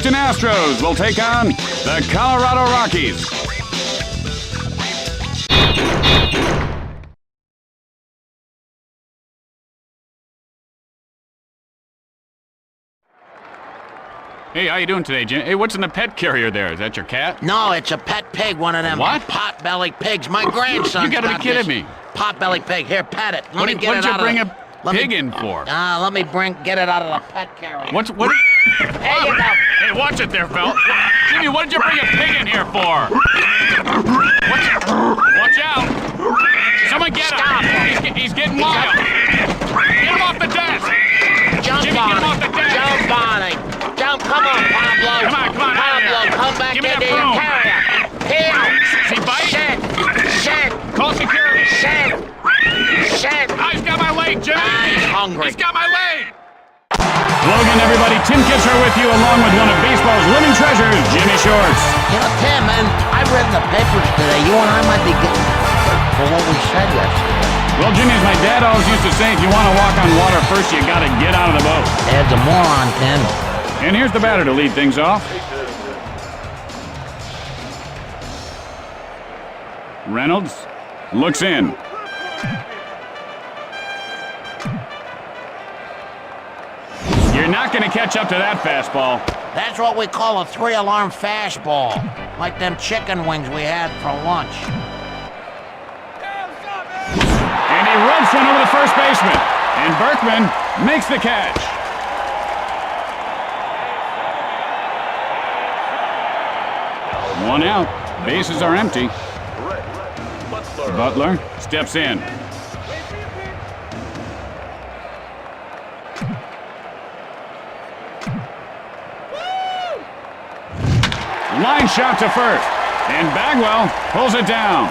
Houston Astros will take on the Colorado Rockies. Hey, how you doing today, Jim? Hey, what's in the pet carrier there? Is that your cat? No, it's a pet pig, one of them pot-bellied pigs. My grandson. You gotta be kidding me. Pot-bellied pig. Here, pet it. What did you bring a pig in for? Let me get it out of the pet carrier. What? There you go. Hey, watch it there, Phil. Jimmy, what did you bring a pig in here for? Watch out. Someone get him. He's getting wild. Get him off the desk. Jimmy, get him off the desk. Jump on it. Come on, Pablo. Come on. Pablo, come back into your carrier. Here. Is he biting? Sit. Call security. Sit. Oh, he's got my leg, Jimmy. He's hungry. He's got my leg. Logan, everybody, Tim Kisser with you, along with one of baseball's living treasures, Jimmy Shorts. You know, Tim, man, I've read in the papers today. You and I might be getting for what we said yesterday. Well, Jimmy, as my dad always used to say, if you want to walk on water first, you got to get out of the boat. Dad's a moron, Tim. And here's the batter to lead things off. Reynolds looks in. You're not going to catch up to that fastball. That's what we call a 3-alarm fastball. Like them chicken wings we had for lunch. And he rubs one over the first baseman. And Berkman makes the catch. One out. Bases are empty. Butler steps in. Line shot to first. And Bagwell pulls it down.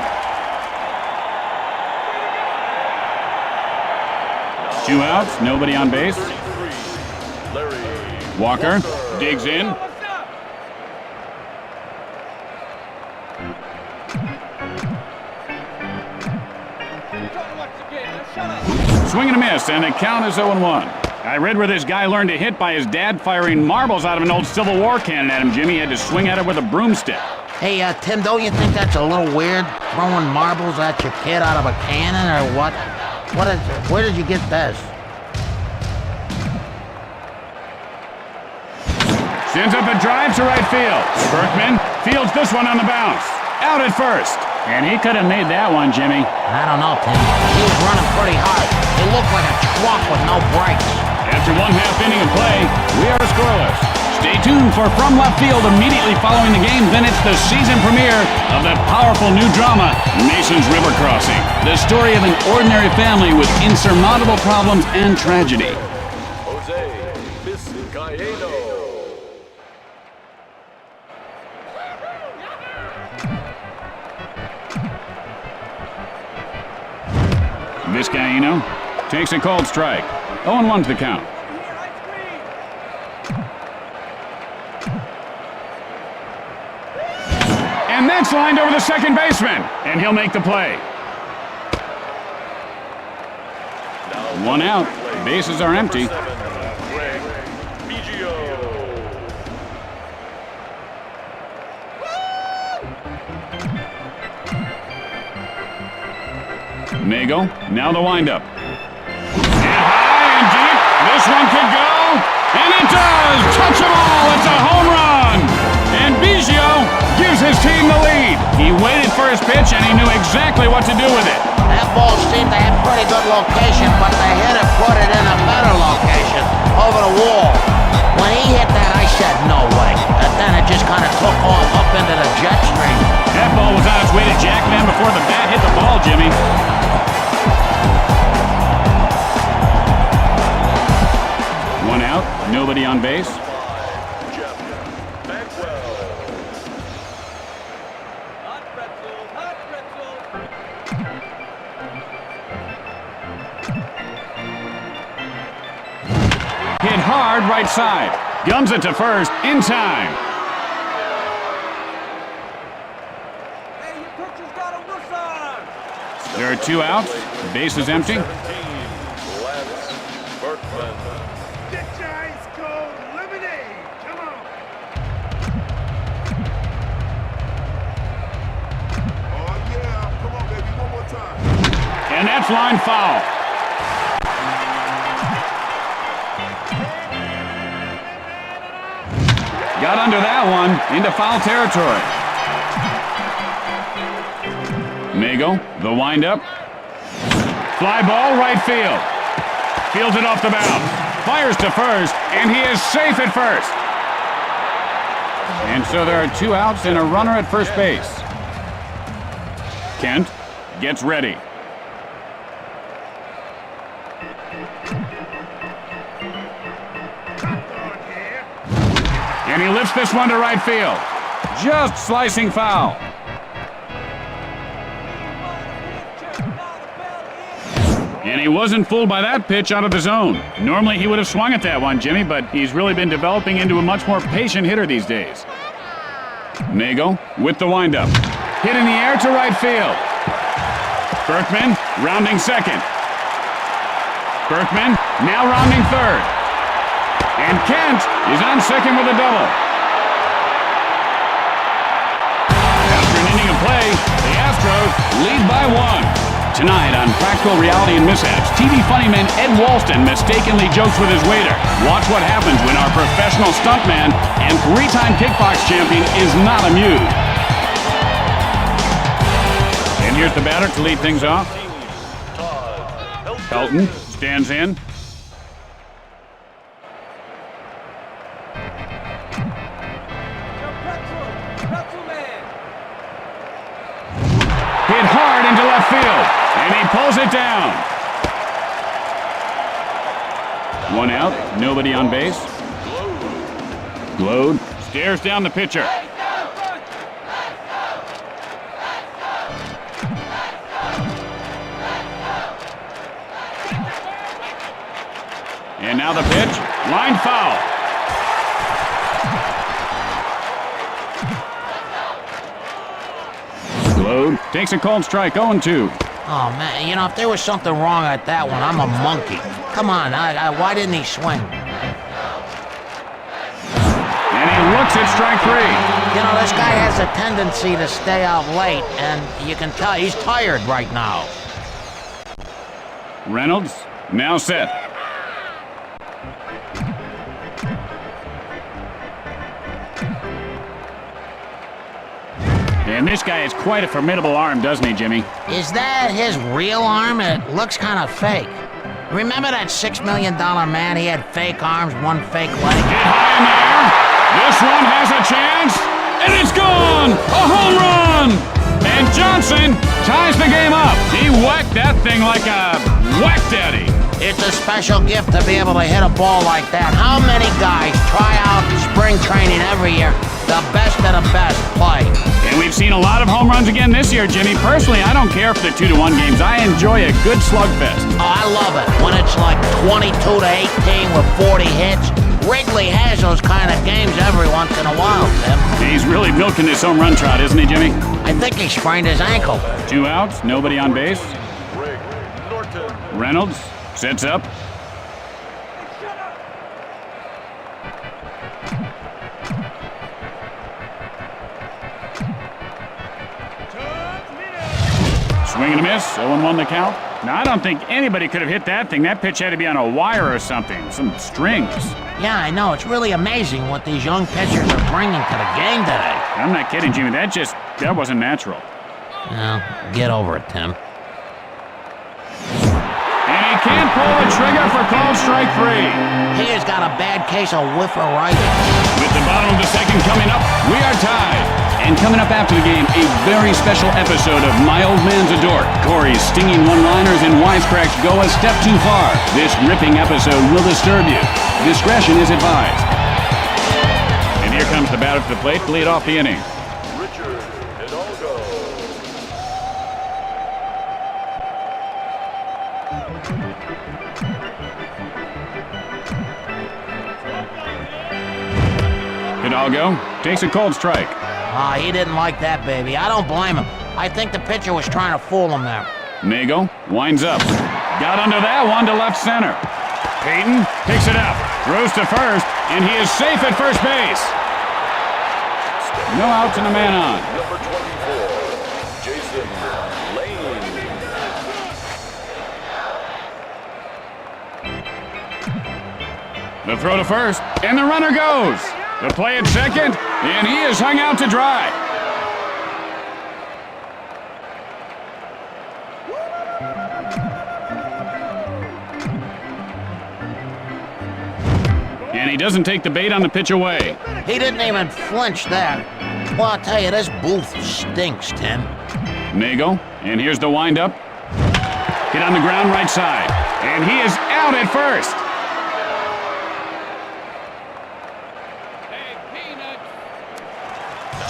2 outs, nobody on base. Walker digs in. Swing and a miss, and the count is 0-1. I read where this guy learned to hit by his dad firing marbles out of an old Civil War cannon at him. Jimmy had to swing at it with a broomstick. Hey, Tim, don't you think that's a little weird, throwing marbles at your kid out of a cannon, or what? Where did you get this? Sends up a drive to right field. Berkman fields this one on the bounce. Out at first. And he could have made that one, Jimmy. I don't know, Tim. He was running pretty hard. He looked like a truck with no brakes. After 1/2 inning of play, we are scoreless. Stay tuned for From Left Field immediately following the game. Then it's the season premiere of the powerful new drama, Mason's River Crossing. The story of an ordinary family with insurmountable problems and tragedy. Vizcaíno takes a cold strike. 0-1's the count. And that's lined over the second baseman. And he'll make the play. 1 out. Bases are empty. Nagle, now the windup. And high and deep, this one could go, and it does! Touch them all, it's a home run! And Biggio gives his team the lead. He waited for his pitch, and he knew exactly what to do with it. That ball seemed to have pretty good location, but the hitter put it in a better location, over the wall. When he hit that, I said, no way. And then it just kind of took off up into the jet stream. That ball was on its way to Jackman before the bat hit the ball, Jimmy. One out, nobody on base. Hit hard right side. Guns it to first in time. There are 2 outs. Base is empty. line foul. Got under that one, into foul territory. Nagel, the windup. Fly ball, right field. Fields it off the bounce. Fires to first, and he is safe at first. And so there are 2 outs and a runner at first base. Kent gets ready. And he lifts this one to right field. Just slicing foul. And he wasn't fooled by that pitch out of the zone. Normally he would have swung at that one, Jimmy, but he's really been developing into a much more patient hitter these days. Nagel with the windup. Hit in the air to right field. Berkman rounding second. Berkman now rounding third. And Kent is on second with a double. After an inning of play, the Astros lead by 1. Tonight on Practical Reality and Mishaps, TV funny man Ed Walston mistakenly jokes with his waiter. Watch what happens when our professional stuntman and 3-time kickbox champion is not amused. And here's the batter to lead things off. Pelton stands in. Hit hard into left field, and he pulls it down. 1 out, nobody on base. Glode stares down the pitcher. And now the pitch, line foul. Glode takes a cold strike, 0-2. Oh, man, you know, if there was something wrong at that one, I'm a monkey. Come on, why didn't he swing? And he looks at strike 3. You know, this guy has a tendency to stay out late, and you can tell he's tired right now. Reynolds now set. And this guy has quite a formidable arm, doesn't he, Jimmy? Is that his real arm? It looks kind of fake. Remember that $6 million man? He had fake arms, one fake leg. Get high in the air. This one has a chance. And it's gone! A home run! And Johnson ties the game up. He whacked that thing like a whack daddy. It's a special gift to be able to hit a ball like that. How many guys try out spring training every year? The best of the best play. And we've seen a lot of home runs again this year, Jimmy. Personally, I don't care for the 2-1 games. I enjoy a good slugfest. Oh, I love it. When it's like 22-18 with 40 hits. Wrigley has those kind of games every once in a while, Tim. He's really milking this home run trot, isn't he, Jimmy? I think he sprained his ankle. 2 outs, nobody on base. Reynolds sets up. Swing and a miss, 0-1 the count. Now, I don't think anybody could have hit that thing. That pitch had to be on a wire or something, some strings. Yeah, I know. It's really amazing what these young pitchers are bringing to the game today. I'm not kidding, Jimmy. That wasn't natural. Well, get over it, Tim. And he can't pull the trigger for called strike 3. He has got a bad case of whifferitis. With the bottom of the second coming up, we are tied. And coming up after the game, a very special episode of My Old Man's a Dork. Corey's stinging one-liners and wisecracks go a step too far. This ripping episode will disturb you. Discretion is advised. And here comes the batter to the plate to lead off the inning. Hidalgo takes a cold strike. Ah, he didn't like that, baby. I don't blame him. I think the pitcher was trying to fool him there. Nagel winds up. Got under that one to left center. Payton picks it up, throws to first, and he is safe at first base. No outs and a man on. Number 24, Jason Lane. The throw to first, and the runner goes. The play at second, and he is hung out to dry. And he doesn't take the bait on the pitch away. He didn't even flinch there. Well, I'll tell you, this booth stinks, Tim. Nagel, and here's the windup. Hit on the ground right side, and he is out at first.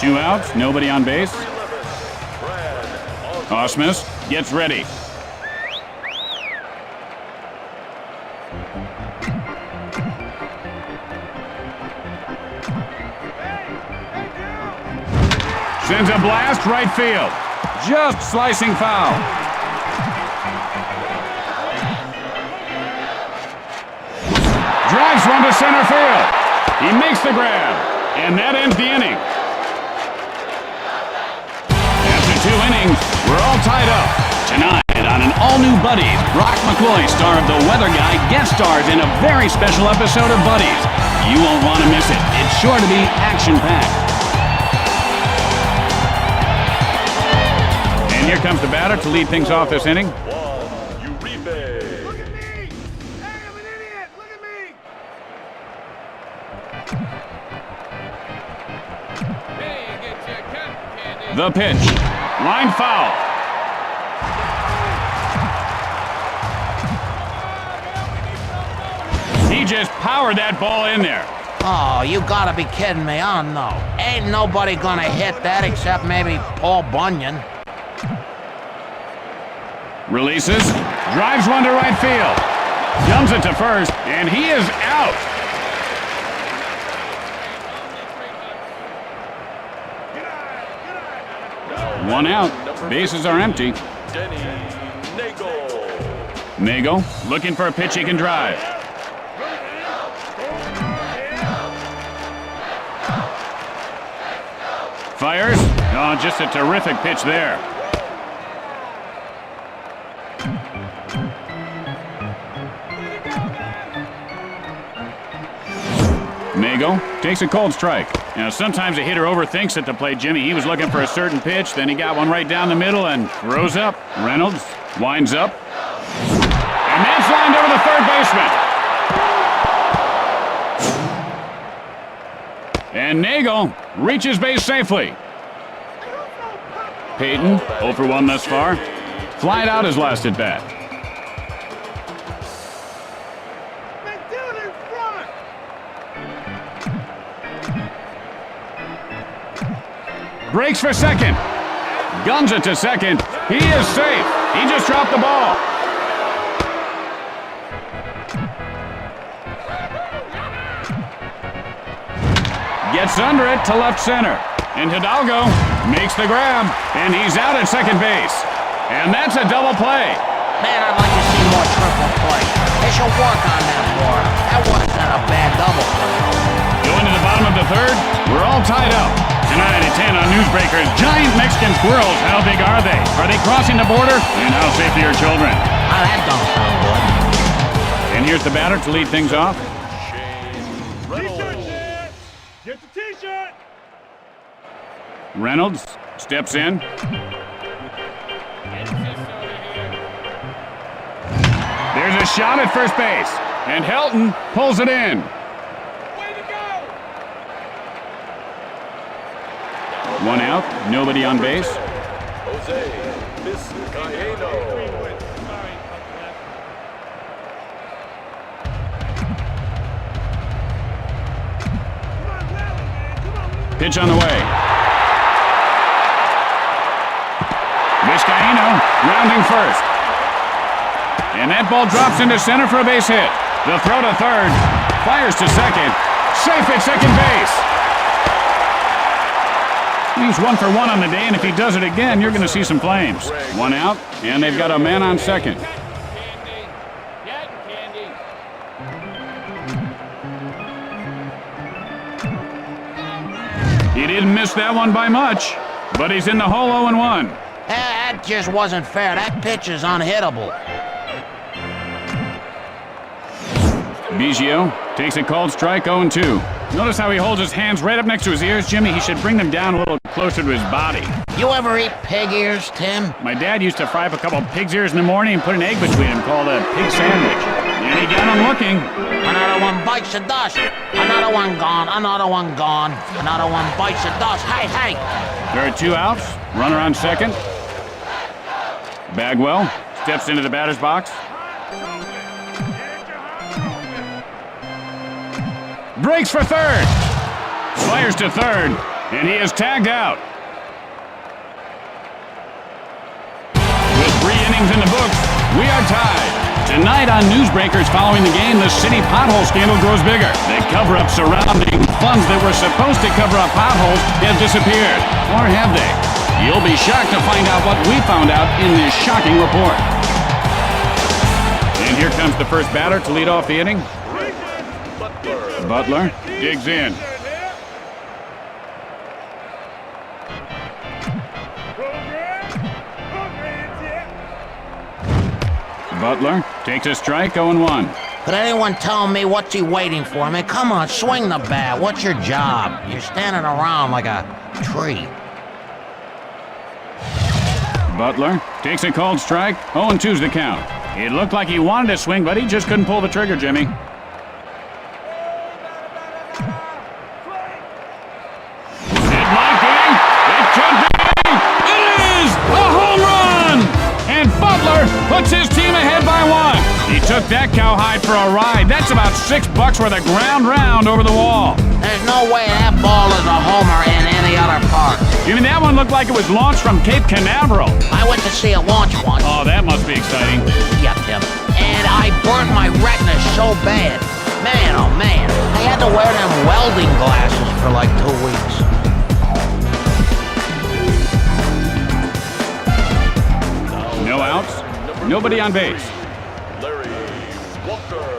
2 outs, nobody on base. Osmus gets ready. Sends a blast right field. Just slicing foul. Drives one to center field. He makes the grab, and that ends the inning. After 2 innings, we're all tied up. Tonight on an all-new Buddies, Brock McCoy, star of The Weather Guy, guest stars in a very special episode of Buddies. You won't want to miss it. It's sure to be action-packed. And here comes the batter to lead things off this inning. The pitch. Line foul. He just powered that ball in there. Oh, you gotta be kidding me. Oh, no. Ain't nobody gonna hit that except maybe Paul Bunyan. Releases. Drives one to right field. Jumps it to first, and he is out. One out. Bases are empty. Nagel looking for a pitch he can drive. Fires. Oh, just a terrific pitch there. Nagel takes a cold strike. Now, sometimes a hitter overthinks at the plate, Jimmy. He was looking for a certain pitch, then he got one right down the middle and throws up. Reynolds winds up. And that's lined over the third baseman. And Nagel reaches base safely. Peyton, 0 for 1 thus far. Flied out his last at bat. Breaks for second. Guns it to second. He is safe. He just dropped the ball. Gets under it to left center. And Hidalgo makes the grab. And he's out at second base. And that's a double play. Man, I'd like to see more triple play. They should work on that more. That wasn't a bad double play. Going to the bottom of the third, we're all tied up. Tonight at 10 on Newsbreakers, giant Mexican squirrels. How big are they? Are they crossing the border? And how safe are your children? Oh, that don't sound good. And here's the batter to lead things off. T-shirt, get the T-shirt. Reynolds steps in. There's a shot at first base. And Helton pulls it in. One out, nobody on base. Pitch on the way. Vizcaino rounding first. And that ball drops into center for a base hit. The throw to third. Fires to second. Safe at second base. He's 1 for 1 on the day, and if he does it again, you're going to see some flames. One out, and they've got a man on second. He didn't miss that one by much, but he's in the hole 0-1. That just wasn't fair. That pitch is unhittable. Biggio Takes a called strike, 0-2. Notice how he holds his hands right up next to his ears, Jimmy? He should bring them down a little closer to his body. You ever eat pig ears, Tim? My dad used to fry up a couple of pig's ears in the morning and put an egg between them called a pig sandwich. And he got him looking. Another one bites the dust. Another one gone. Another one gone. Another one bites the dust. Hey, hey! There are 2 outs. Runner on second. Bagwell steps into the batter's box. Breaks for third. Fires to third. And he is tagged out. With 3 innings in the books, we are tied. Tonight on Newsbreakers following the game, the city pothole scandal grows bigger. The cover-up surrounding funds that were supposed to cover up potholes have disappeared. Or have they? You'll be shocked to find out what we found out in this shocking report. And here comes the first batter to lead off the inning. Butler digs in. Butler takes a strike, 0-1. Could anyone tell me what's he waiting for? I mean, come on, swing the bat. What's your job? You're standing around like a tree. Butler takes a called strike, 0-2's the count. It looked like he wanted to swing, but he just couldn't pull the trigger, Jimmy. It might be. It could be. It is a home run! And Butler puts his team ahead by 1. He took that cowhide for a ride. That's about $6 worth of ground round over the wall. There's no way that ball is a homer in any other park. You mean that one looked like it was launched from Cape Canaveral? I went to see it launch once. Oh, that must be exciting. Yeah, Tim. And I burnt my retina so bad. Man, oh man. I had to wear them welding glasses for like 2 weeks. No outs, nobody on base. Larry Walker.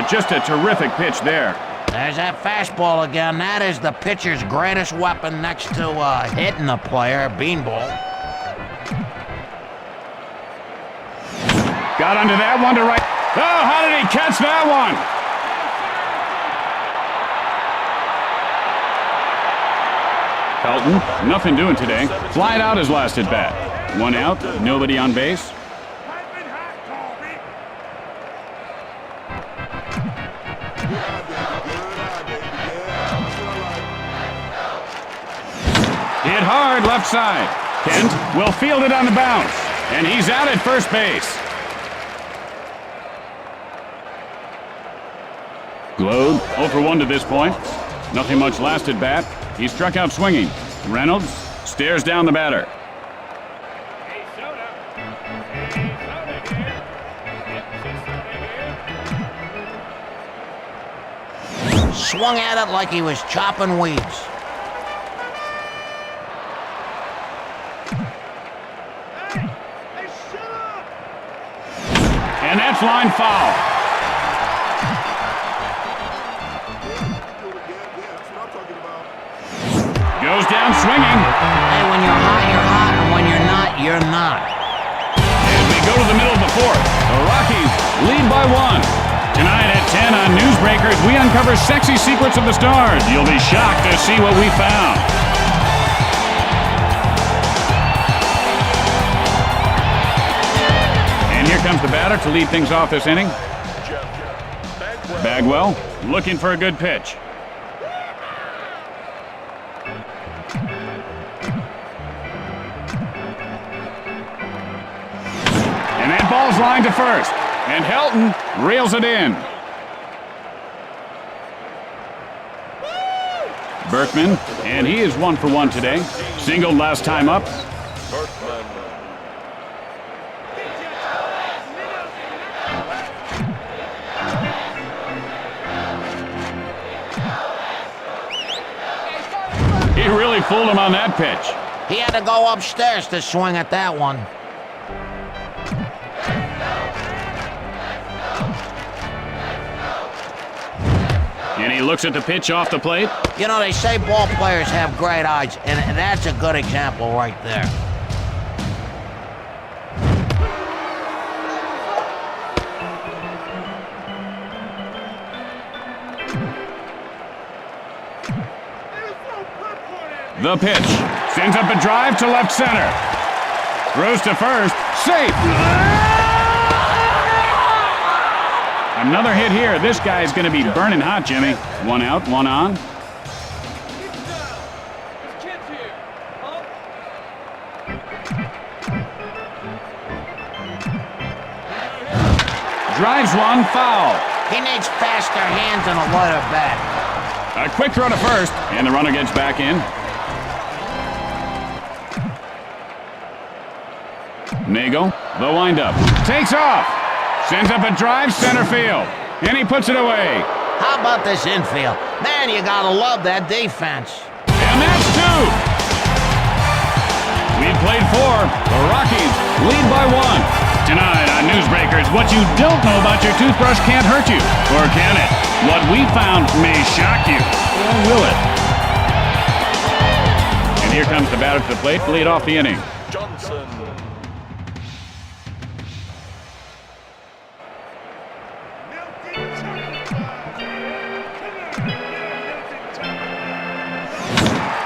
Just a terrific pitch there. There's that fastball again. That is the pitcher's greatest weapon next to hitting the player, beanball. Got under that one to right. Oh, how did he catch that one? Helton, nothing doing today. Flied out his last at bat. 1 out, nobody on base. Hit hard left side. Kent will field it on the bounce. And he's out at first base. Globe 0 for 1 to this point. Nothing much last at bat. He struck out swinging. Reynolds stares down the batter. Swung at it like he was chopping weeds. And that's line foul. Goes down swinging. Hey, when you're hot, and when you're not, you're not. As we go to the middle of the 4th, the Rockies lead by 1. Tonight at 10 on Newsbreakers, we uncover sexy secrets of the stars. You'll be shocked to see what we found. And here comes the batter to lead things off this inning. Bagwell looking for a good pitch. And that ball's lined to first. And Helton reels it in. Berkman, and he is 1 for 1 today. Singled last time up. He really fooled him on that pitch. He had to go upstairs to swing at that one. And he looks at the pitch off the plate. You know, they say ball players have great eyes, and that's a good example right there. The pitch. Sends up a drive to left center. Throws to first. Safe. Another hit here. This guy's going to be burning hot, Jimmy. One out, one on. Drives one, foul. He needs faster hands and a lighter bat. A quick throw to first, and the runner gets back in. Nagel, the windup. Takes off. Sends up a drive center field. And he puts it away. How about this infield? Man, you gotta love that defense. And that's two. We've played four. The Rockies lead by one. Tonight on Newsbreakers, what you don't know about your toothbrush can't hurt you. Or can it? What we found may shock you. Or will it? And here comes the batter to the plate to lead off the inning. Johnson.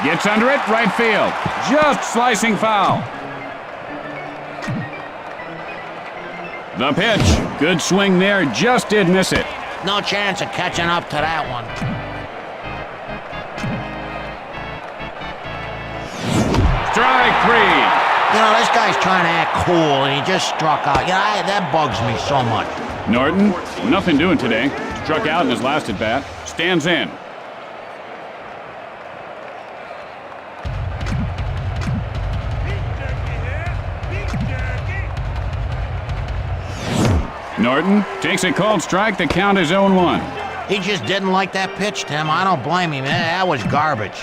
Gets under it, right field. Just slicing foul. The pitch. Good swing there, just did miss it. No chance of catching up to that one. Strike three. You know, this guy's trying to act cool, and he just struck out. You know, that bugs me so much. Norton, nothing doing today. Struck out in his last at-bat. Stands in. Norton takes a called strike. The count is 0-1. He just didn't like that pitch, Tim. I don't blame him. That was garbage.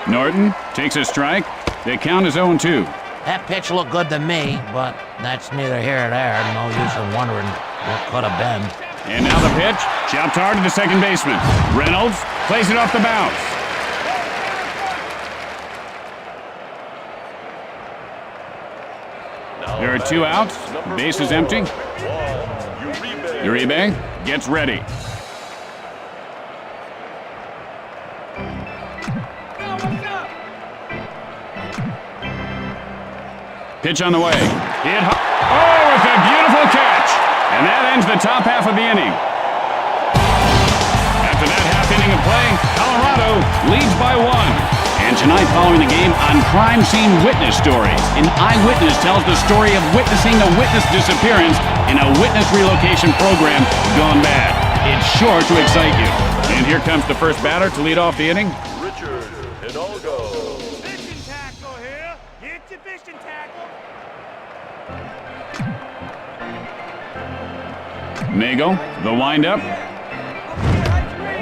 Norton takes a strike. The count is 0-2. That pitch looked good to me, but that's neither here nor there. No use in wondering what could have been. And now the pitch. Chopped hard to the second baseman. Reynolds plays it off the bounce. There are two outs. Base is empty. Uribe gets ready. Pitch on the way. Hit hard. Oh, it's a beautiful catch. And that ends the top half of the inning. After that half inning of play, Colorado leads by one. And tonight, following the game, on Crime Scene Witness Stories, an eyewitness tells the story of witnessing a witness disappearance in a witness relocation program gone bad. It's sure to excite you. And here comes the first batter to lead off the inning. Richard Hidalgo. Fishing tackle here. Get your fishing tackle. Nagel, the windup.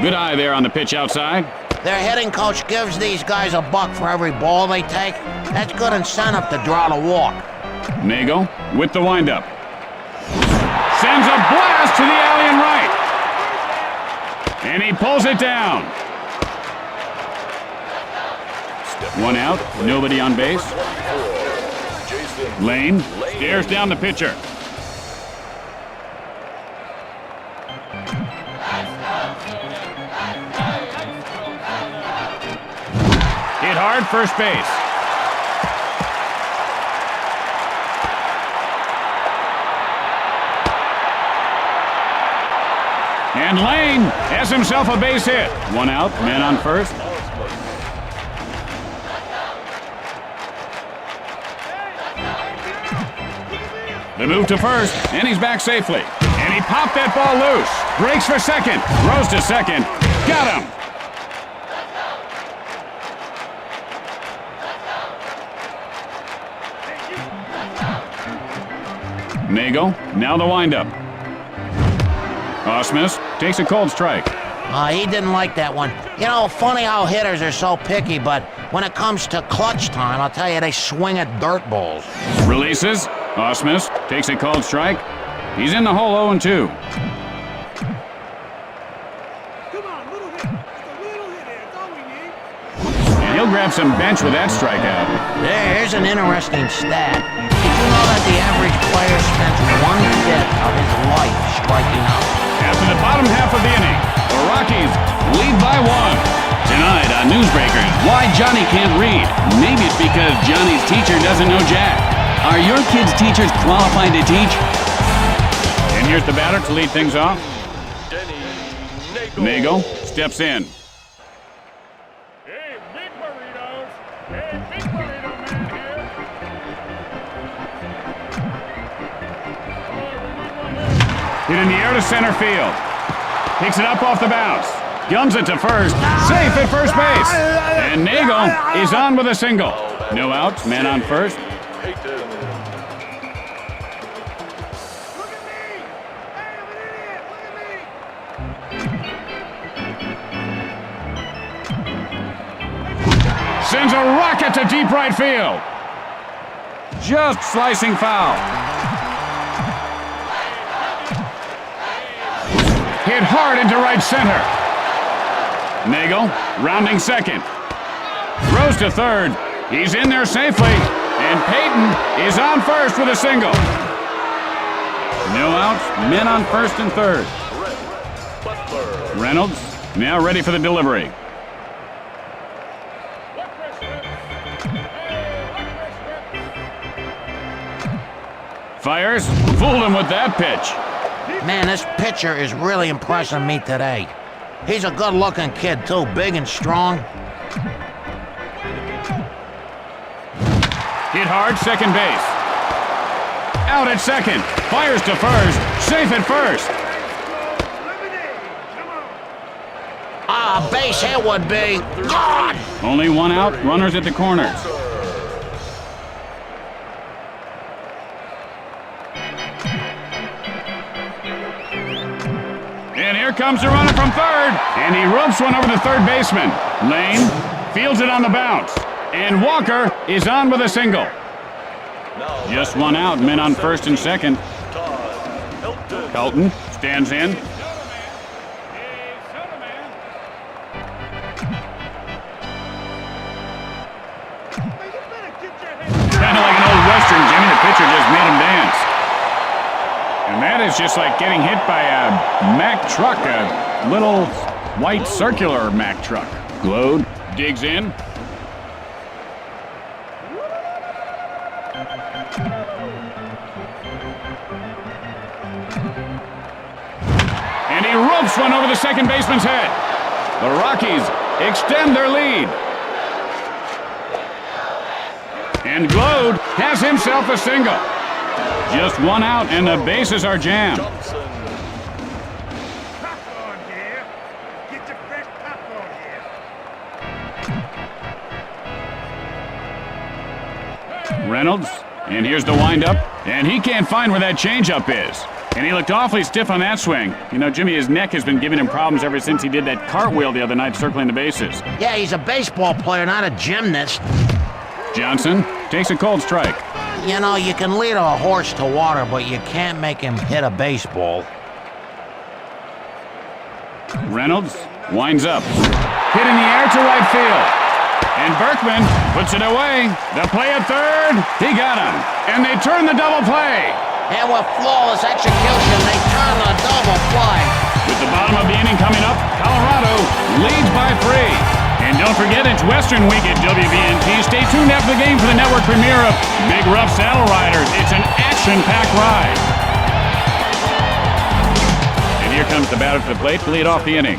Good eye there on the pitch outside. Their hitting coach gives these guys $1 for every ball they take. That's good incentive to draw the walk. Nagel with the windup. Sends a blast to the alley and right. And he pulls it down. One out, nobody on base. Lane stares down the pitcher. Hit hard, first base. And Lane has himself a base hit. One out, man on first. The move to first, and he's back safely. And he popped that ball loose. Breaks for second, throws to second. Got him. Nagel, now the windup. Osmus takes a cold strike. He didn't like that one. You know, funny how hitters are so picky, but when it comes to clutch time, I'll tell you, they swing at dirt balls. Releases. Osmus takes a cold strike. He's in the hole 0-2. Come on, little hit. Just a little hit here. That's all we need. And he'll grab some bench with that strikeout. There's an interesting stat. Did you know that the average player spends 1/5 of his life striking out? After the bottom half of the inning, the Rockies lead by 1. Tonight on Newsbreakers, why Johnny can't read. Maybe it's because Johnny's teacher doesn't know Jack. Are your kids' teachers qualified to teach? And here's the batter to lead things off. Nagel steps in. Hey, big burritos. Hey, big burrito man here. Hit in the air to center field. Picks it up off the bounce. Gums it to first. Safe at first base. And Nagel is on with a single. No outs, man on first. Look at me. Hey, I'm an idiot. Look at me. Sends a rocket to deep right field. Just slicing foul. Hit hard into right center. Nagel rounding second. Throws to third. He's in there safely. And Payton is on first with a single. No outs, men on first and third. Reynolds now ready for the delivery. Fires, fooled him with that pitch. Man, this pitcher is really impressing me today. He's a good-looking kid, too, big and strong. Hit hard, second base. Out at second. Fires to first. Safe at first. Lemonade. Come on. Ah, a base hit would be. God! Only one out. Runners at the corners. And here comes the runner from third. And he ropes one over the third baseman. Lane fields it on the bounce. And Walker is on with a single. Just one out, men on first and second. Helton stands in. Kind of like an old Western, Jimmy. The pitcher just made him dance. And that is just like getting hit by a Mack truck, a little white circular Mack truck. Glode digs in. And he ropes one over the second baseman's head. The Rockies extend their lead. And Glode has himself a single. Just one out, and the bases are jammed. Popcorn here. Get your fresh popcorn here. Reynolds, and here's the windup, and he can't find where that changeup is. And he looked awfully stiff on that swing. You know, Jimmy, his neck has been giving him problems ever since he did that cartwheel the other night circling the bases. Yeah, he's a baseball player, not a gymnast. Johnson takes a cold strike. You know, you can lead a horse to water, but you can't make him hit a baseball. Reynolds winds up. Hit in the air to right field. And Berkman puts it away. The play at third. He got him. And they turn the double play. And with flawless execution, they turn the double play. With the bottom of the inning coming up, Colorado leads by 3. And don't forget, it's Western Week at WBNT. Stay tuned after the game for the network premiere of Big Rough Saddle Riders. It's an action-packed ride. And here comes the batter to the plate to lead off the inning.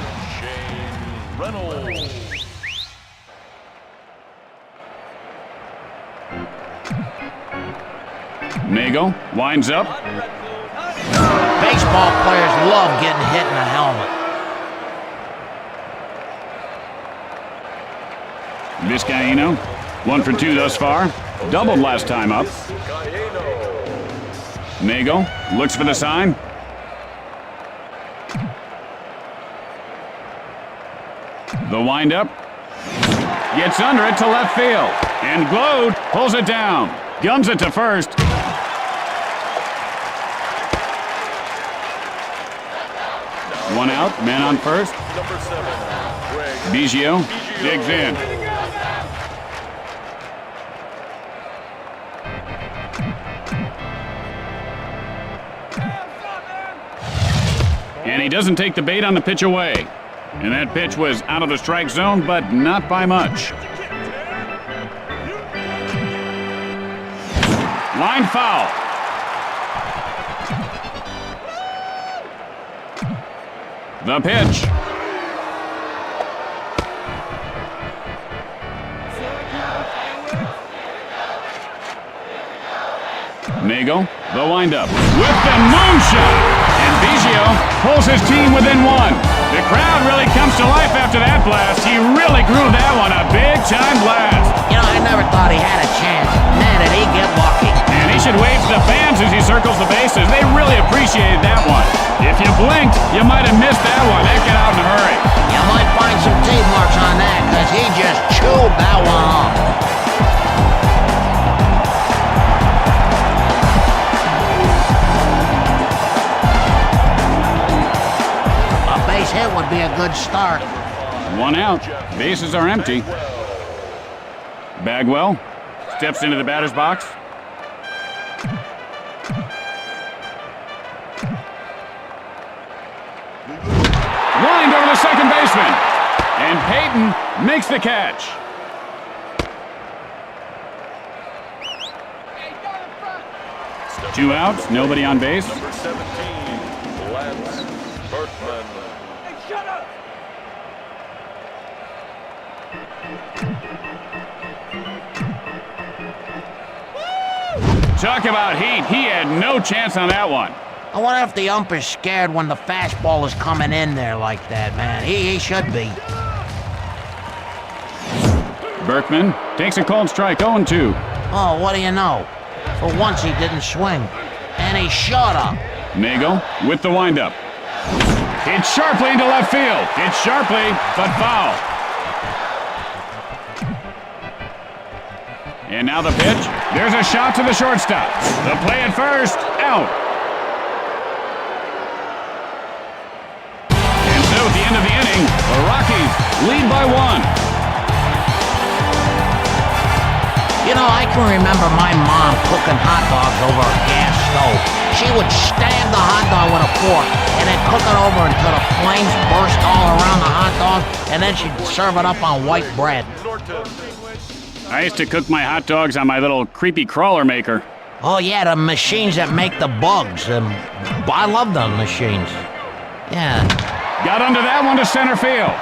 Nagel winds up. Baseball players love getting hit in the helmet. Vizcaíno, 1 for 2 thus far. Doubled last time up. Nagel looks for the sign. The windup. Gets under it to left field. And Glode pulls it down. Gums it to first. One out, man on first. Number 7, Greg. Biggio digs in. And he doesn't take the bait on the pitch away. And that pitch was out of the strike zone, but not by much. Line foul. The pitch. Nagel, the windup, with the moonshot. And Biggio pulls his team within one. The crowd really comes to life after that blast. He really grew that one a big-time blast. You know, I never thought he had a chance. Man, did he get lucky. And he should wave to the fans as he circles the bases. They really appreciated that one. If you blinked, you might have missed that one. That got out in a hurry. You might find some teeth marks on that, because he just chewed that one off. A base hit would be a good start. One out. Bases are empty. Bagwell steps into the batter's box. Lined over the second baseman. And Peyton makes the catch. Two outs, nobody on base. Number 17, Lance Berkman. Hey, shut up! Talk about heat. He had no chance on that one. I wonder if the ump is scared when the fastball is coming in there like that, man. He should be. Berkman takes a cold strike, 0-2. Oh, what do you know? For once he didn't swing. And he shut up. Nagel with the windup. Hits sharply into left field. Hits sharply, but foul. And now the pitch. There's a shot to the shortstop. The play at first, out. And so at the end of the inning, the Rockies lead by 1. You know, I can remember my mom cooking hot dogs over a gas stove. She would stab the hot dog with a fork and then cook it over until the flames burst all around the hot dog, and then she'd serve it up on white bread. I used to cook my hot dogs on my little creepy crawler maker. Oh yeah, the machines that make the bugs. I love those machines. Yeah. Got under that one to center field.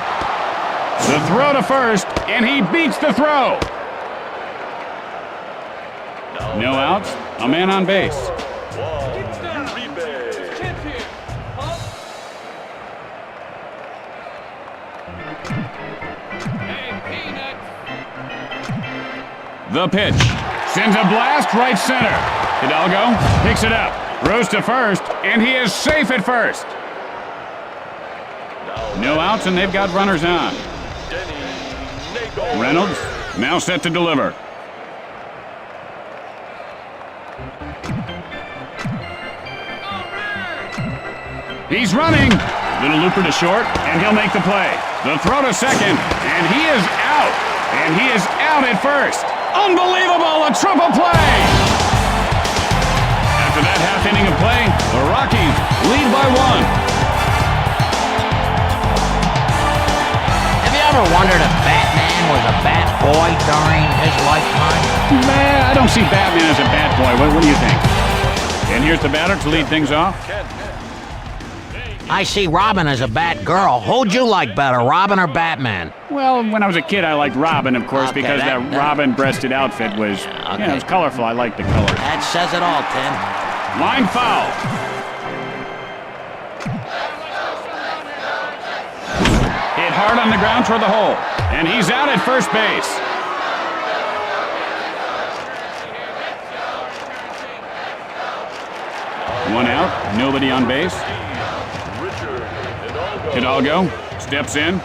The throw to first, and he beats the throw. No outs, a man on base. The pitch sends a blast right center. Hidalgo picks it up, throws to first, and he is safe at first. No outs, and they've got runners on. Reynolds now set to deliver. He's running. Little looper to short, and he'll make the play. The throw to second, and he is out. And he is out at first. Unbelievable, a triple play! After that half inning of play, the Rockies lead by 1. Have you ever wondered if Batman was a bat boy during his lifetime? I don't see Batman as a bat boy. What do you think? And here's the batter to lead things off. I see Robin as a bat girl. Who'd you like better, Robin or Batman? Well, when I was a kid, I liked Robin, of course, Okay, because that Robin-breasted outfit was, Okay. it was colorful. I liked the colors. That says it all, Tim. Line foul. Hit hard on the ground toward the hole, and he's out at first base. One out, nobody on base. Hidalgo steps in.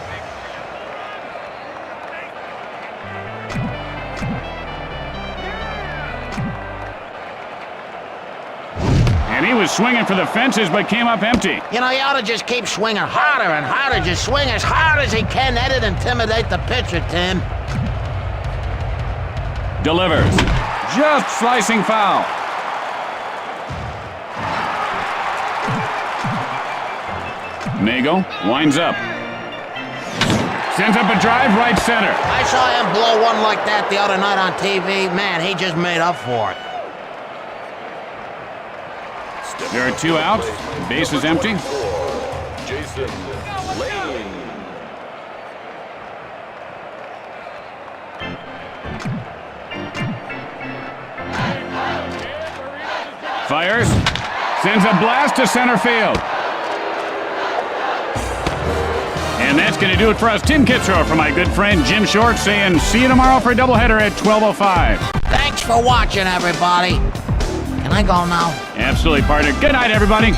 And He was swinging for the fences, but came up empty. You know, he ought to just keep swinging harder and harder. Just swing as hard as he can. That'd intimidate the pitcher, Tim. Delivers. Just slicing foul. Nagel winds up. Sends up a drive right center. I saw him blow one like that the other night on TV. Man, he just made up for it. There are 2 outs. Base is empty. Jason Lane. Fires. Sends a blast to center field. And that's going to do it for us. Tim Kitzrow for my good friend Jim Short saying see you tomorrow for a doubleheader at 12:05. Thanks for watching, everybody. Can I go now? Absolutely, partner. Good night, everybody.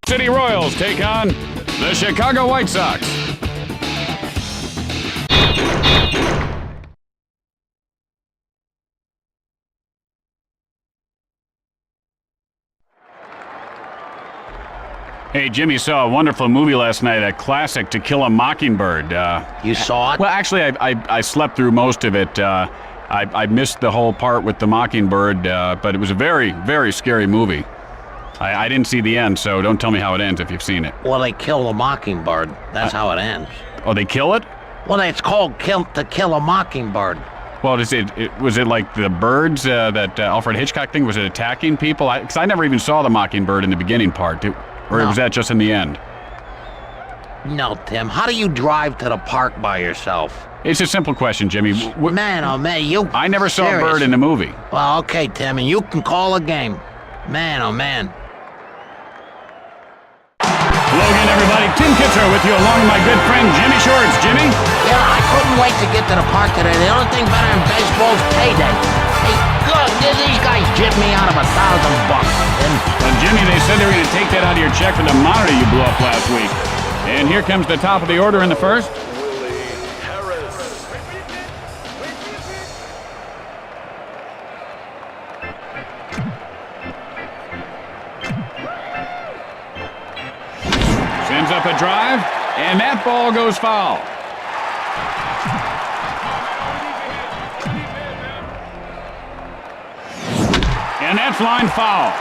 City Royals take on the Chicago White Sox. Hey, Jimmy saw a wonderful movie last night, a classic, To Kill a Mockingbird. You saw it? Well, actually, I slept through most of it. I missed the whole part with the Mockingbird, but it was a very, very scary movie. I didn't see the end, so don't tell me how it ends if you've seen it. Well, they kill a mockingbird. That's how it ends. Oh, they kill it? Well, it's called To Kill a Mockingbird. Well, was it like the birds that Alfred Hitchcock thing? Was it attacking people? Because I never even saw the Mockingbird in the beginning part. Or No. was that just in the end? No, Tim. How do you drive to the park by yourself? It's a simple question, Jimmy. Man, oh man, you... I never saw a serious? bird in the movie. Well, okay, Tim, and you can call a game. Man, oh man. Hello again, everybody. Tim Kitzrow with you, along with my good friend Jimmy Shorts. Jimmy? Yeah, I couldn't wait to get to the park today. The only thing better than baseball's payday. Hey, look, these guys jipped me out of $1,000. Well, Jimmy, they said they were going to take that out of your check for the monitor you blew up last week. And here comes the top of the order in the first. Willie Harris. Sends up a drive, and that ball goes foul. And that's line foul.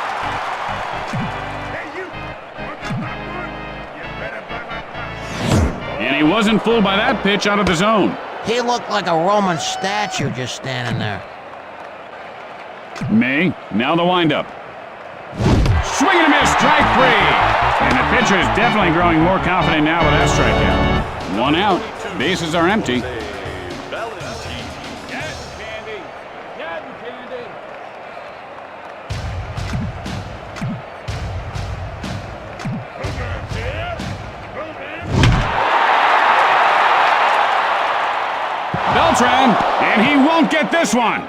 And he wasn't fooled by that pitch out of the zone. He looked like a Roman statue just standing there. May, now the windup. Swing and a miss, strike 3. And the pitcher is definitely growing more confident now with that strikeout. 1 out, bases are empty. Valentine. Beltran, and he won't get this one.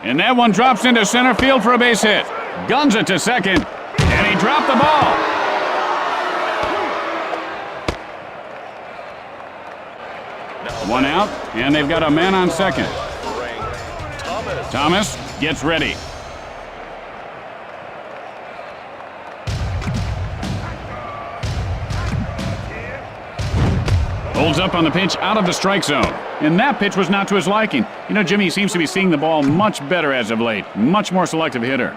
And that one drops into center field for a base hit. Guns it to second, and he dropped the ball. One out, and they've got a man on second. Thomas gets ready. Holds up on the pitch out of the strike zone. And that pitch was not to his liking. You know, Jimmy seems to be seeing the ball much better as of late. Much more selective hitter.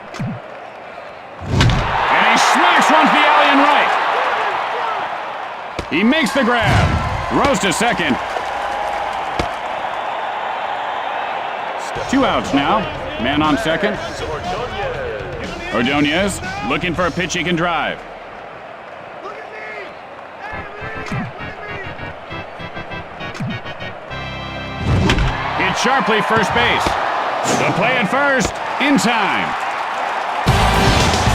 And he smacks one to the alley and right. He makes the grab. Throws to second. 2 outs now. Man on second. Ordonez looking for a pitch he can drive. sharply first base. The play at first, in time.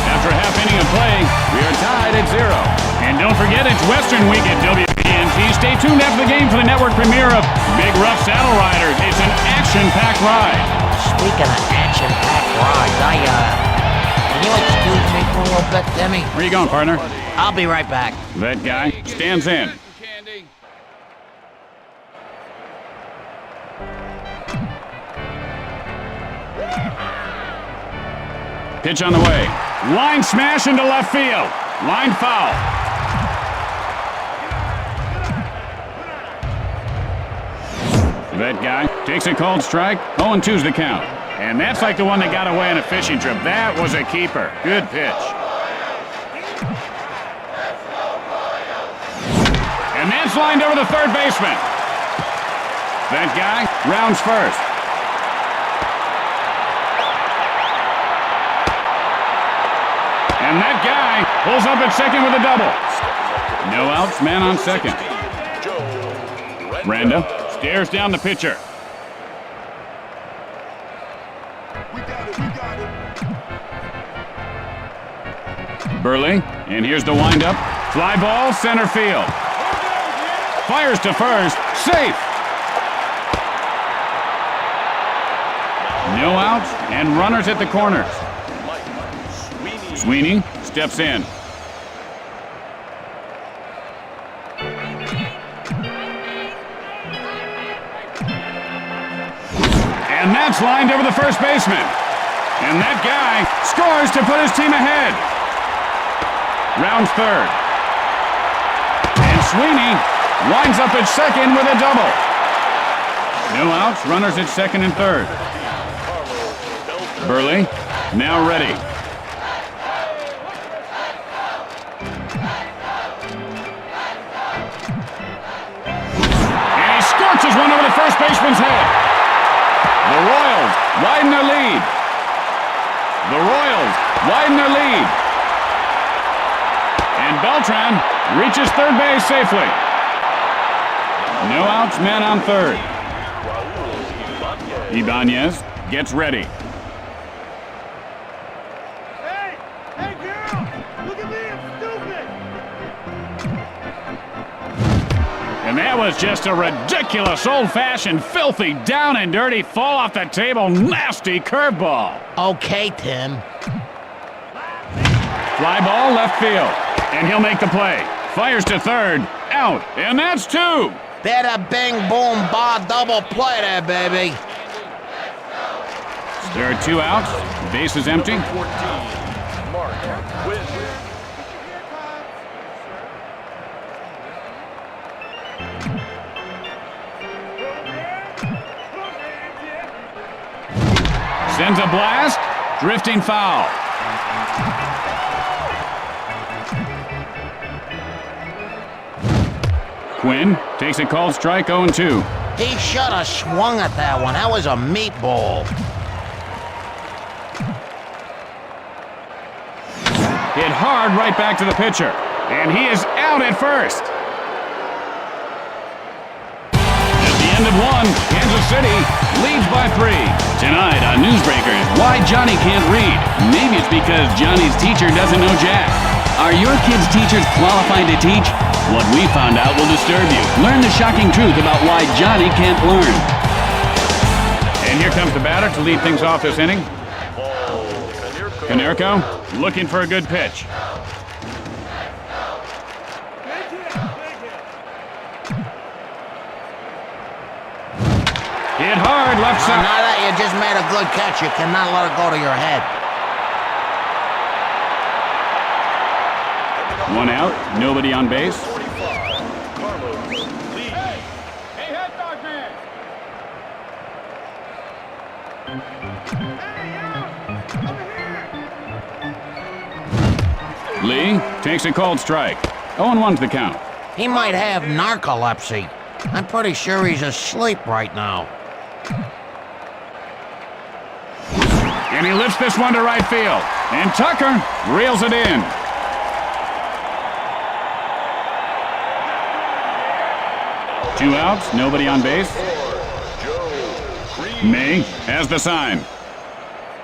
After a half inning of play, we are tied at 0. And don't forget, it's Western Week at WPNT. Stay tuned after the game for the network premiere of Big Rough Saddle Riders. It's an action-packed ride. Speaking of action-packed rides, can you excuse me for a little bit, Timmy? Where you going, partner? I'll be right back. That guy stands in. Pitch on the way. Line smash into left field. Line foul. That guy takes a cold strike. 0-2's the count. And that's like the one that got away on a fishing trip. That was a keeper. Good pitch. And that's lined over the third baseman. That guy rounds first. And that guy pulls up at second with a double. No outs, man on second. Randa stares down the pitcher. Burley, and here's the windup. Fly ball, center field. Fires to first, safe. No outs, and runners at the corners. Sweeney steps in. And that's lined over the first baseman. And that guy scores to put his team ahead. Rounds third. And Sweeney winds up at second with a double. No outs, runners at second and third. Burley now ready. Scorches one over the first baseman's head. The Royals widen their lead. The Royals widen their lead. And Beltran reaches third base safely. No outs, man on third. Ibanez gets ready. Hey, girl! Look at me, I'm stupid! And that was just a ridiculous, old-fashioned, filthy, down and dirty, fall off the table, nasty curveball. Okay, Tim. Fly ball left field, and he'll make the play. Fires to third, out, and that's 2. They're the bing, boom, bar, double play there, baby. There are 2 outs, base is empty. 14, Mark Quinn. Sends a blast, drifting foul. Quinn takes a called strike, 0-2. He should have swung at that one. That was a meatball. Hit hard right back to the pitcher. And he is out at first. At the end of 1, Kansas City leads by 3. Tonight on Newsbreakers, why Johnny can't read. Maybe it's because Johnny's teacher doesn't know Jack. Are your kids' teachers qualified to teach? What we found out will disturb you. Learn the shocking truth about why Johnny can't learn. And here comes the batter to lead things off this inning. Konerko looking for a good pitch. Hit hard left side. Now that you just made a good catch, you cannot let it go to your head. 1 out, nobody on base. Hey, head dog man! Hey, over here! Lee takes a called strike. 0-1's the count. He might have narcolepsy. I'm pretty sure he's asleep right now. And he lifts this one to right field. And Tucker reels it in. Two outs, nobody on base. May has the sign. Hey,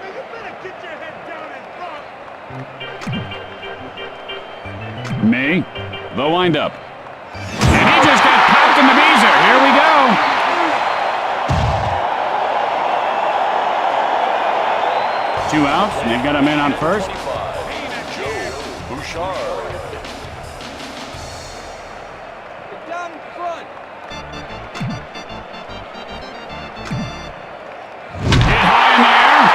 you better get your head down in front. May, the windup. And he just got popped in the beezer. Here we go. Two outs, and they've got a man on first. Joe Bouchard. Down front. Hit high in the air.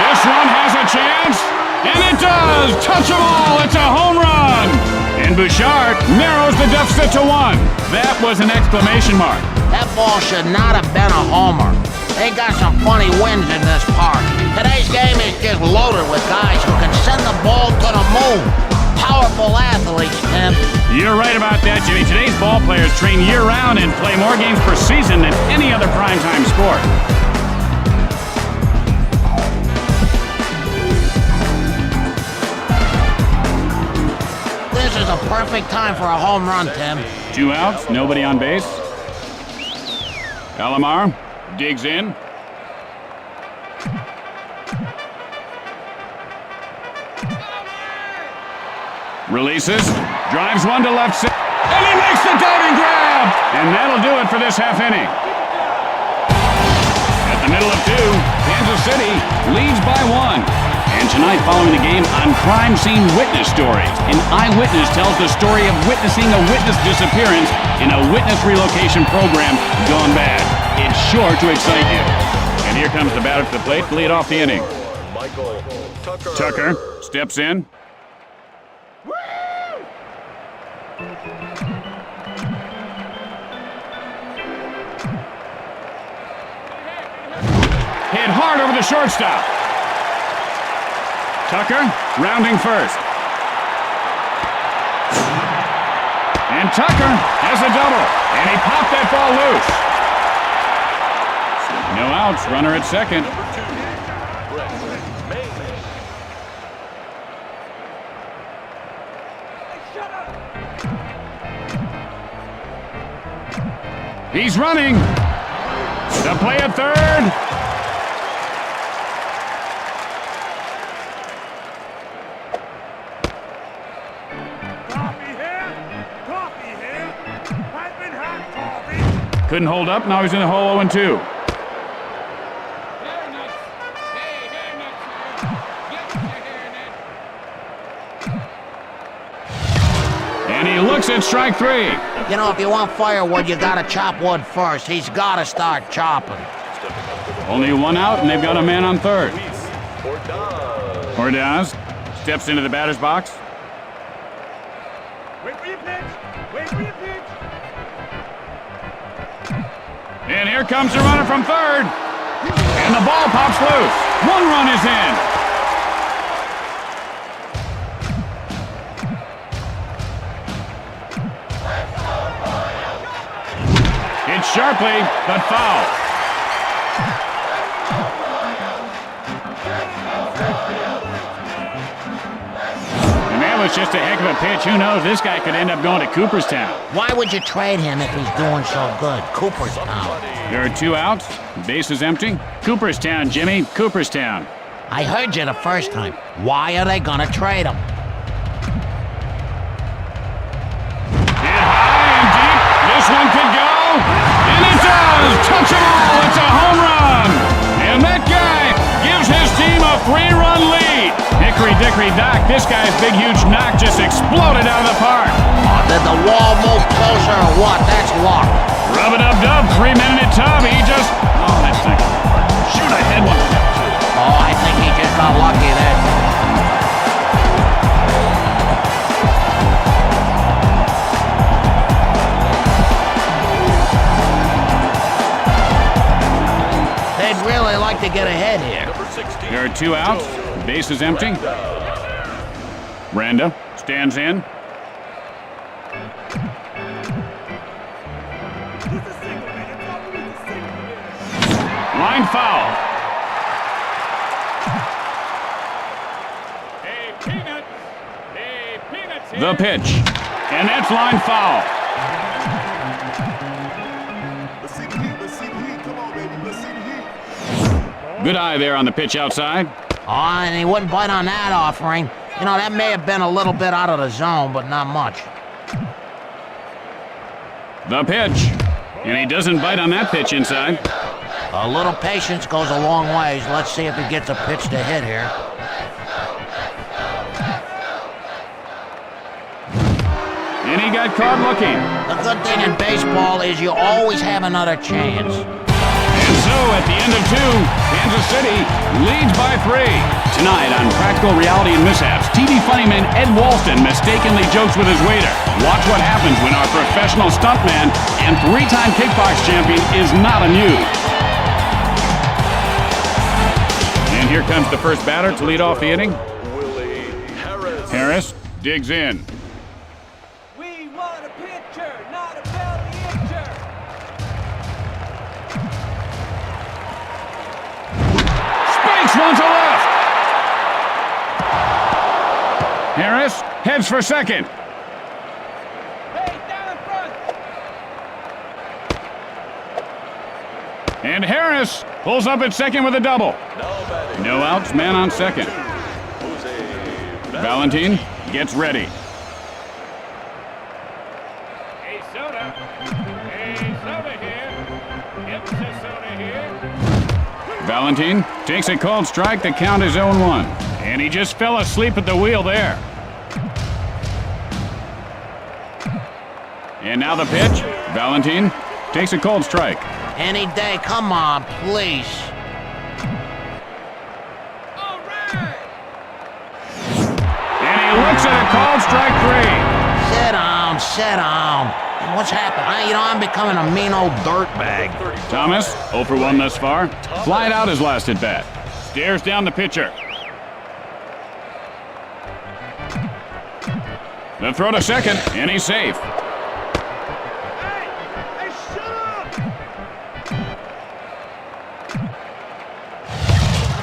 This one has a chance. And it does! Touch them all! It's a home run! And Bouchard narrows the deficit to 1. That was an exclamation mark. That ball should not have been a homer. They got some funny winds in this park. Today's game is just loaded with guys who can send the ball to the moon. Powerful athletes, Tim. You're right about that, Jimmy. Today's ball players train year-round and play more games per season than any other primetime sport. This is a perfect time for a home run, Tim. 2 outs, nobody on base. Calamar digs in. Releases, drives one to left center, and he makes the diving grab! And that'll do it for this half inning. At the middle of 2, Kansas City leads by 1. And tonight, following the game, on Crime Scene Witness Stories, an eyewitness tells the story of witnessing a witness disappearance in a witness relocation program gone bad. It's sure to excite you. And here comes the batter to the plate to lead off the inning. Michael Tucker. Tucker steps in. Hit hard over the shortstop. Tucker rounding first. And Tucker has a double. And he popped that ball loose. No outs, runner at second. He's running. The play at third. Coffee here. Coffee here. Piping hot coffee. Couldn't hold up, now he's in the hole 0-2. And he looks at strike 3. You know, if you want firewood, you gotta chop wood first. He's gotta start chopping. Only 1 out, and they've got a man on third. Ordaz. Ordaz steps into the batter's box. Wait for your pitch. Wait for your pitch. And here comes the runner from third. And the ball pops loose. 1 run is in. Hit sharply, but foul. And that was just a heck of a pitch. Who knows? This guy could end up going to Cooperstown. Why would you trade him if he's doing so good? Cooperstown. There are 2 outs. Base is empty. Cooperstown, Jimmy. Cooperstown. I heard you the first time. Why are they gonna trade him? Hit high and deep. This one could go. And it does! Touch it all! It's a home run! And that guy gives his team a 3-run lead. Hickory dickory dock, this guy's big huge knock just exploded out of the park. Oh, did the wall move closer or what? That's luck. Rub-a-dub-dub, 3-minute tub. He just... Oh, that's second. Shoot, I had one. Oh, I think he just got lucky there. They'd really like to get ahead here. There are 2 outs. Base is empty. Randa stands in. It's a single, man. It's always a single. Line foul. Hey, peanuts. Hey, peanuts here. The pitch. And that's line foul. Let's see the heat. Let's see the heat. Come on, baby. Let's see the heat. Good eye there on the pitch outside. Oh, and he wouldn't bite on that offering. You know, that may have been a little bit out of the zone, but not much. The pitch. And he doesn't bite on that pitch inside. A little patience goes a long ways. Let's see if he gets a pitch to hit here. And he got caught looking. The good thing in baseball is you always have another chance. And so, at the end of 2, Kansas City leads by 3. Tonight on Practical Reality and Mishaps, TV funnyman Ed Walston mistakenly jokes with his waiter. Watch what happens when our professional stuntman and 3-time kickbox champion is not amused. And here comes the first batter to lead off the inning. Willie Harris. Harris digs in. We want a pitcher, not a belly itcher. Spikes one to left. Harris heads for second. Hey, down in front. And Harris pulls up at second with a double. Now batting. No outs, man on second. Jose Valentin gets ready. Hey, soda. Hey, soda here. Give us a soda here. Valentin takes a called strike. The count is 0-1. And he just fell asleep at the wheel there. And now the pitch. Valentin takes a cold strike. Any day, come on, please. All right. And he looks at a called strike 3. Sit down, sit down. What's happened? I'm becoming a mean old dirtbag. Thomas, 0 for 1 thus far. Flied out his last at bat. Stares down the pitcher. The throw to second, and he's safe. Hey, shut up.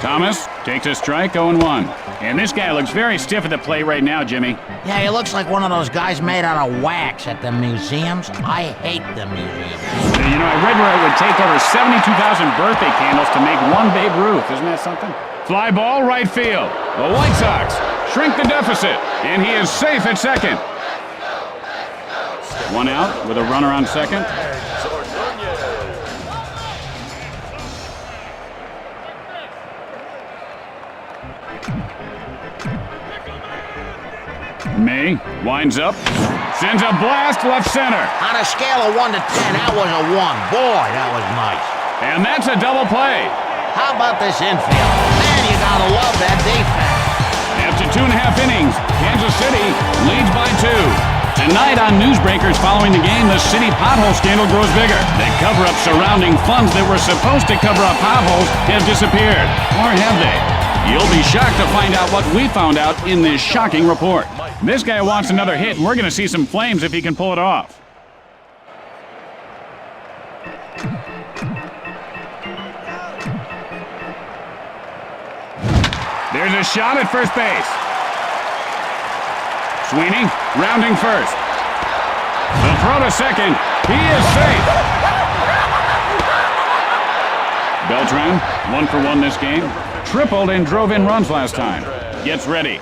Thomas takes a strike, 0-1. And this guy looks very stiff at the plate right now, Jimmy. Yeah, he looks like one of those guys made out of wax at the museums. I hate the museums. You know, I read where it would take over 72,000 birthday candles to make one Babe Ruth. Isn't that something? Fly ball, right field. The White Sox shrink the deficit, and he is safe at second. 1 out with a runner on second. May winds up, sends a blast left center. On a scale of 1 to 10, that was a 1. Boy, that was nice. And that's a double play. How about this infield? Man, you gotta love that defense. After 2.5 innings, Kansas City leads by 2. Tonight on Newsbreakers following the game, the city pothole scandal grows bigger. The cover-up surrounding funds that were supposed to cover up potholes have disappeared. Or have they? You'll be shocked to find out what we found out in this shocking report. This guy wants another hit, and we're going to see some flames if he can pull it off. There's a shot at first base. Sweeney rounding first. The throw to second. He is safe. Beltran, 1 for 1 this game. Tripled and drove in runs last time. Gets ready.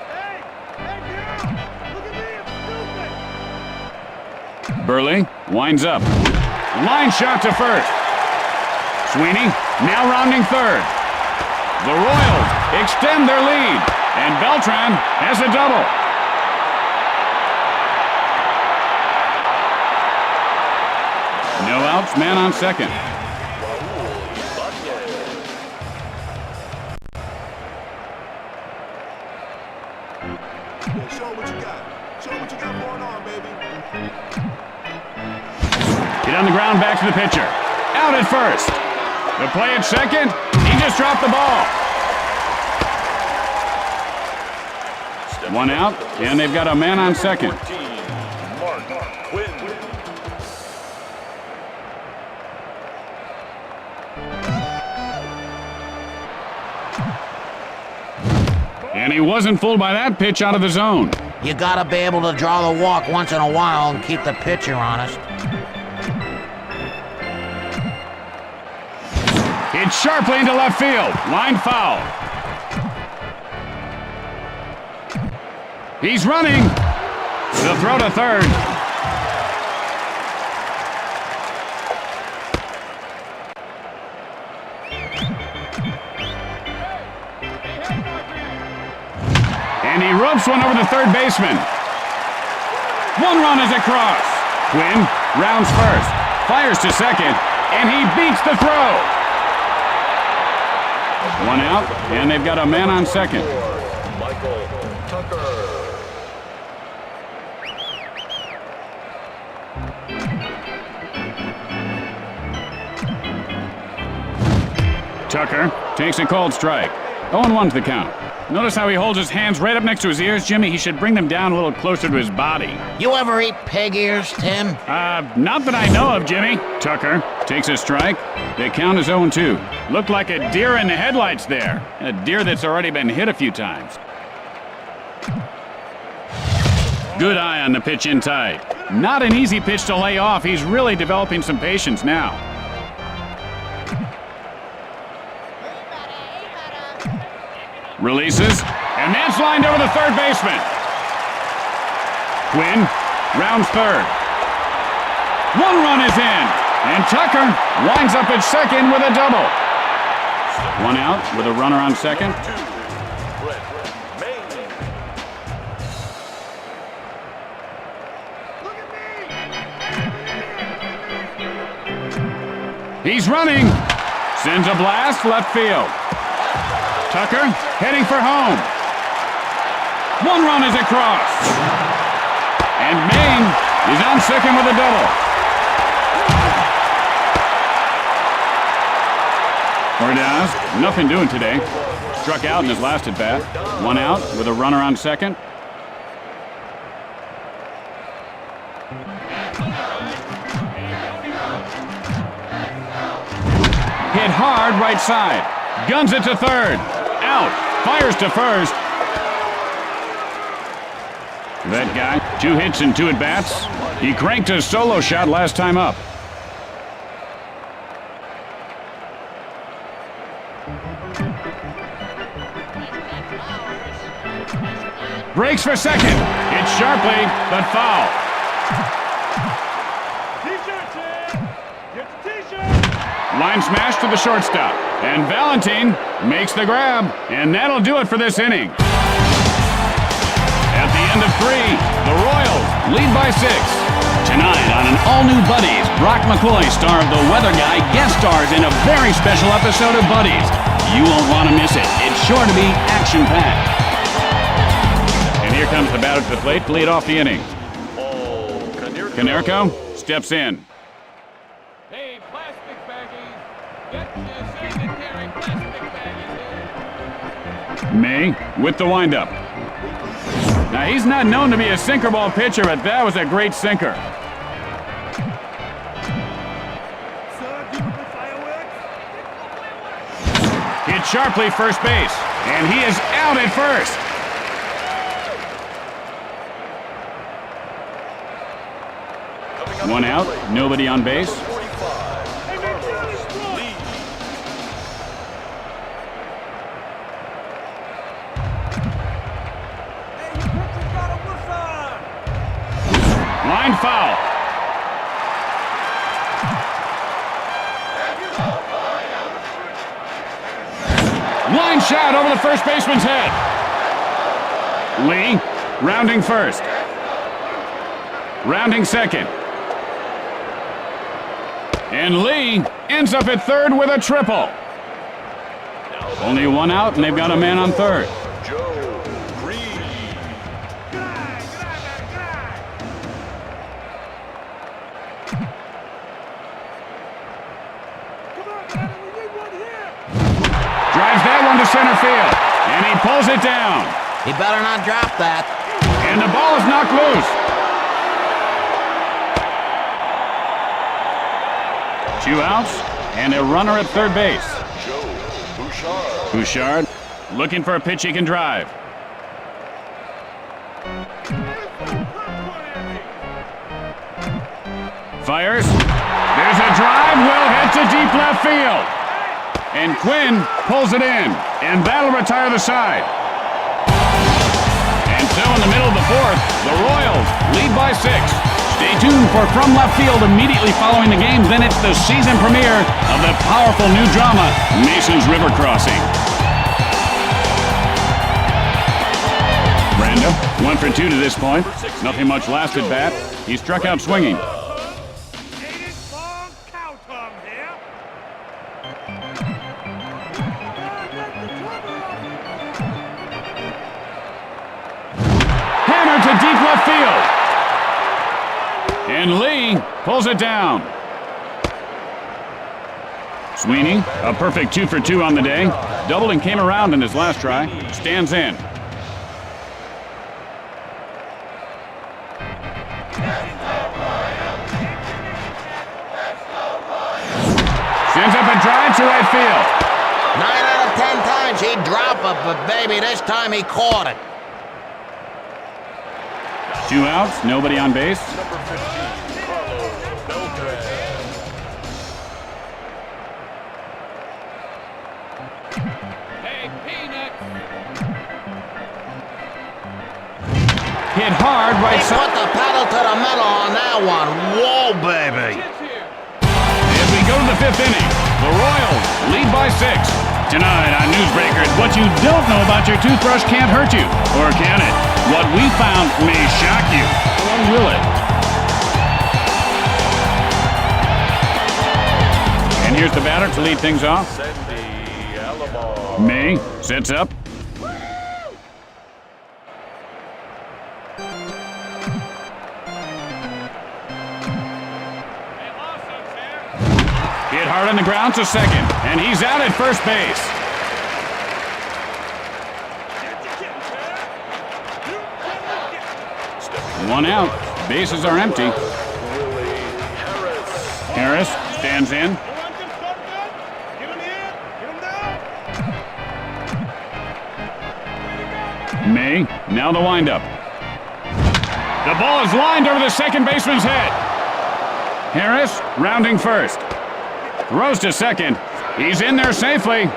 Hey, girl. Look at me, I'm stupid. Burley winds up. Line shot to first. Sweeney now rounding third. The Royals extend their lead, and Beltran has a double. No outs, man on second. Show what you got. Show what you got going on, baby. Hit on the ground, back to the pitcher. Out at first. The play at second. He just dropped the ball. 1 out, and they've got a man on second. 14, Mark Quinn. And he wasn't fooled by that pitch out of the zone. You gotta be able to draw the walk once in a while and keep the pitcher honest. Hit sharply into left field. Line foul. He's running. The throw to third. And he ropes one over the third baseman. One run is across. Quinn rounds first, fires to second, and he beats the throw. One out, and they've got a man on second. Michael Tucker. Tucker takes a cold strike. 0-1 to the count. Notice how he holds his hands right up next to his ears, Jimmy? He should bring them down a little closer to his body. You ever eat pig ears, Tim? Not that I know of, Jimmy. Tucker takes a strike. The count is 0-2. Looked like a deer in the headlights there. A deer that's already been hit a few times. Good eye on the pitch in tight. Not an easy pitch to lay off. He's really developing some patience now. Releases, and that's lined over the third baseman. Quinn rounds third. One run is in, and Tucker winds up at second with a double. One out with a runner on second. He's running. Sends a blast left field. Tucker heading for home. One run is across. And Maine is on second with a double. Ordaz, nothing doing today. Struck out in his last at bat. One out with a runner on second. Hit hard right side. Guns it to third. Out. Fires to first. That guy, 2 hits and 2 at-bats. He cranked a solo shot last time up. Breaks for second. Hits sharply, but foul. T-shirt, Tim! Get the T-shirt! Line smash to the shortstop. And Valentine makes the grab. And that'll do it for this inning. At the end of 3, the Royals lead by 6. Tonight on an all-new Buddies, Brock McCoy, star of The Weather Guy, guest stars in a very special episode of Buddies. You won't want to miss it. It's sure to be action-packed. And here comes the batter to the plate to lead off the inning. Canerco steps in. Hey, plastic baggies! Get your sanitary plastic baggies in! May with the windup. Now, he's not known to be a sinker ball pitcher, but that was a great sinker. Hit sharply first base, and he is out at first. One out, nobody on base. Line foul. Line shot over the first baseman's head. Lee rounding first. Rounding second. And Lee ends up at third with a triple. Only one out, and they've got a man on third. Drives that one to center field, and he pulls it down. He better not drop that. And the ball is knocked loose. 2 outs, and a runner at third base. Bouchard looking for a pitch he can drive. Fires. There's a drive, will hit to deep left field. And Quinn pulls it in. And that'll retire the side. And so in the middle of the fourth, the Royals lead by 6. Stay tuned for From Left Field immediately following the game. Then it's the season premiere of the powerful new drama, Mason's River Crossing. Brando, 1 for 2 to this point. Nothing much last at bat. He struck out swinging. Hammered to deep left field. And Lee pulls it down. Sweeney, a perfect 2 for 2 on the day. Doubled and came around in his last try. Stands in. Sends up a drive to right field. 9 out of 10 times he'd drop it, but baby, this time he caught it. 2 outs, nobody on base. Number 15, Carlos Beltran. Hey, Peanuts. Hit hard right He side. put the pedal to the metal on that one. Whoa, baby. As we go to the 5th inning, the Royals lead by 6. Tonight on Newsbreakers, what you don't know about your toothbrush can't hurt you. Or can it? What we found may shock you. Or will it? And here's the batter to lead things off. Sandy Alomar. May sets up. Hit hard on the ground to second, and he's out at first base. One out. Bases are empty. Willie Harris. Harris stands in. May, now the windup. The ball is lined over the second baseman's head. Harris rounding first. Throws to second. He's in there safely.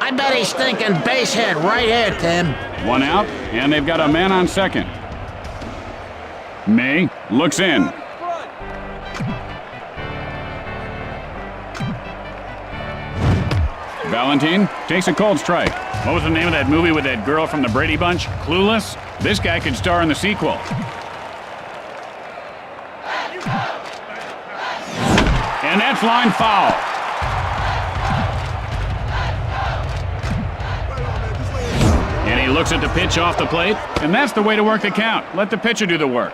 I bet he's thinking base hit right here, Tim. 1 out, and they've got a man on second. May looks in. Valentine takes a cold strike. What was the name of that movie with that girl from the Brady Bunch? Clueless? This guy could star in the sequel. And that's line foul. And he looks at the pitch off the plate, and that's the way to work the count. Let the pitcher do the work.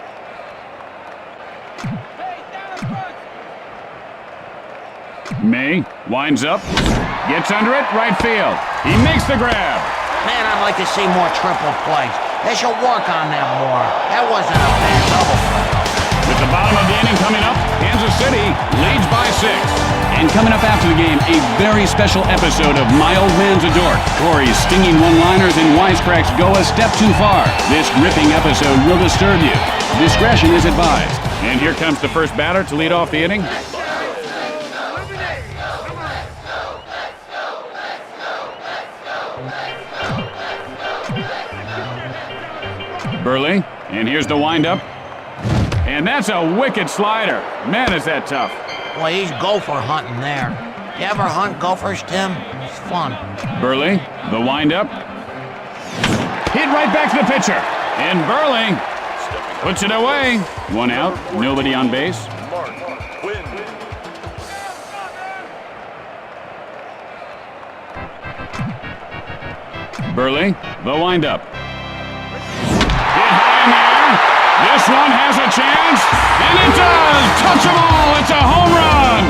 May winds up, gets under it, right field. He makes the grab. Man, I'd like to see more triple plays. They should work on that more. That wasn't a bad double play. With the bottom of the inning coming up, Kansas City leads by 6. And coming up after the game, a very special episode of My Old Man's a Dork. Corey's stinging one-liners and wisecracks go a step too far. This ripping episode will disturb you. Discretion is advised. And here comes the first batter to lead off the inning. Burley, and here's the windup. And that's a wicked slider. Man, is that tough. Boy, he's gopher hunting there. You ever hunt gophers, Tim? It's fun. Burley, the windup. Hit right back to the pitcher. And Burley puts it away. 1 out, nobody on base. Mark Quinn. Burley, the windup. Hit high in the air. This one has a chance, and it does! Touch 'em all! It's a home run!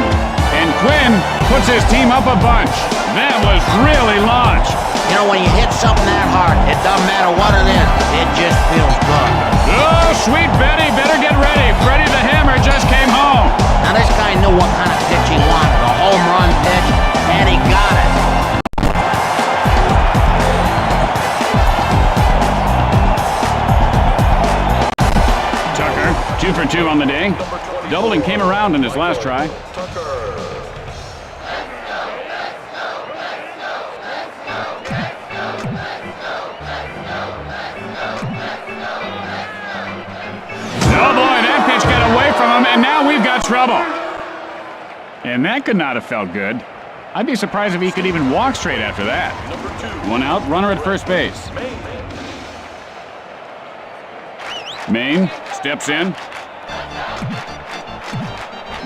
And Quinn puts his team up a bunch. That was really launched. You know, when you hit something that hard, it doesn't matter what it is. It just feels good. Oh, sweet Betty, better get ready. Freddie the Hammer just came home. Now, this guy knew what kind of pitch he wanted. A home run pitch, and he got it. Tucker, 2 for 2 on the day. Doubled and came around in his last try. Tucker. and now we've got trouble. And that could not have felt good. I'd be surprised if he could even walk straight after that. Number 2. One out, runner at first base. Maine steps in.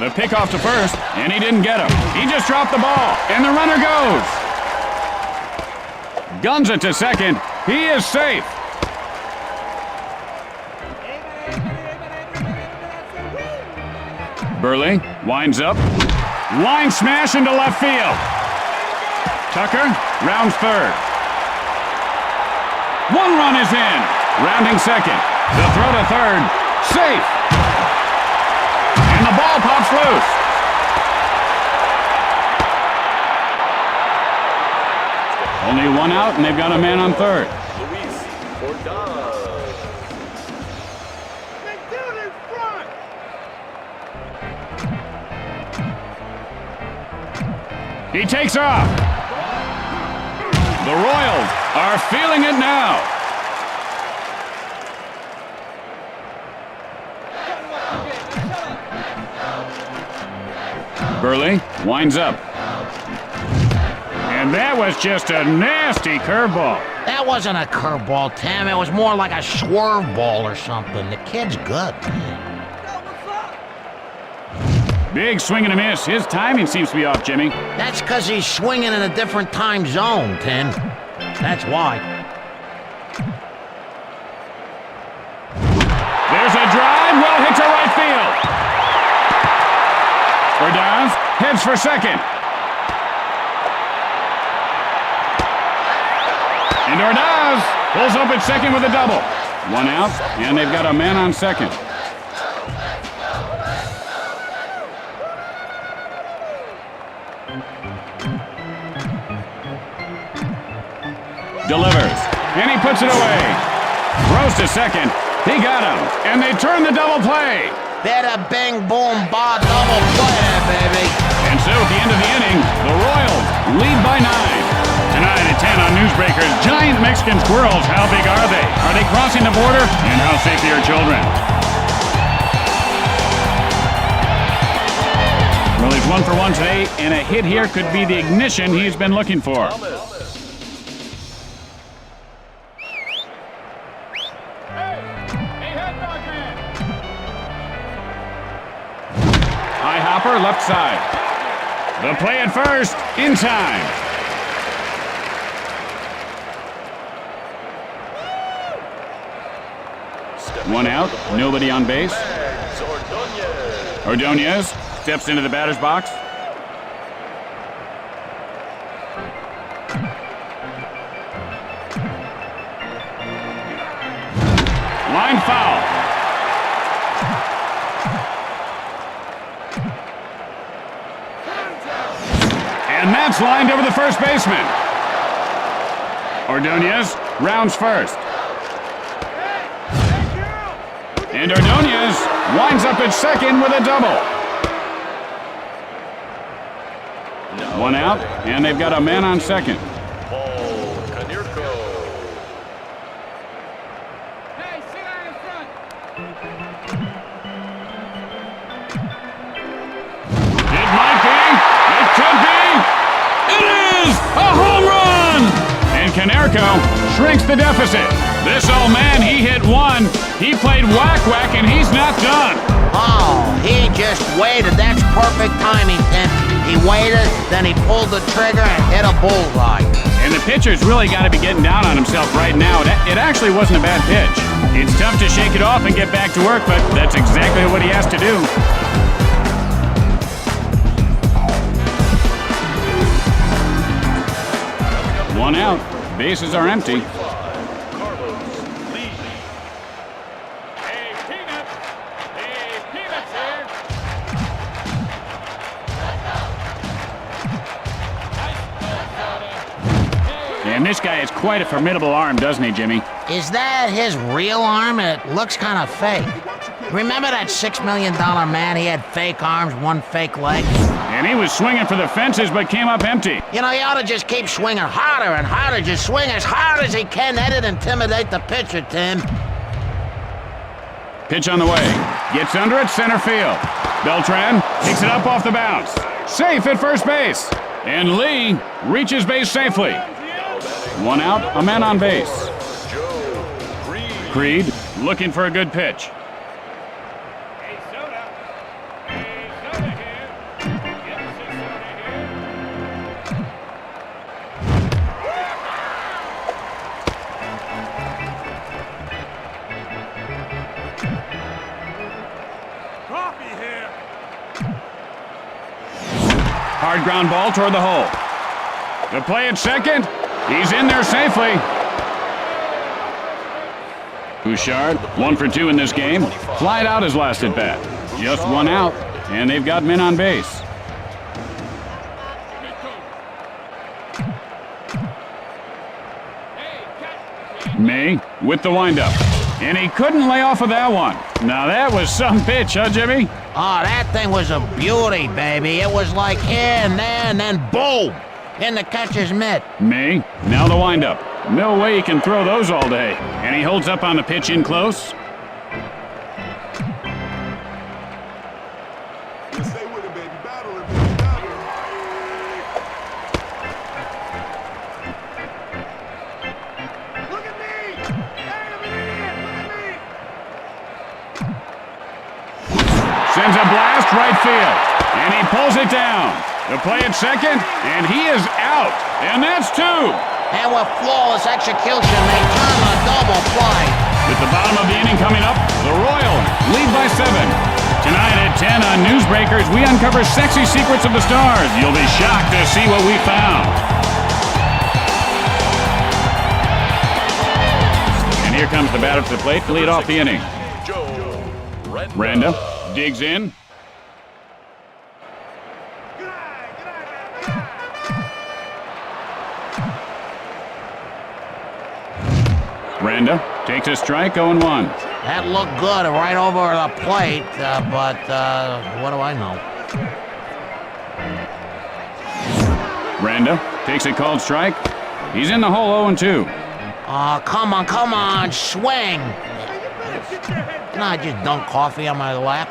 The pickoff to first, and he didn't get him. He just dropped the ball, and the runner goes. Guns it to second. He is safe. Burley winds up. Line smash into left field. Tucker rounds third. One run is in. Rounding second. The throw to third. Safe. And the ball pops loose. Only one out, and they've got a man on third. Luis Ordaz. He takes off. The Royals are feeling it now. Burley winds up. And that was just a nasty curveball. That wasn't a curveball, Tim. It was more like a swerve ball or something. The kid's good, man. Big swing and a miss. His timing seems to be off, Jimmy. That's because he's swinging in a different time zone, Tim. That's why. There's a drive. Well hit to right field. Ordaz heads for second. And Ordaz pulls up at second with a double. One out, and they've got a man on second. Delivers, and he puts it away. Throws to second. He got him, and they turn the double play. Bada bing boom ba double play there, baby. And so at the end of the inning, the Royals lead by 9. Tonight at 10 on Newsbreakers, giant Mexican squirrels, how big are they? Are they crossing the border? And how safety are children? Well, he's 1 for 1 today, and a hit here could be the ignition he's been looking for. High hopper, left side. The play at first, in time. One out, nobody on base. Ordonez steps into the batter's box. Line foul. And that's lined over the first baseman. Ordonez rounds first. And Ordonez winds up at second with a double. One out, and they've got a man on second. It might be. It could be. It is a home run! And Canerco shrinks the deficit. This old man, he hit one. He played whack-whack, and he's not done. Oh, he just waited. That's perfect timing, Tim. He waited, then he pulled the trigger and hit a bullseye. And the pitcher's really got to be getting down on himself right now. It actually wasn't a bad pitch. It's tough to shake it off and get back to work, but that's exactly what he has to do. One out. Bases are empty. And this guy has quite a formidable arm, doesn't he, Jimmy? Is that his real arm? It looks kind of fake. Remember that $6 million man? He had fake arms, one fake leg. And he was swinging for the fences, but came up empty. You know, he ought to just keep swinging harder and harder. Just swing as hard as he can. That'd intimidate the pitcher, Tim. Pitch on the way. Gets under it, center field. Beltran picks it up off the bounce. Safe at first base. And Lee reaches base safely. 1 out, a man on base. Creed looking for a good pitch. Hey, Soda. Hey, Soda here. Give us a Soda here. Coffee here. Hard ground ball toward the hole. The play at second. He's in there safely. Bouchard, 1 for 2 in this game. Flied out his last at bat. Just 1 out, and they've got men on base. May with the windup. And he couldn't lay off of that one. Now that was some pitch, huh, Jimmy? Oh, that thing was a beauty, baby. It was like here and there, and then boom! In the catcher's mitt. May, now the windup. No way he can throw those all day. And he holds up on the pitch in close. Just stay with it, baby. Battle it, baby. Battle it. Look at me! Hey, I'm an idiot! Look at me! Sends a blast right field. And he pulls it down. The play at second, and he is out. And that's 2. And with flawless execution, they turn the double play. With the bottom of the inning coming up, the Royals lead by 7. Tonight at 10 on Newsbreakers, we uncover sexy secrets of the stars. You'll be shocked to see what we found. And here comes the batter to the plate to lead off the inning. Randa digs in. Randa takes a strike, 0-1. That looked good right over the plate, but what do I know? Randa takes a called strike. He's in the hole, 0-2. Oh, come on, swing! Can I just dunk coffee on my lap?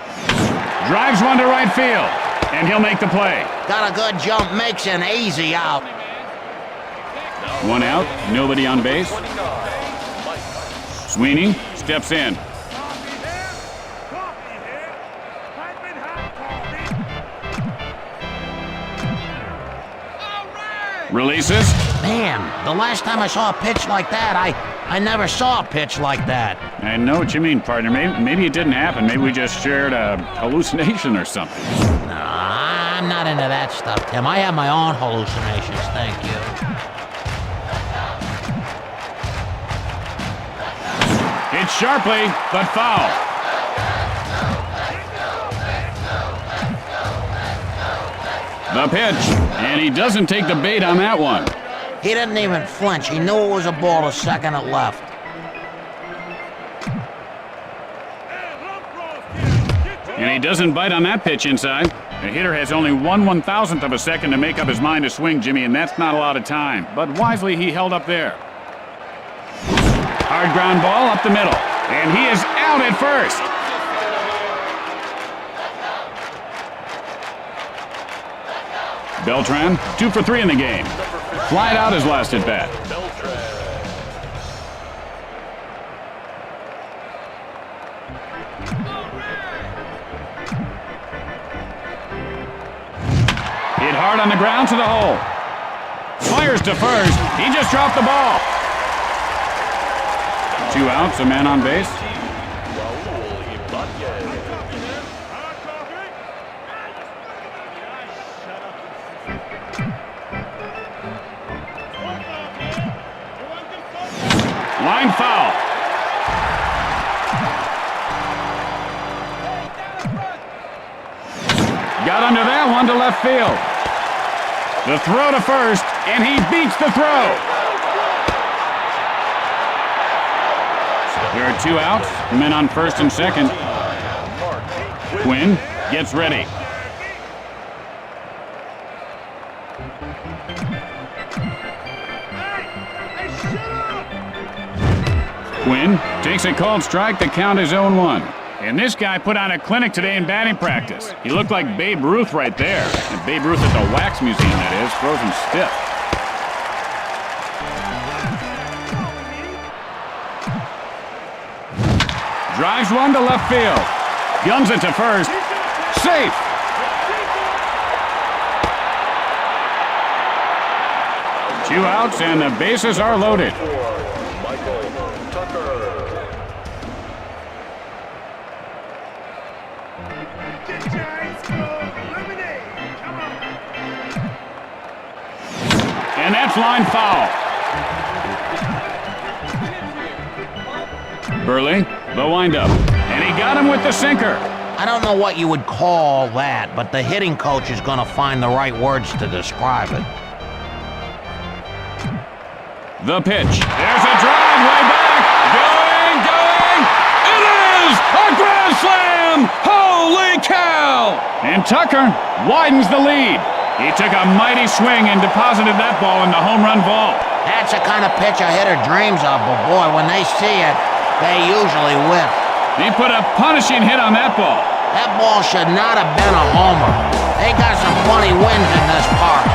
Drives one to right field, and he'll make the play. Got a good jump, makes an easy out. 1 out, nobody on base. Sweeney steps in. Releases. Man, the last time I saw a pitch like that, I never saw a pitch like that. I know what you mean, partner. Maybe it didn't happen. Maybe we just shared a hallucination or something. No, I'm not into that stuff, Tim. I have my own hallucinations, thank you. Hits sharply, but foul. The pitch, and he doesn't take the bait on that one. He didn't even flinch. He knew it was a ball to second at left. And he doesn't bite on that pitch inside. The hitter has only 1/1000th of a second to make up his mind to swing, Jimmy, and that's not a lot of time. But wisely, he held up there. Hard ground ball up the middle, and he is out at first. Beltran, 2 for 3 in the game. Flied out his last at bat. Hit hard on the ground to the hole. Fires to first. He just dropped the ball. 2 outs, a man on base. Line foul. Got under that one to left field. The throw to first, and he beats the throw. There are 2 outs, men on first and second. Quinn gets ready. Quinn takes a called strike. The count is 0-1. And this guy put on a clinic today in batting practice. He looked like Babe Ruth right there. And Babe Ruth at the Wax Museum, that is, frozen stiff. Drives one to left field. Guns it to first. Safe. Two outs and the bases are loaded. And that's line foul. Burley, the windup. And he got him with the sinker. I don't know what you would call that, but the hitting coach is going to find the right words to describe it. The pitch. There's a drive way back. Going. It is a grand slam. Holy cow. And Tucker widens the lead. He took a mighty swing and deposited that ball in the home run vault. That's the kind of pitch a hitter dreams of, but boy, when they see it, they usually whip. He put a punishing hit on that ball. That ball should not have been a homer. They got some funny winds in this park.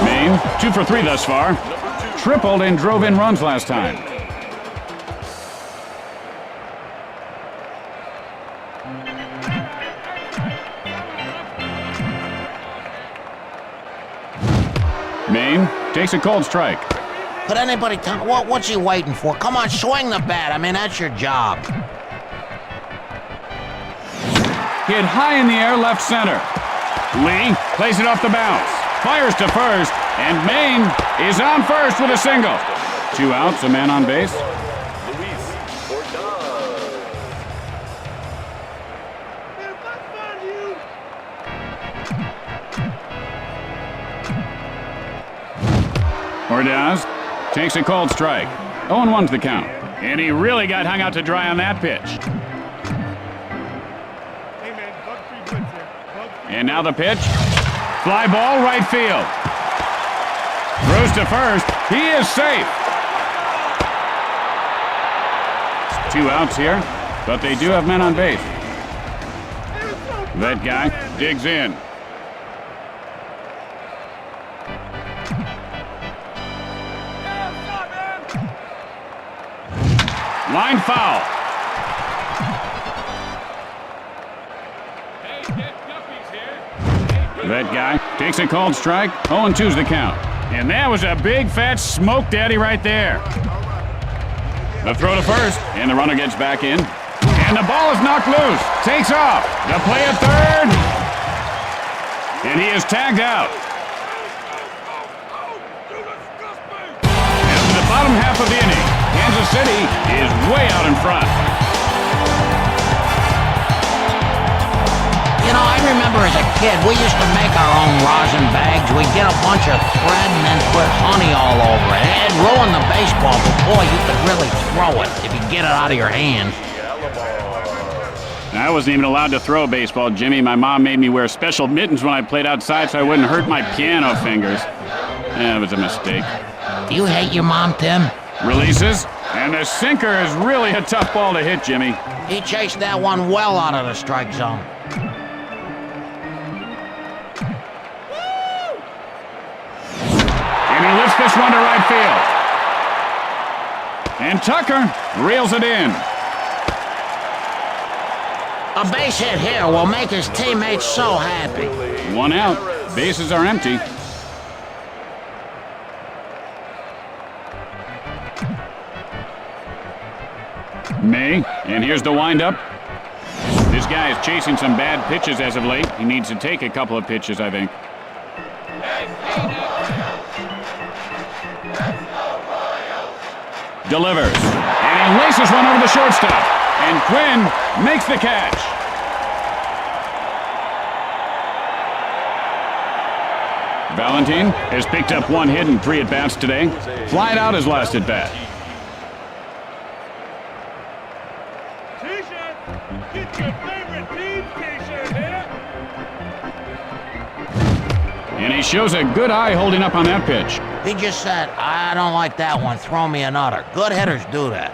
Maine, 2 for 3 thus far. Tripled and drove in runs last time. Maine takes a cold strike. Could anybody tell what's he waiting for? Come on, swing the bat. I mean, that's your job. Hit high in the air, left center. Lee plays it off the bounce. Fires to first, and Maine is on first with a single. 2 outs, a man on base. Ordaz takes a cold strike. 0-1's the count. And he really got hung out to dry on that pitch. And now the pitch. Fly ball, right field. Throws to first. He is safe. 2 outs here, but they do have men on base. That guy digs in. Line foul. That guy takes a cold strike. 0-2's the count. And that was a big fat smoke daddy right there. The throw to first, and the runner gets back in. And the ball is knocked loose. Takes off. The play at third. And he is tagged out. And the bottom half of the inning, Kansas City is way out in front. You know, I remember as a kid, we used to make our own rosin bags. We'd get a bunch of thread and then put honey all over it. It'd ruin the baseball, but boy, you could really throw it if you get it out of your hand. I wasn't even allowed to throw a baseball, Jimmy. My mom made me wear special mittens when I played outside so I wouldn't hurt my piano fingers. It was a mistake. Do you hate your mom, Tim? Releases, and the sinker is really a tough ball to hit, Jimmy. He chased that one well out of the strike zone. And he lifts this one to right field. And Tucker reels it in. A base hit here will make his teammates so happy. 1 out. Bases are empty. May, and here's the windup. This guy is chasing some bad pitches as of late. He needs to take a couple of pitches, I think. Delivers. And he laces one over the shortstop. And Quinn makes the catch. Valentin has picked up 1 hit in 3 at-bats today. Flied out his last at-bat. T-shirt! Get your favorite team T-shirt here! And he shows a good eye holding up on that pitch. He just said, I don't like that one, throw me another. Good hitters do that.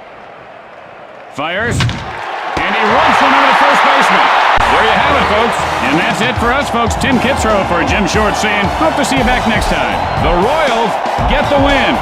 Fires. And he runs one over the first baseman. There you have it, folks. And that's it for us, folks. Tim Kitzrow for Jim Short saying, hope to see you back next time. The Royals get the win.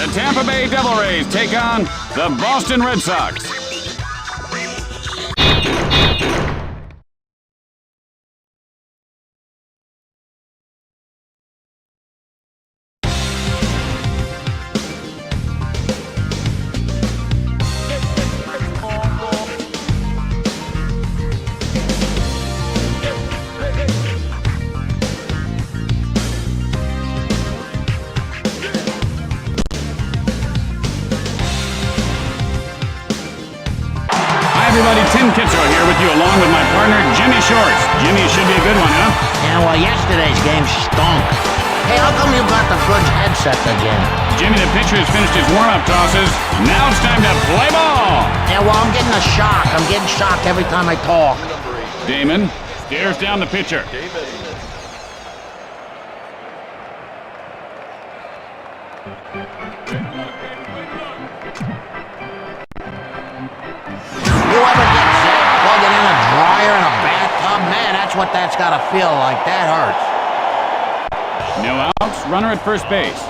The Tampa Bay Devil Rays take on the Boston Red Sox. Everybody, Tim Kitzrow here with you along with my partner, Jimmy Shorts. Jimmy, should be a good one, huh? Yeah, well, yesterday's game stunk. Hey, how come you got the good headset again? Jimmy, the pitcher has finished his warm-up tosses. Now it's time to play ball. Yeah, well, I'm getting a shock. I'm getting shocked every time I talk. Damon stares down the pitcher. You ever get sick plugging in a dryer in a bathtub? Man, that's what that's got to feel like. That hurts. No outs, runner at first base.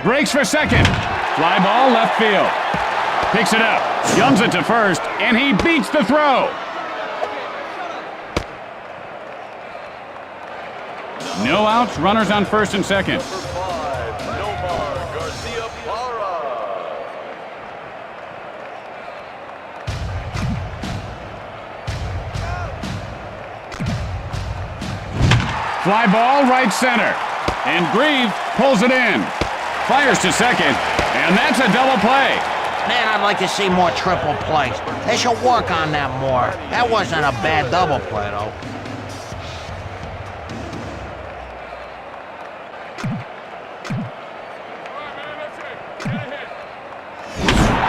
Breaks for second. Fly ball left field. Picks it up. Guns it to first, and he beats the throw. No outs, runners on first and second. Fly ball right center. And Grieve pulls it in. Fires to second, and that's a double play. Man, I'd like to see more triple plays. They should work on that more. That wasn't a bad double play, though.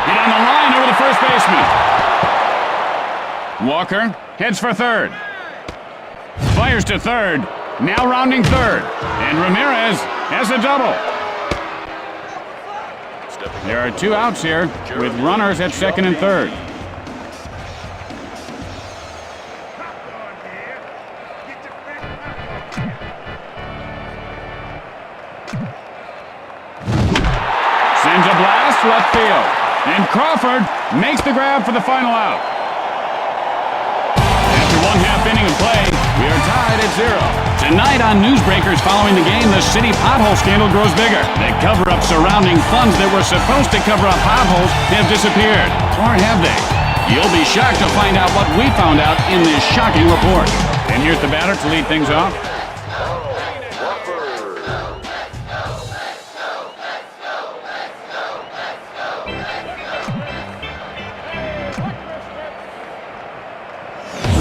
Hit on the line over the first baseman. Walker heads for third. Fires to third. Now rounding third. And Ramirez has a double. There are two outs here with runners at second and third. Sends a blast left field. And Crawford makes the grab for the final out. After one half inning of play, we are tied at 0. Tonight on Newsbreakers following the game, the city pothole scandal grows bigger. The cover-up surrounding funds that were supposed to cover up potholes have disappeared. Or have they? You'll be shocked to find out what we found out in this shocking report. And here's the batter to lead things off.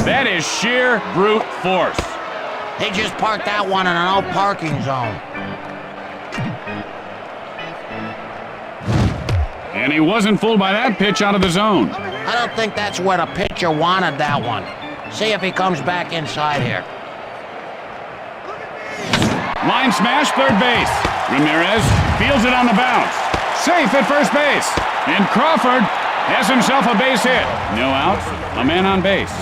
That is sheer brute force. He just parked that one in a no parking zone. And he wasn't fooled by that pitch out of the zone. I don't think that's where the pitcher wanted that one. See if he comes back inside here. Line smash, third base. Ramirez fields it on the bounce. Safe at first base. And Crawford has himself a base hit. No outs, a man on base.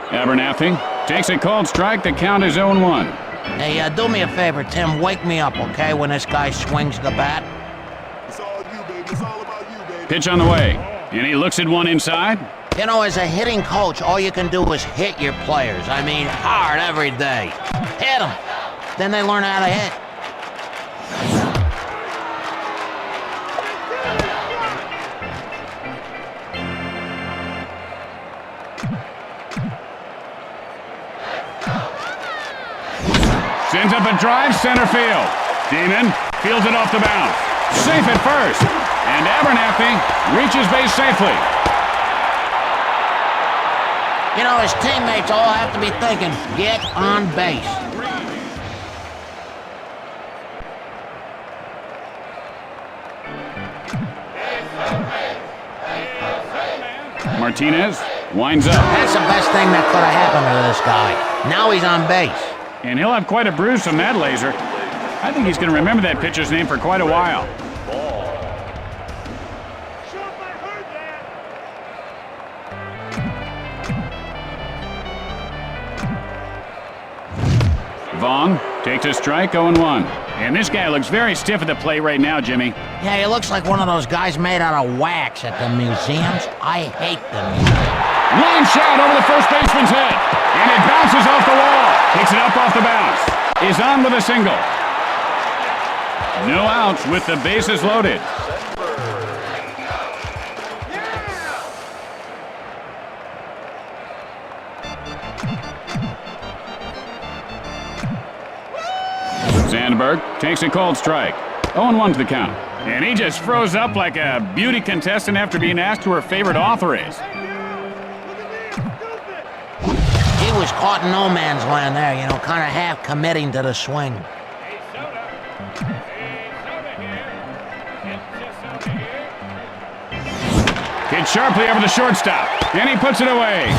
Abernathy takes a called strike. The count is 0-1. Hey, do me a favor, Tim. Wake me up, okay, when this guy swings the bat. It's all you, baby. It's all about you, baby. Pitch on the way. And he looks at one inside. You know, as a hitting coach, all you can do is hit your players. I mean, hard every day. Hit them. Then they learn how to hit. Sends up a drive, center field. Demon fields it off the bounce. Safe at first. And Abernathy reaches base safely. You know, his teammates all have to be thinking, get on base. Martinez winds up. That's the best thing that could have happened to this guy. Now he's on base. And he'll have quite a bruise from that laser. I think he's going to remember that pitcher's name for quite a while. Sure, I heard that. Vaughn takes a strike, 0-1. And this guy looks very stiff at the plate right now, Jimmy. Yeah, he looks like one of those guys made out of wax at the museums. I hate them. Line shot over the first baseman's head. And it bounces off the wall. Picks it up off the bounce. Is on with a single. No outs with the bases loaded. Sandberg takes a called strike. 0-1 to the count. And he just froze up like a beauty contestant after being asked who her favorite author is. He was caught in no man's land there, you know, kind of half committing to the swing. Hey, Soda. Hey, Soda here. Get your Soda here. Hit sharply over the shortstop. And he puts it away.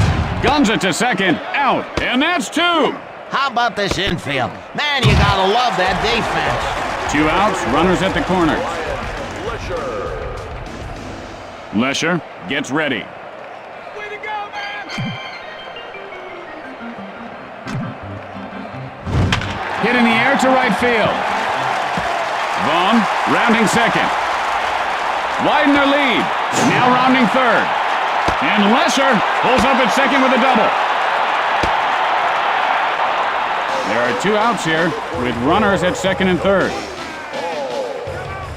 Guns it to second. Out. And that's two. How about this infield? Man, you gotta love that defense. 2 outs, runners at the corners. Lesher gets ready. Way to go, man! Hit in the air to right field. Vaughn rounding second. Widen their lead. Now rounding third. And Lesher pulls up at second with a double. There are 2 outs here with runners at second and third.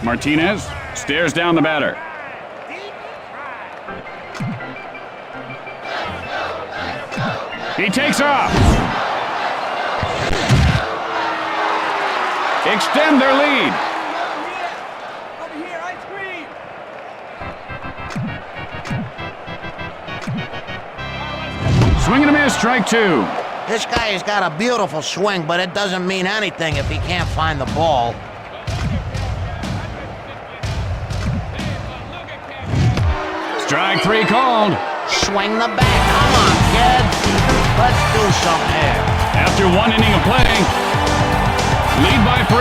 Martinez stares down the batter. He takes off. Extend their lead. Over here, ice cream. Swing and a miss, strike 2. This guy has got a beautiful swing, but it doesn't mean anything if he can't find the ball. Strike 3 called. Swing the bat. Come on, kid. Let's do something here. After 1 inning of play, lead by 3.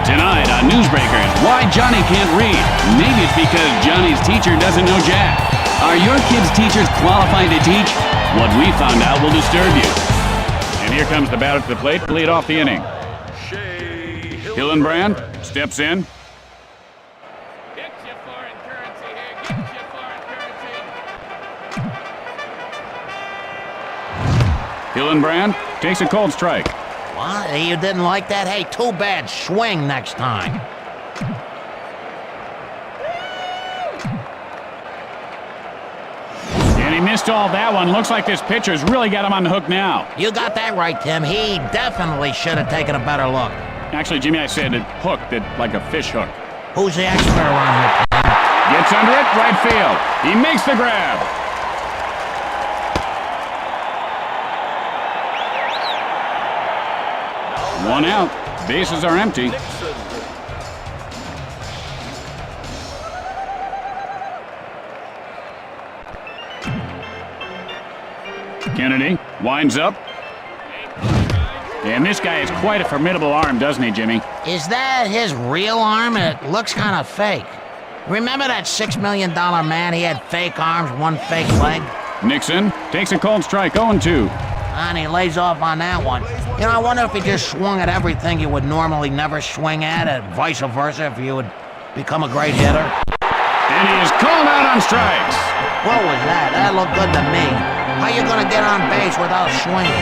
Tonight on Newsbreakers, why Johnny can't read. Maybe it's because Johnny's teacher doesn't know Jack. Are your kids' teachers qualified to teach? What we found out will disturb you. And here comes the batter to the plate to lead off the inning. Hillenbrand steps in. Get your foreign currency here. Get your foreign currency. Hillenbrand takes a cold strike. What? You didn't like that? Hey, too bad. Swing next time. And he missed all that one. Looks like this pitcher's really got him on the hook now. You got that right, Tim. He definitely should have taken a better look. Actually, Jimmy, I said it hooked it like a fish hook. Who's the expert around here, Tim? Gets under it, right field. He makes the grab. One out. Bases are empty. Kennedy winds up. And this guy has quite a formidable arm, doesn't he, Jimmy? Is that his real arm? It looks kind of fake. Remember that $6 million man? He had fake arms, one fake leg. Nixon takes a cold strike, 0-2. And he lays off on that one. You know, I wonder if he just swung at everything you would normally never swing at, and vice versa if you would become a great hitter. And he is called out on strikes. What was that? That looked good to me. How you gonna get on base without swinging?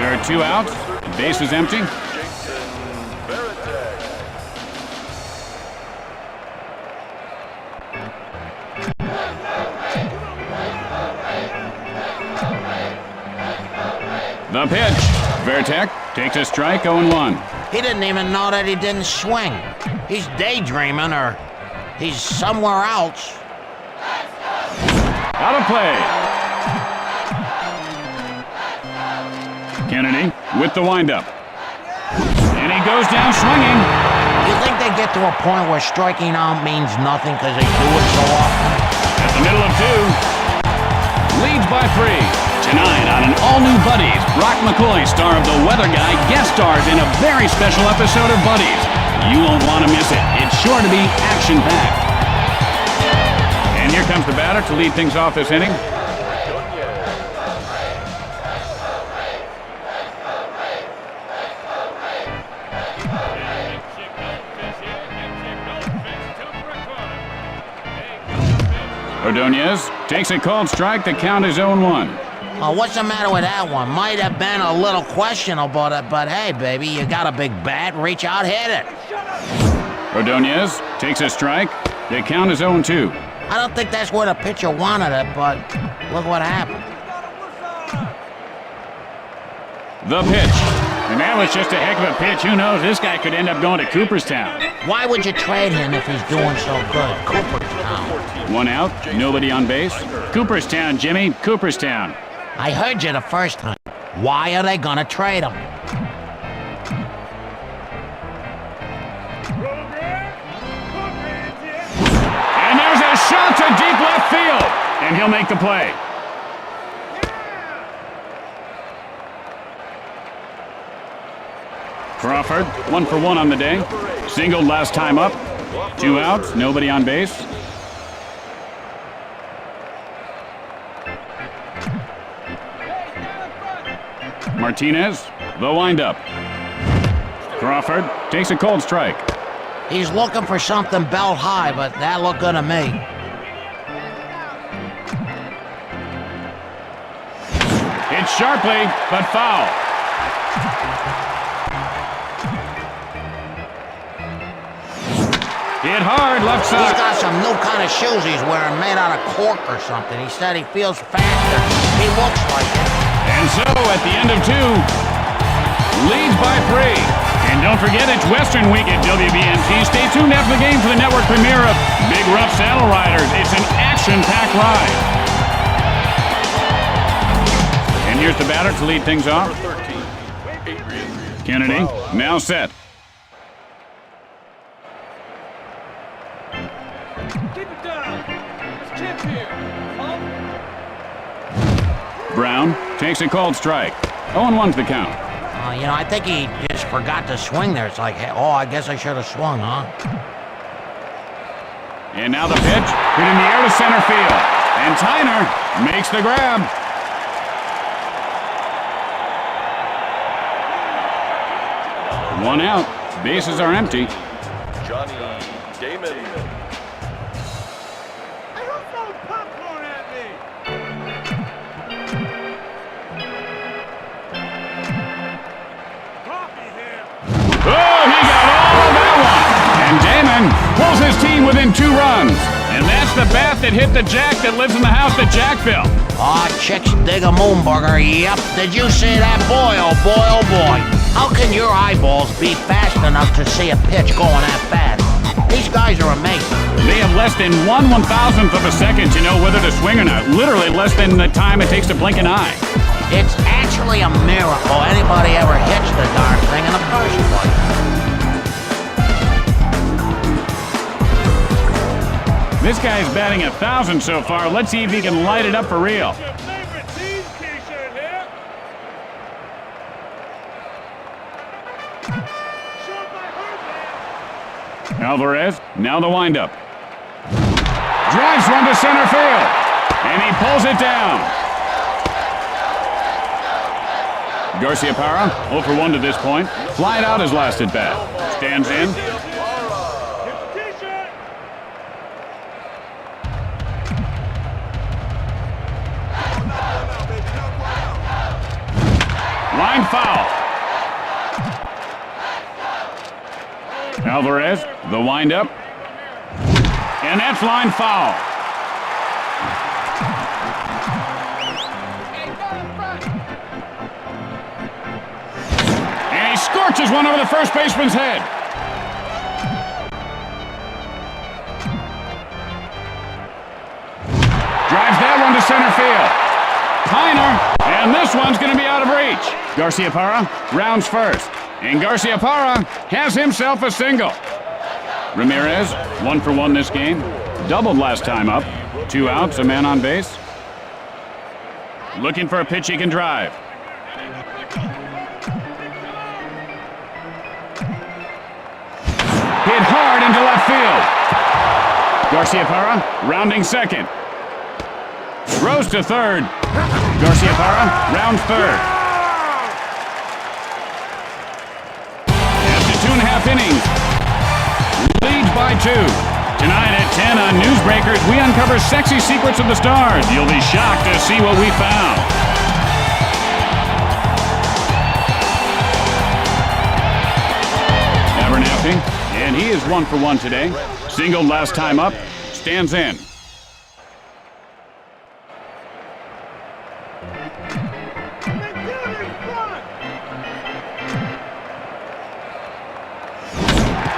There are 2 outs. Base is empty. The pitch. Vertek takes a strike, 0-1. He didn't even know that he didn't swing. He's daydreaming, or he's somewhere else. Out of play. Kennedy with the windup. And he goes down swinging. You think they get to a point where striking out means nothing because they do it so often? At the middle of 2. Leads by 3. Tonight on an all-new Buddies, Brock McCoy, star of The Weather Guy, guest stars in a very special episode of Buddies. You won't want to miss it. It's sure to be action-packed. And here comes the batter to lead things off this inning. Ordonez takes a cold strike. The count is 0-1. Oh, what's the matter with that one? Might have been a little questionable, but hey, baby, you got a big bat. Reach out, hit it. Ordonez takes a strike. The count is 0-2. I don't think that's where the pitcher wanted it, but look what happened. The pitch. And that was just a heck of a pitch. Who knows? This guy could end up going to Cooperstown. Why would you trade him if he's doing so good? Cooperstown. 1 out. Nobody on base. Cooperstown, Jimmy. Cooperstown. I heard you the first time. Why are they gonna trade him? And there's a shot to deep left field. And he'll make the play. Crawford, 1 for 1 on the day. Singled last time up. 2 outs, nobody on base. Martinez, the windup. Crawford takes a cold strike. He's looking for something belt high, but that looked good to me. Hit sharply, but foul. Hit hard, left He's side. got some new kind of shoes he's wearing made out of cork or something. He said he feels faster. He looks like it. And so, at the end of 2, leads by 3. And don't forget, it's Western Week at WBNT. Stay tuned after the game for the network premiere of Big Rough Saddle Riders. It's an action-packed ride. And here's the batter to lead things off. Kennedy, now set. Keep it down. It's Chip here. Brown takes a cold strike. 0-1's the count. You know, I think he just forgot to swing there. It's like, hey, oh, I guess I should have swung, huh? And now the pitch, hit in the air to center field. And Tyner makes the grab. One out. Bases are empty. Johnny Damon. Hey, who throwing popcorn at me? pulls his team within 2 runs. And that's the bat that hit the Jack that lives in the house that Jack built. Aw, chicks dig a moonburger, yep. Did you see that? Boy, oh boy, oh boy. How can your eyeballs be fast enough to see a pitch going that fast? These guys are amazing. They have less than 1/1000th of a second to know whether to swing or not. Literally less than the time it takes to blink an eye. It's actually a miracle anybody ever hits the darn thing in the first place. This guy's batting 1,000 so far. Let's see if he can light it up for real. Your favorite team t-shirt here. Short by Herbert. Alvarez, now the windup. Drives one to center field. And he pulls it down. Garciaparra, 0 for 1 to this point. Flied out his last at bat. Stands in. Here's the t-shirt. Line foul. Alvarez, the windup. And that's line foul. And he scorches one over the first baseman's head. Drives that one to center field. Piner, and this one's going to be out of reach. Garciaparra rounds first, and Garciaparra has himself a single. Ramirez, 1 for 1 this game. Doubled last time up. 2 outs, a man on base. Looking for a pitch he can drive. Hit hard into left field. Garciaparra rounding second. Throws to third. Garciaparra rounds third. After 2.5 innings, leads by 2. Tonight at 10 on Newsbreakers, we uncover sexy secrets of the stars. You'll be shocked to see what we found. Abernathy, and he is 1 for 1 today. Singled last time up, stands in.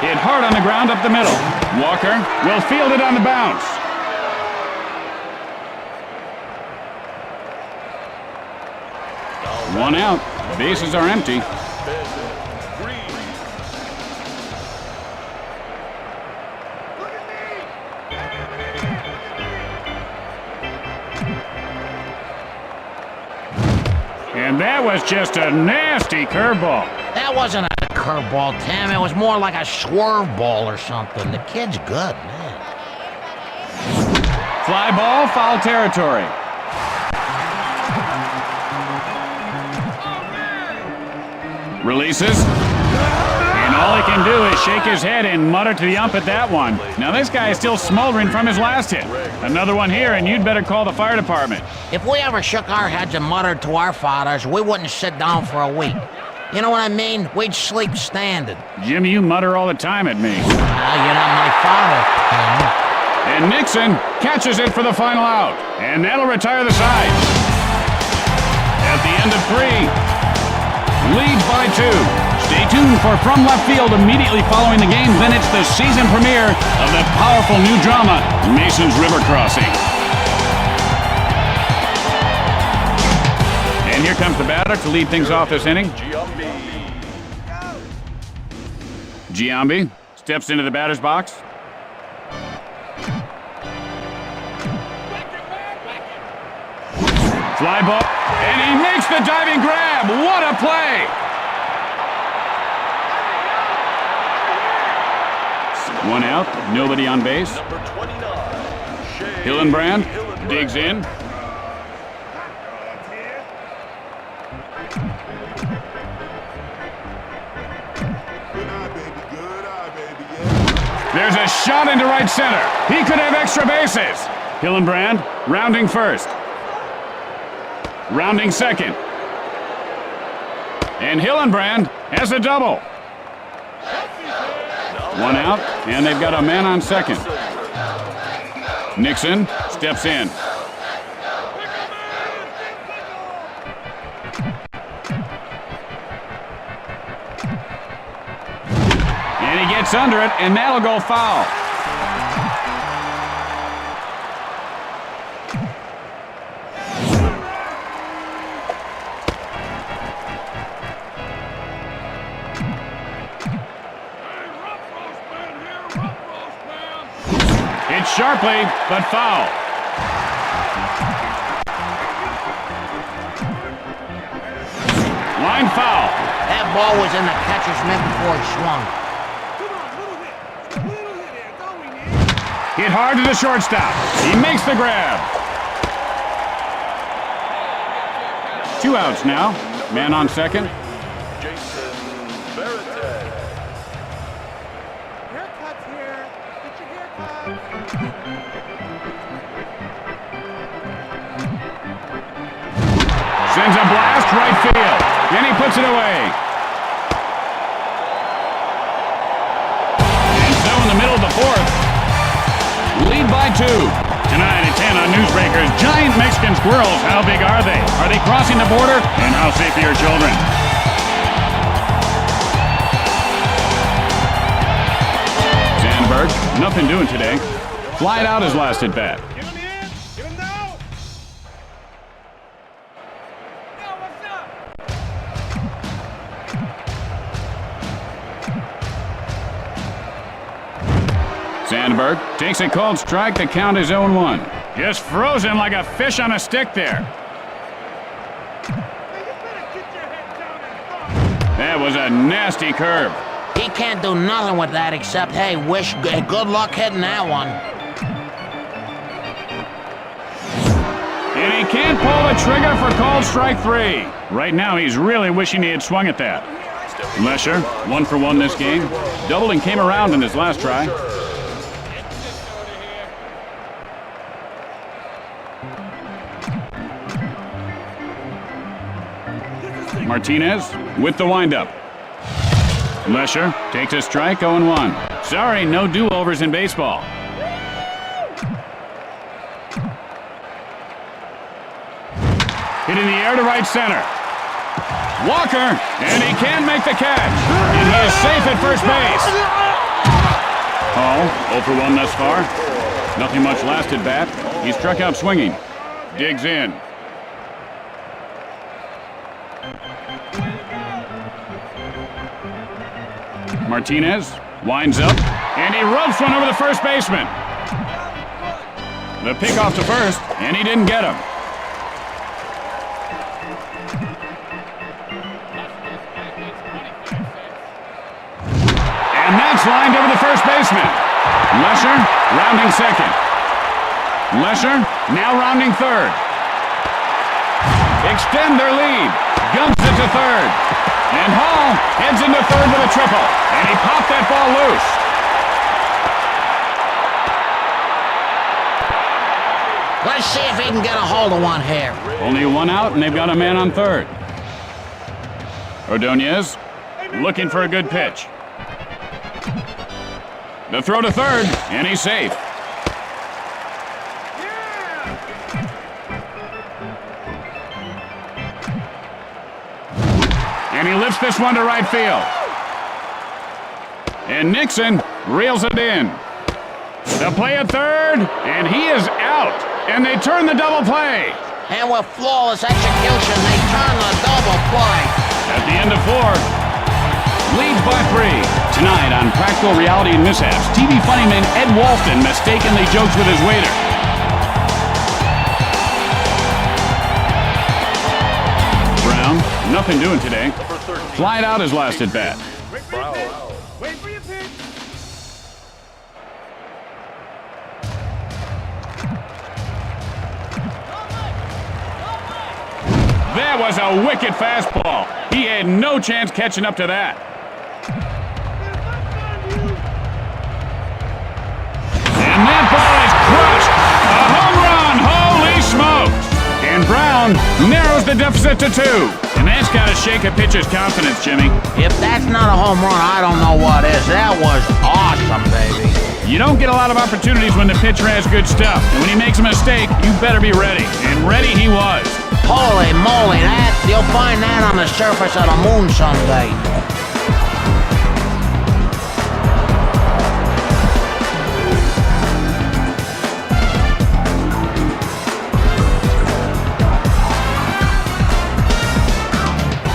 Hit hard on the ground up the middle. Walker will field it on the bounce. One out. Bases are empty. And that was just a nasty curveball. That wasn't a curveball, Tim. It was more like a swerve ball or something. The kid's good, man. Fly ball, foul territory. Releases. And all he can do is shake his head and mutter to the ump at that one. Now this guy is still smoldering from his last hit. Another one here, and you'd better call the fire department. If we ever shook our heads and muttered to our fathers, we wouldn't sit down for a week. You know what I mean? We'd sleep standing. Jimmy, you mutter all the time at me. You're not my father, Tim. And Nixon catches it for the final out. And that'll retire the side. At the end of 3, leads by 2. Stay tuned for From Left Field immediately following the game. Then it's the season premiere of the powerful new drama, Mason's River Crossing. And here comes the batter to lead things off this inning. Giambi steps into the batter's box. Fly ball, and he makes the diving grab. What a play! One out, nobody on base. Number 29, Hillenbrand digs in. There's a shot into right center. He could have extra bases. Hillenbrand rounding first. Rounding second. And Hillenbrand has a double. One out, and they've got a man on second. Nixon steps in. And he gets under it, and that'll go foul. Hit sharply, but foul. Line foul. That ball was in the catcher's mitt before he swung. Hit hard to the shortstop. He makes the grab. 2 outs now. Man on second. Haircuts here. Get your haircuts. Sends a blast right field. And he puts it away. And so in the middle of the fourth, lead by 2. Tonight at 10 on Newsbreakers, giant Mexican squirrels. How big are they? Are they crossing the border? And how safe are your children? Sandberg, nothing doing today. Flied out his last at bat. Give him in. Give him now. Now, what's up? Sandberg takes a called strike. The count is 0-1. Just froze him like a fish on a stick there. Hey, you better get your head down and throw. That was a nasty curve. He can't do nothing with that except, hey, wish good luck hitting that one. And he can't pull the trigger for called strike 3. Right now, he's really wishing he had swung at that. Lesher, 1 for 1 this game. Doubled and came around in his last try. Martinez with the windup. Lesher takes a strike, 0-1. Sorry, no do-overs in baseball. Hit in the air to right center. Walker, and he can't make the catch. And he is safe at first base. Hall, 0 for 1 thus far. Nothing much last at bat. He struck out swinging. Digs in. Martinez winds up, and he rubs one over the first baseman. The pick off to first, and he didn't get him. And that's lined over the first baseman. Lesher rounding second. Lesher now rounding third. Extend their lead. Gumps it to third. And Hall heads into third with a triple. And he popped that ball loose. Let's see if he can get a hold of one here. Only 1 out, and they've got a man on third. Ordonez looking for a good pitch. The throw to third, and he's safe. And he lifts this one to right field. And Nixon reels it in. The play at third, and he is out. And they turn the double play. And with flawless execution, they turn the double play. At the end of 4, leads by 3. Tonight on Practical Reality and Mishaps, TV funnyman Ed Walston mistakenly jokes with his waiter. Brown, nothing doing today. Flied out his last at bat. Wait for your pitch. Wait for your pitch. That was a wicked fastball. He had no chance catching up to that. And that ball is crushed. A home run. Holy smokes. And Brown down, narrows the deficit to 2. And that's got to shake a pitcher's confidence, Jimmy. If that's not a home run, I don't know what is. That was awesome, baby. You don't get a lot of opportunities when the pitcher has good stuff. And when he makes a mistake, you better be ready. And ready he was. Holy moly, you'll find that on the surface of the moon someday.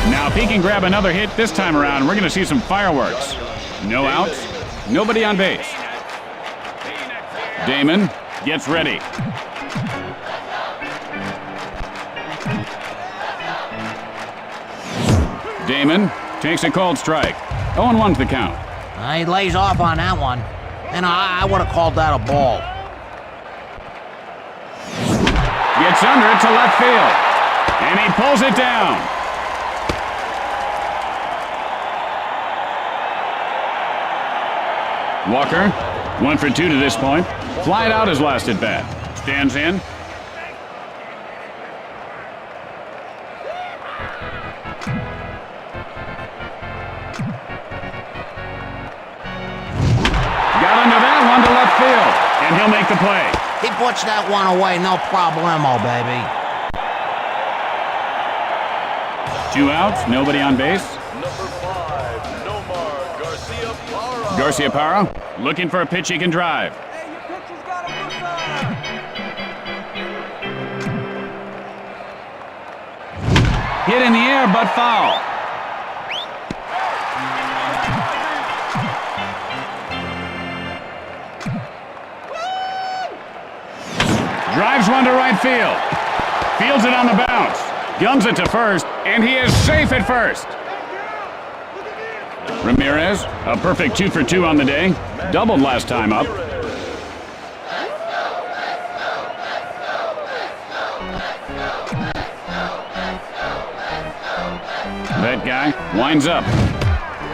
Now, if he can grab another hit this time around, we're going to see some fireworks. No outs, nobody on base. Damon gets ready. Damon takes a cold strike. 0-1 the count. He lays off on that one. And I would have called that a ball. Gets under it to left field. And he pulls it down. Walker, 1 for 2 to this point. Flied out his last at bat. Stands in. Got under that one to left field, and he'll make the play. He puts that one away, no problemo, baby. 2 outs, nobody on base. Number 5, Nomar Garcia-Parra. Garcia-Parra looking for a pitch he can drive. Hey, your pitcher's got a good Hit in the air, but foul. Drives one to right field. Fields it on the bounce. Guns it to first, and he is safe at first. Ramirez, a perfect 2 for 2 on the day. Doubled last time up. That guy winds up.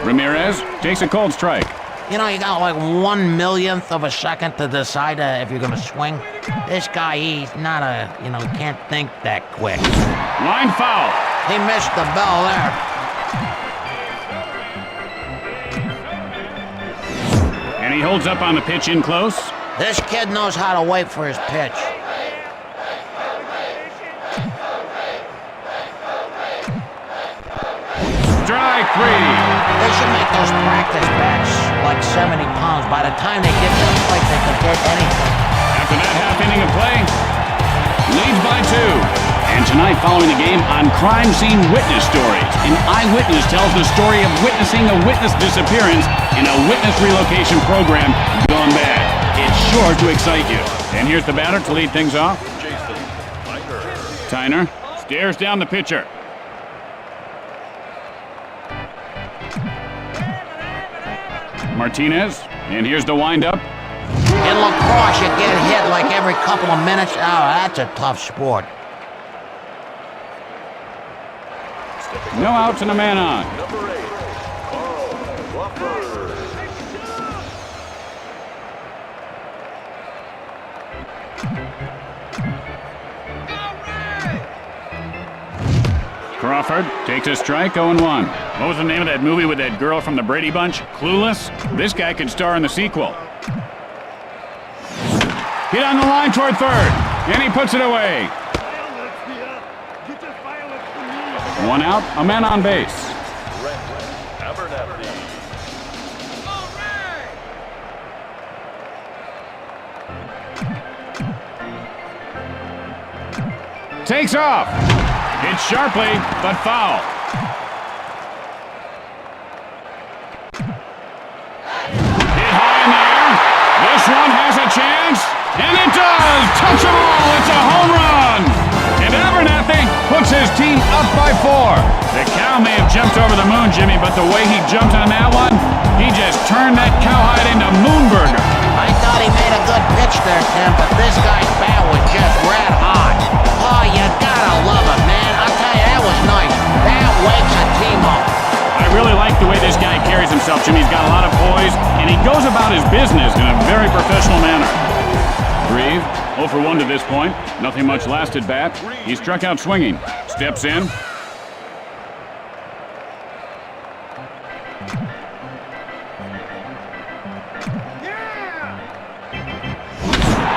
Ramirez takes a cold strike. You know, you got like 1/1,000,000th of a second to decide if you're gonna swing. This guy, he's not can't think that quick. Line foul. He missed the bell there. And he holds up on the pitch in close. This kid knows how to wait for his pitch. Strike 3. They should make those practice bats like 70 pounds. By the time they get to the plate, they could hit anything. After that half inning of play, leads by 2. And tonight, following the game, on Crime Scene Witness Stories, an eyewitness tells the story of witnessing a witness disappearance in a witness relocation program gone bad. It's sure to excite you. And here's the batter to lead things off. Jason Tyner Tyner. stares down the pitcher. Martinez, and here's the windup. In lacrosse, you get hit like every couple of minutes. Oh, that's a tough sport. No outs and a man on. Number 8, Carl Crawford. Crawford takes a strike, 0-1. What was the name of that movie with that girl from the Brady Bunch? Clueless? This guy could star in the sequel. Hit on the line toward third, and he puts it away. 1 out, a man on base. Brent Abernathy. Takes off. Hits sharply, but foul. Hit high in the air. This one has a chance, and it does. Touch them all. It's a home run. And Abernathy puts his team up by 4. The cow may have jumped over the moon, Jimmy, but the way he jumped on that one, he just turned that cowhide into Moonburger. I thought he made a good pitch there, Tim, but this guy's bat was just red hot. Oh, you gotta love it, man. I'll tell you, that was nice. That wakes a team up. I really like the way this guy carries himself, Jimmy. He's got a lot of poise, and he goes about his business in a very professional manner. Breathe. 0 for 1 to this point. Nothing much last at bat. He struck out swinging. Steps in.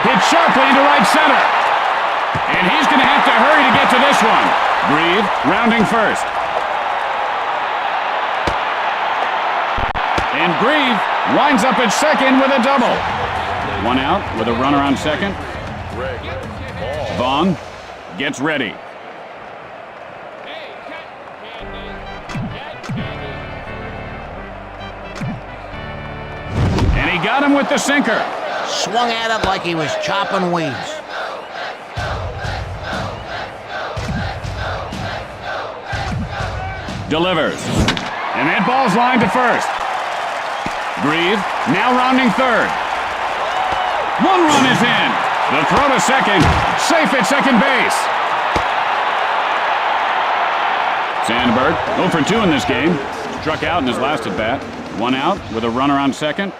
Hit sharply into right center. And he's going to have to hurry to get to this one. Breathe. Rounding first. And Breathe winds up at second with a double. 1 out with a runner on second. Vaughn gets ready. And he got him with the sinker. Swung at it like he was chopping weeds. Delivers. And that ball's lined to first. Breathe. Now rounding third. 1 run is in. The throw to second. Safe at second base. Sandberg, 0 for 2 in this game. Struck out in his last at bat. 1 out with a runner on second.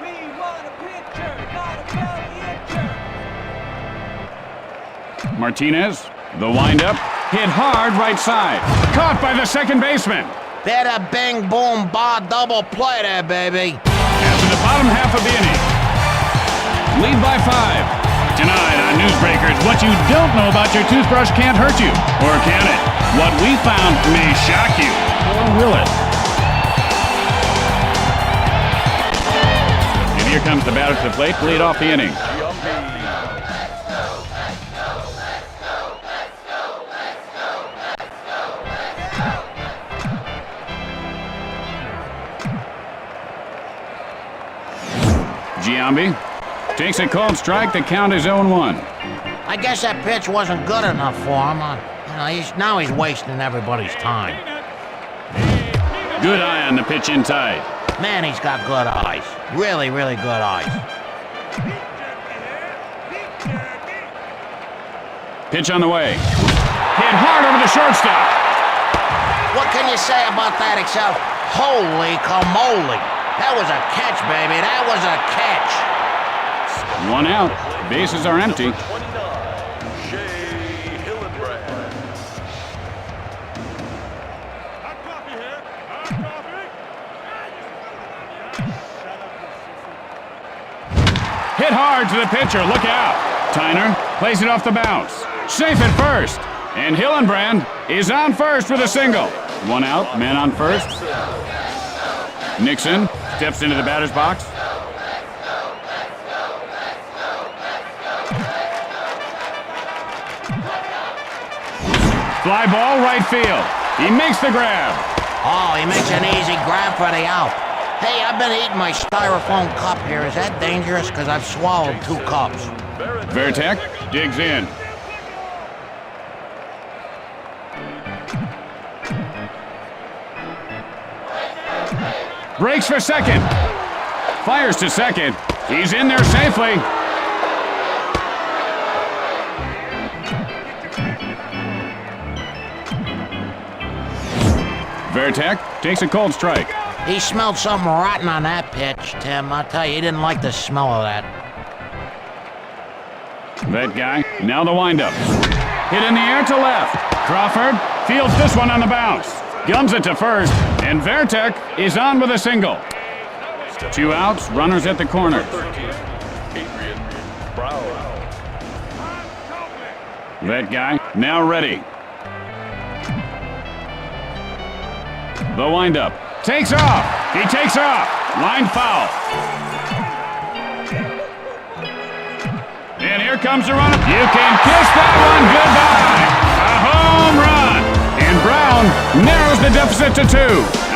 We want a pitcher, not a belly itcher. Martinez, the windup. Hit hard right side. Caught by the second baseman. Bada bing boom ba double play there, baby. After the bottom half of the inning. Lead by 5. Tonight on Newsbreakers, what you don't know about your toothbrush can't hurt you. Or can it? What we found may shock you. Or will it? And here comes the batter to the plate to lead off the inning. Giambi takes a called strike. The count is 0-1. I guess that pitch wasn't good enough for him. Now he's wasting everybody's time. Good eye on the pitch inside. Man, he's got good eyes. Really, really good eyes. Pitch on the way. Hit hard over the shortstop. What can you say about that except holy camole? That was a catch, baby. That was a catch. 1 out. Bases are empty. 29, Shea Hillenbrand. Hot coffee here. Hot coffee. Hit hard to the pitcher. Look out. Tyner plays it off the bounce. Safe at first. And Hillenbrand is on first with a single. 1 out. Man on first. Nixon steps into the batter's box. Fly ball right field. He makes the grab. Oh, he makes an easy grab for the out. Hey, I've been eating my styrofoam cup here. Is that dangerous? Because I've swallowed 2 cups. Vertek digs in. Breaks for second. Fires to second. He's in there safely. Vertek takes a cold strike. He smelled something rotten on that pitch, Tim. I'll tell you, he didn't like the smell of that. That guy, now the windup. Hit in the air to left. Crawford fields this one on the bounce. Guns it to first, and Vertek is on with a single. 2 outs, runners at the corner. 13, Adrian Brown. That guy, now ready. The windup. Takes off. He takes off. Line foul. And here comes the runner. You can kiss that one goodbye. A home run. And Brown narrows the deficit to 2.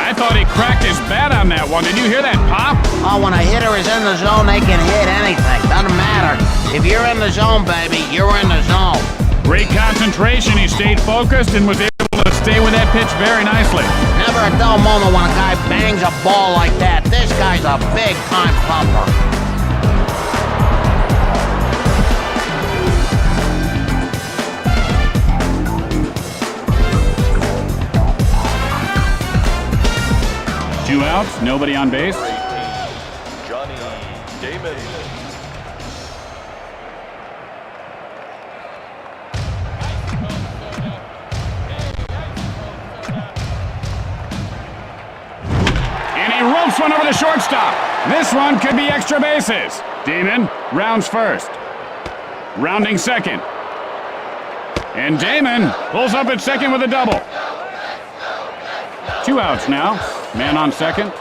I thought he cracked his bat on that one. Did you hear that pop? Oh, when a hitter is in the zone, they can hit anything. Doesn't matter. If you're in the zone, baby, you're in the zone. Great concentration. He stayed focused and was able to stay with that pitch very nicely. Never a dull moment when a guy bangs a ball like that. This guy's a big-time thumper. Two outs, nobody on base. 18, Johnny Damon. This one over the shortstop. This one could be extra bases. Damon rounds first. Rounding second. And Damon pulls up at second with a double. 2 outs now. Man on second.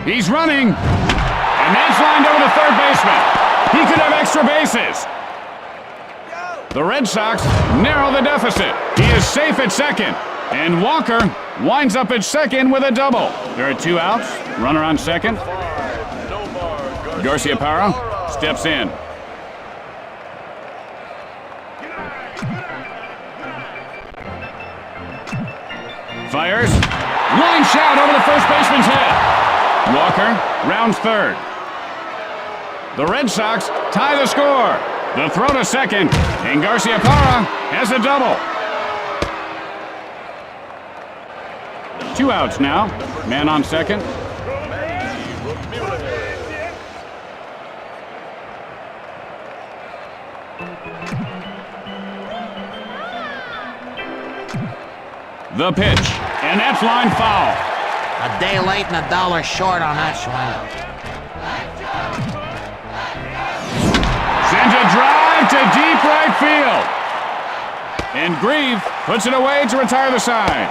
He's running. And that's lined over to third baseman. He could have extra bases. The Red Sox narrow the deficit. He is safe at second. And Walker winds up at second with a double. There are 2 outs. Runner on second. Garcia Parra steps in. Fires. Line shot over the first baseman's head. Walker rounds third. The Red Sox tie the score. The throw to second, and Garcia Parra has a double. 2 outs now. Man on second. The pitch, and that's line foul. A day late and $1 short on that swing. Sends a drive to deep right field. And Grieve puts it away to retire the side.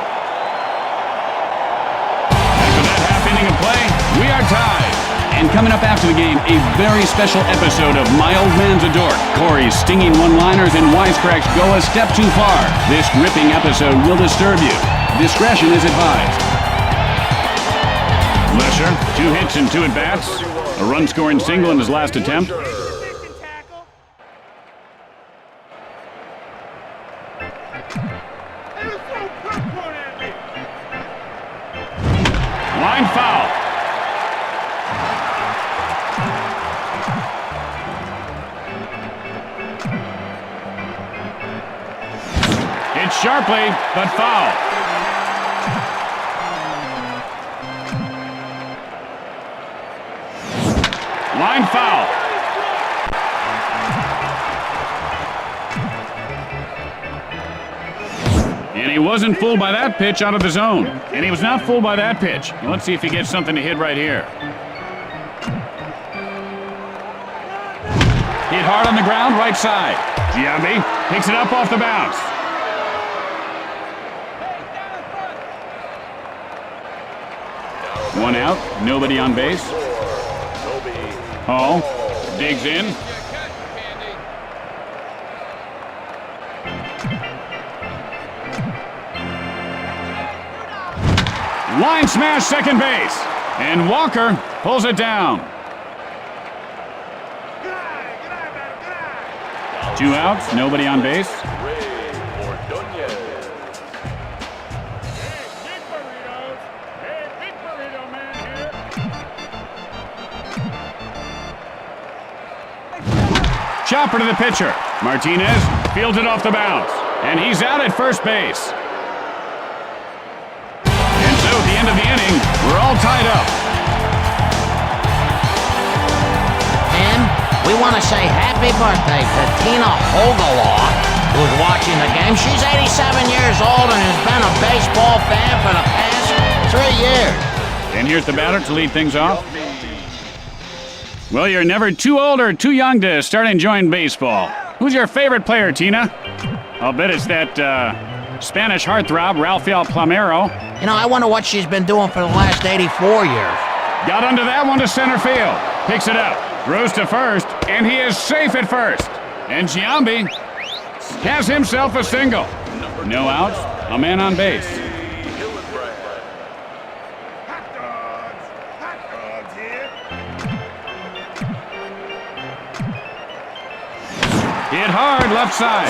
After that half inning of play, we are tied. And coming up after the game, a very special episode of My Old Man's a Dork. Corey's stinging one-liners and wisecracks go a step too far. This gripping episode will disturb you. Discretion is advised. Lesher, 2 hits and 2 at-bats. A run-scoring single in his last attempt. Line foul. Hit sharply, but foul. Line foul. And he wasn't fooled by that pitch out of the zone. And he was not fooled by that pitch. Let's see if he gets something to hit right here. Hit hard on the ground, right side. Giambi picks it up off the bounce. One out, nobody on base. Hall digs in. Line smash second base. And Walker pulls it down. 2 outs, nobody on base. Chopper to the pitcher. Martinez fields it off the bounce. And he's out at first base. And so at the end of the inning, we're all tied up. And we want to say happy birthday to Tina Hogelaw, who's watching the game. She's 87 years old and has been a baseball fan for the past 3 years. And here's the batter to lead things off. Well, you're never too old or too young to start enjoying baseball. Who's your favorite player, Tina? I'll bet it's that Spanish heartthrob, Rafael Palmeiro. You know, I wonder what she's been doing for the last 84 years. Got under that one to center field. Picks it up, throws to first, and he is safe at first. And Giambi has himself a single. No outs, a man on base. Hot dogs here. Hit hard left side.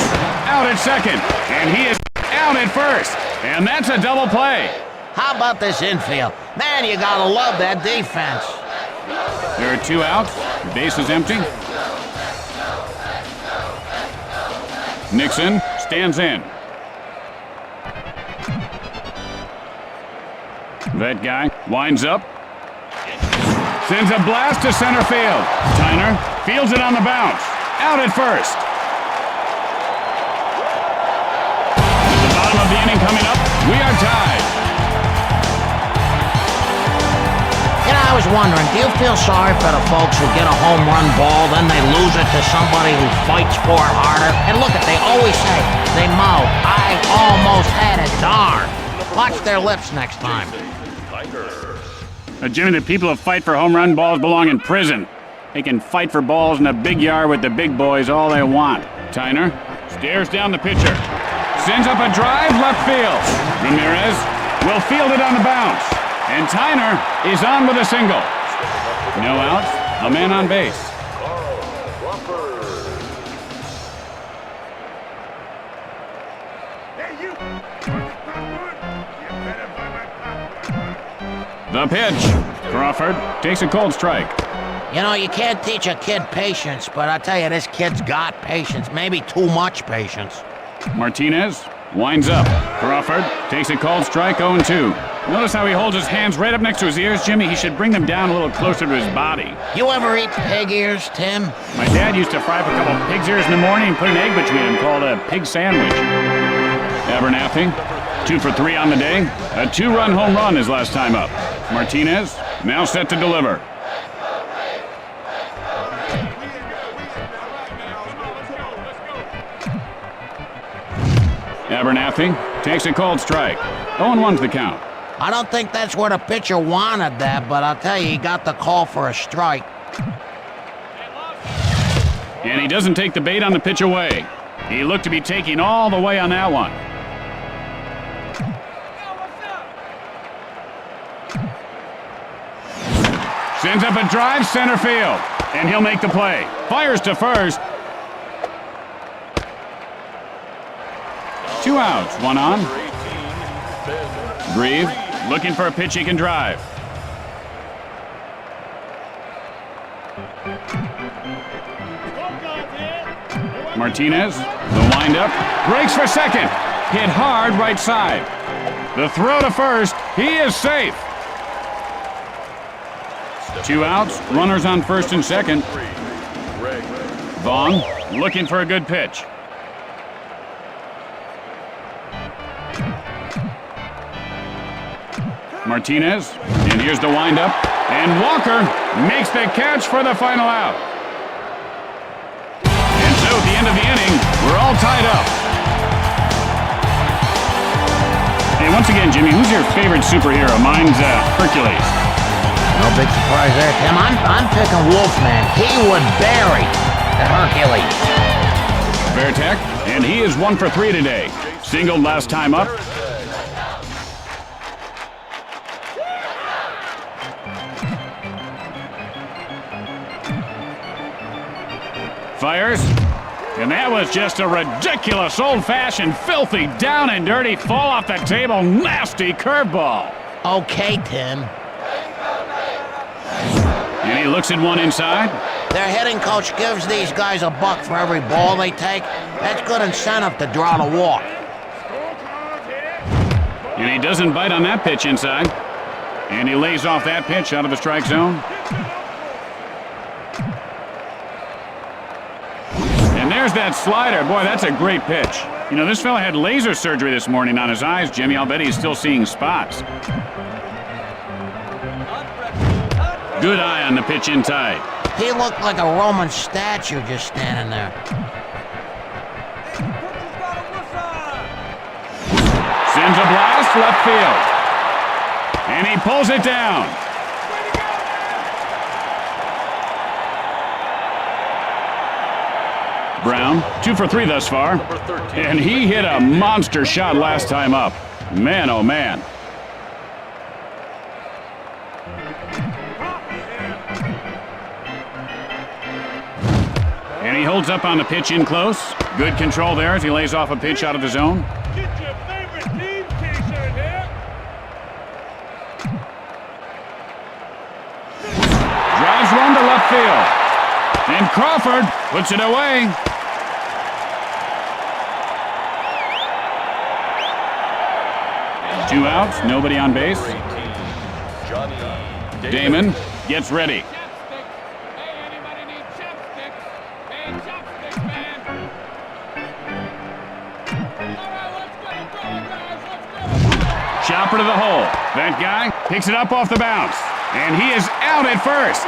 Out at second. And he is out at first. And that's a double play. How about this infield? Man, you gotta love that defense. There are 2 outs. The base is empty. Nixon stands in. That guy winds up. Sends a blast to center field. Tyner fields it on the bounce. out at first. With the bottom of the inning coming up, we are tied. You know, I was wondering, do you feel sorry for the folks who get a home run ball, then they lose it to somebody who fights for it harder? And look, they always say, they mouth, I almost had it, darn. Watch their lips next time. Jimmy, the people who fight for home run balls belong in prison. They can fight for balls in a big yard with the big boys all they want. Tyner stares down the pitcher. Sends up a drive left field. Ramirez will field it on the bounce. And Tyner is on with a single. No outs, a man on base. Hey, you! You better buy my popcorn. The pitch. Crawford takes a cold strike. You know, you can't teach a kid patience, but I tell you, this kid's got patience. Maybe too much patience. Martinez winds up. Crawford takes a cold strike, 0-2. Notice how he holds his hands right up next to his ears, Jimmy. He should bring them down a little closer to his body. You ever eat pig ears, Tim? My dad used to fry up a couple of pig's ears in the morning and put an egg between them called a pig sandwich. Abernathy, 2 for 3 on the day. A 2-run home run his last time up. Martinez now set to deliver. Abernathy takes a cold strike. 0-1's the count. I don't think that's where the pitcher wanted that, but I'll tell you, he got the call for a strike. And he doesn't take the bait on the pitch away. He looked to be taking all the way on that one. Sends up a drive center field, and he'll make the play. Fires to first. 2 outs, 1 on. Grieve, looking for a pitch he can drive. Martinez, the windup, breaks for second. Hit hard right side. The throw to first, he is safe. 2 outs, runners on first and second. Vaughn, looking for a good pitch. Martinez, and here's the windup, and Walker makes the catch for the final out. And so at the end of the inning, we're all tied up. Hey, once again, Jimmy, who's your favorite superhero? Mine's Hercules. No big surprise there, Tim. I'm picking Wolfman. He would bury the Hercules. Vertek, and he is 1 for 3 today. Singled last time up. Fires, and that was just a ridiculous, old-fashioned, filthy, down and dirty, fall off the table, nasty curveball. Okay, Tim. And he looks at one inside. Their hitting coach gives these guys a buck for every ball they take. That's good incentive to draw the walk. And he doesn't bite on that pitch inside. And he lays off that pitch out of the strike zone. And there's that slider. Boy, that's a great pitch. You know, this fella had laser surgery this morning on his eyes, Jimmy. I'll bet he's still seeing spots. Good eye on the pitch inside. He looked like a Roman statue just standing there. Sends a blast left field. And he pulls it down. Brown, 2 for 3 thus far. And he hit a monster shot last time up. Man, oh man. And he holds up on the pitch in close. Good control there as he lays off a pitch out of the zone. Get your favorite team t-shirt here. Drives one to left field. And Crawford puts it away. Two outs, nobody on base. Damon gets ready. Chopsticks. Hey, anybody need chopsticks? Hey, chopsticks. chopper to the hole. That guy picks it up off the bounce. And he is out at first.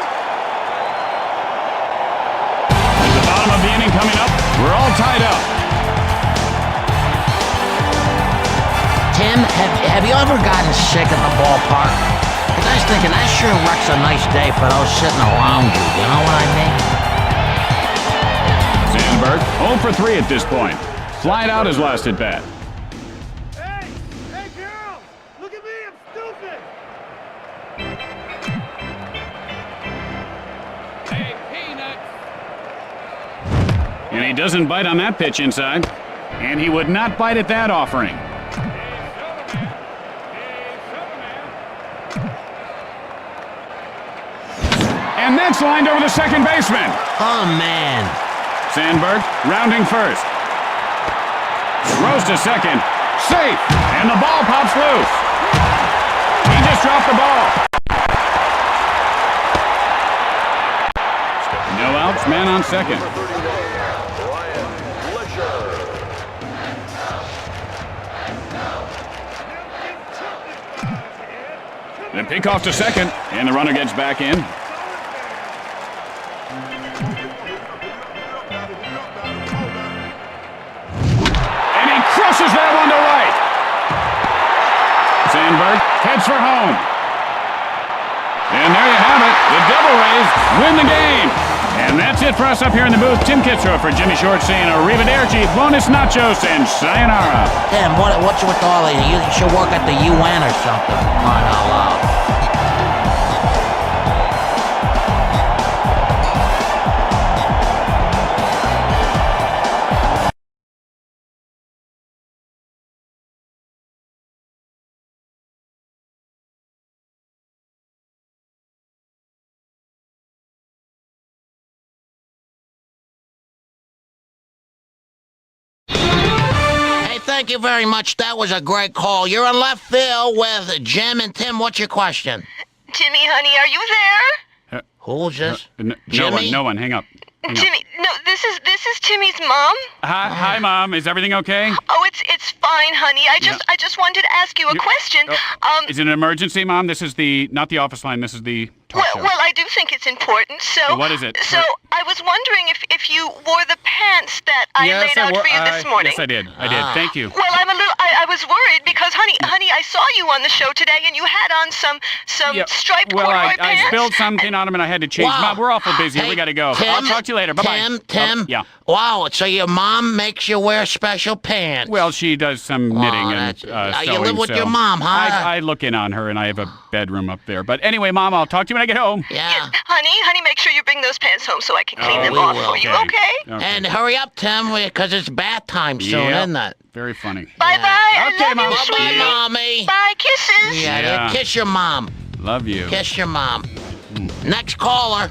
With the bottom of the inning coming up, we're all tied up. Tim, have you ever gotten sick at the ballpark? Because I was thinking that sure wrecks a nice day for those sitting around you. You know what I mean? Sandberg 0 for 3 at this point. Flied out his last at bat. Hey! Hey, girls! Look at me, I'm stupid! Hey, Peanuts. And he doesn't bite on that pitch inside. And he would not bite at that offering. And that's lined over the second baseman. Oh, man. Sandberg rounding first. Throws to second. Safe. And the ball pops loose. He just dropped the ball. No outs, man on second. The pickoff to second, and the runner gets back in. And he crushes that one to right. Sandberg heads for home. And there you have it. The Devil Rays win the game. And that's it for us up here in the booth. Tim Kitzrow for Jimmy Short saying arrivederci, bonus nachos, and sayonara. Tim, what's with all of you? You should work at the UN or something. Crying out loud. Thank you very much. That was a great call. You're in left field with Jim and Tim. What's your question? Jimmy, honey, are you there? Who's this? No one. Hang up. Hang up. Jimmy, no, this is Timmy's mom. Hi, Mom. Is everything okay? Oh, it's fine, honey. I just wanted to ask you a question. Is it an emergency, Mom? This is not the office line. This is the talk show. Well, I do think it's important. So what is it? So I was wondering if you wore the pants that I laid out for you this morning. Yes, I did. Thank you. Well, I was worried because, honey, I saw you on the show today, and you had on some striped corduroy pants. I spilled something on them, and I had to change. Wow. Mom, we're awful busy. Hey, we got to go. Tim, I'll talk to you later. Bye-bye. Tim. Yeah. Wow, so your mom makes you wear special pants. Well, she does some knitting and sewing. You live with so your mom, huh? I look in on her, and I have a bedroom up there. But anyway, Mom, I'll talk to you when I get home. Yeah. Honey, make sure you bring those pants home so I can clean them off for you, okay? And hurry up, Tim, because it's bath time soon, isn't it? Very funny. Bye-bye. Okay, I love Mom. you, Bye-bye, sweetie. Mommy. Bye, kisses. Yeah, kiss your mom. Love you. Kiss your mom. Next caller.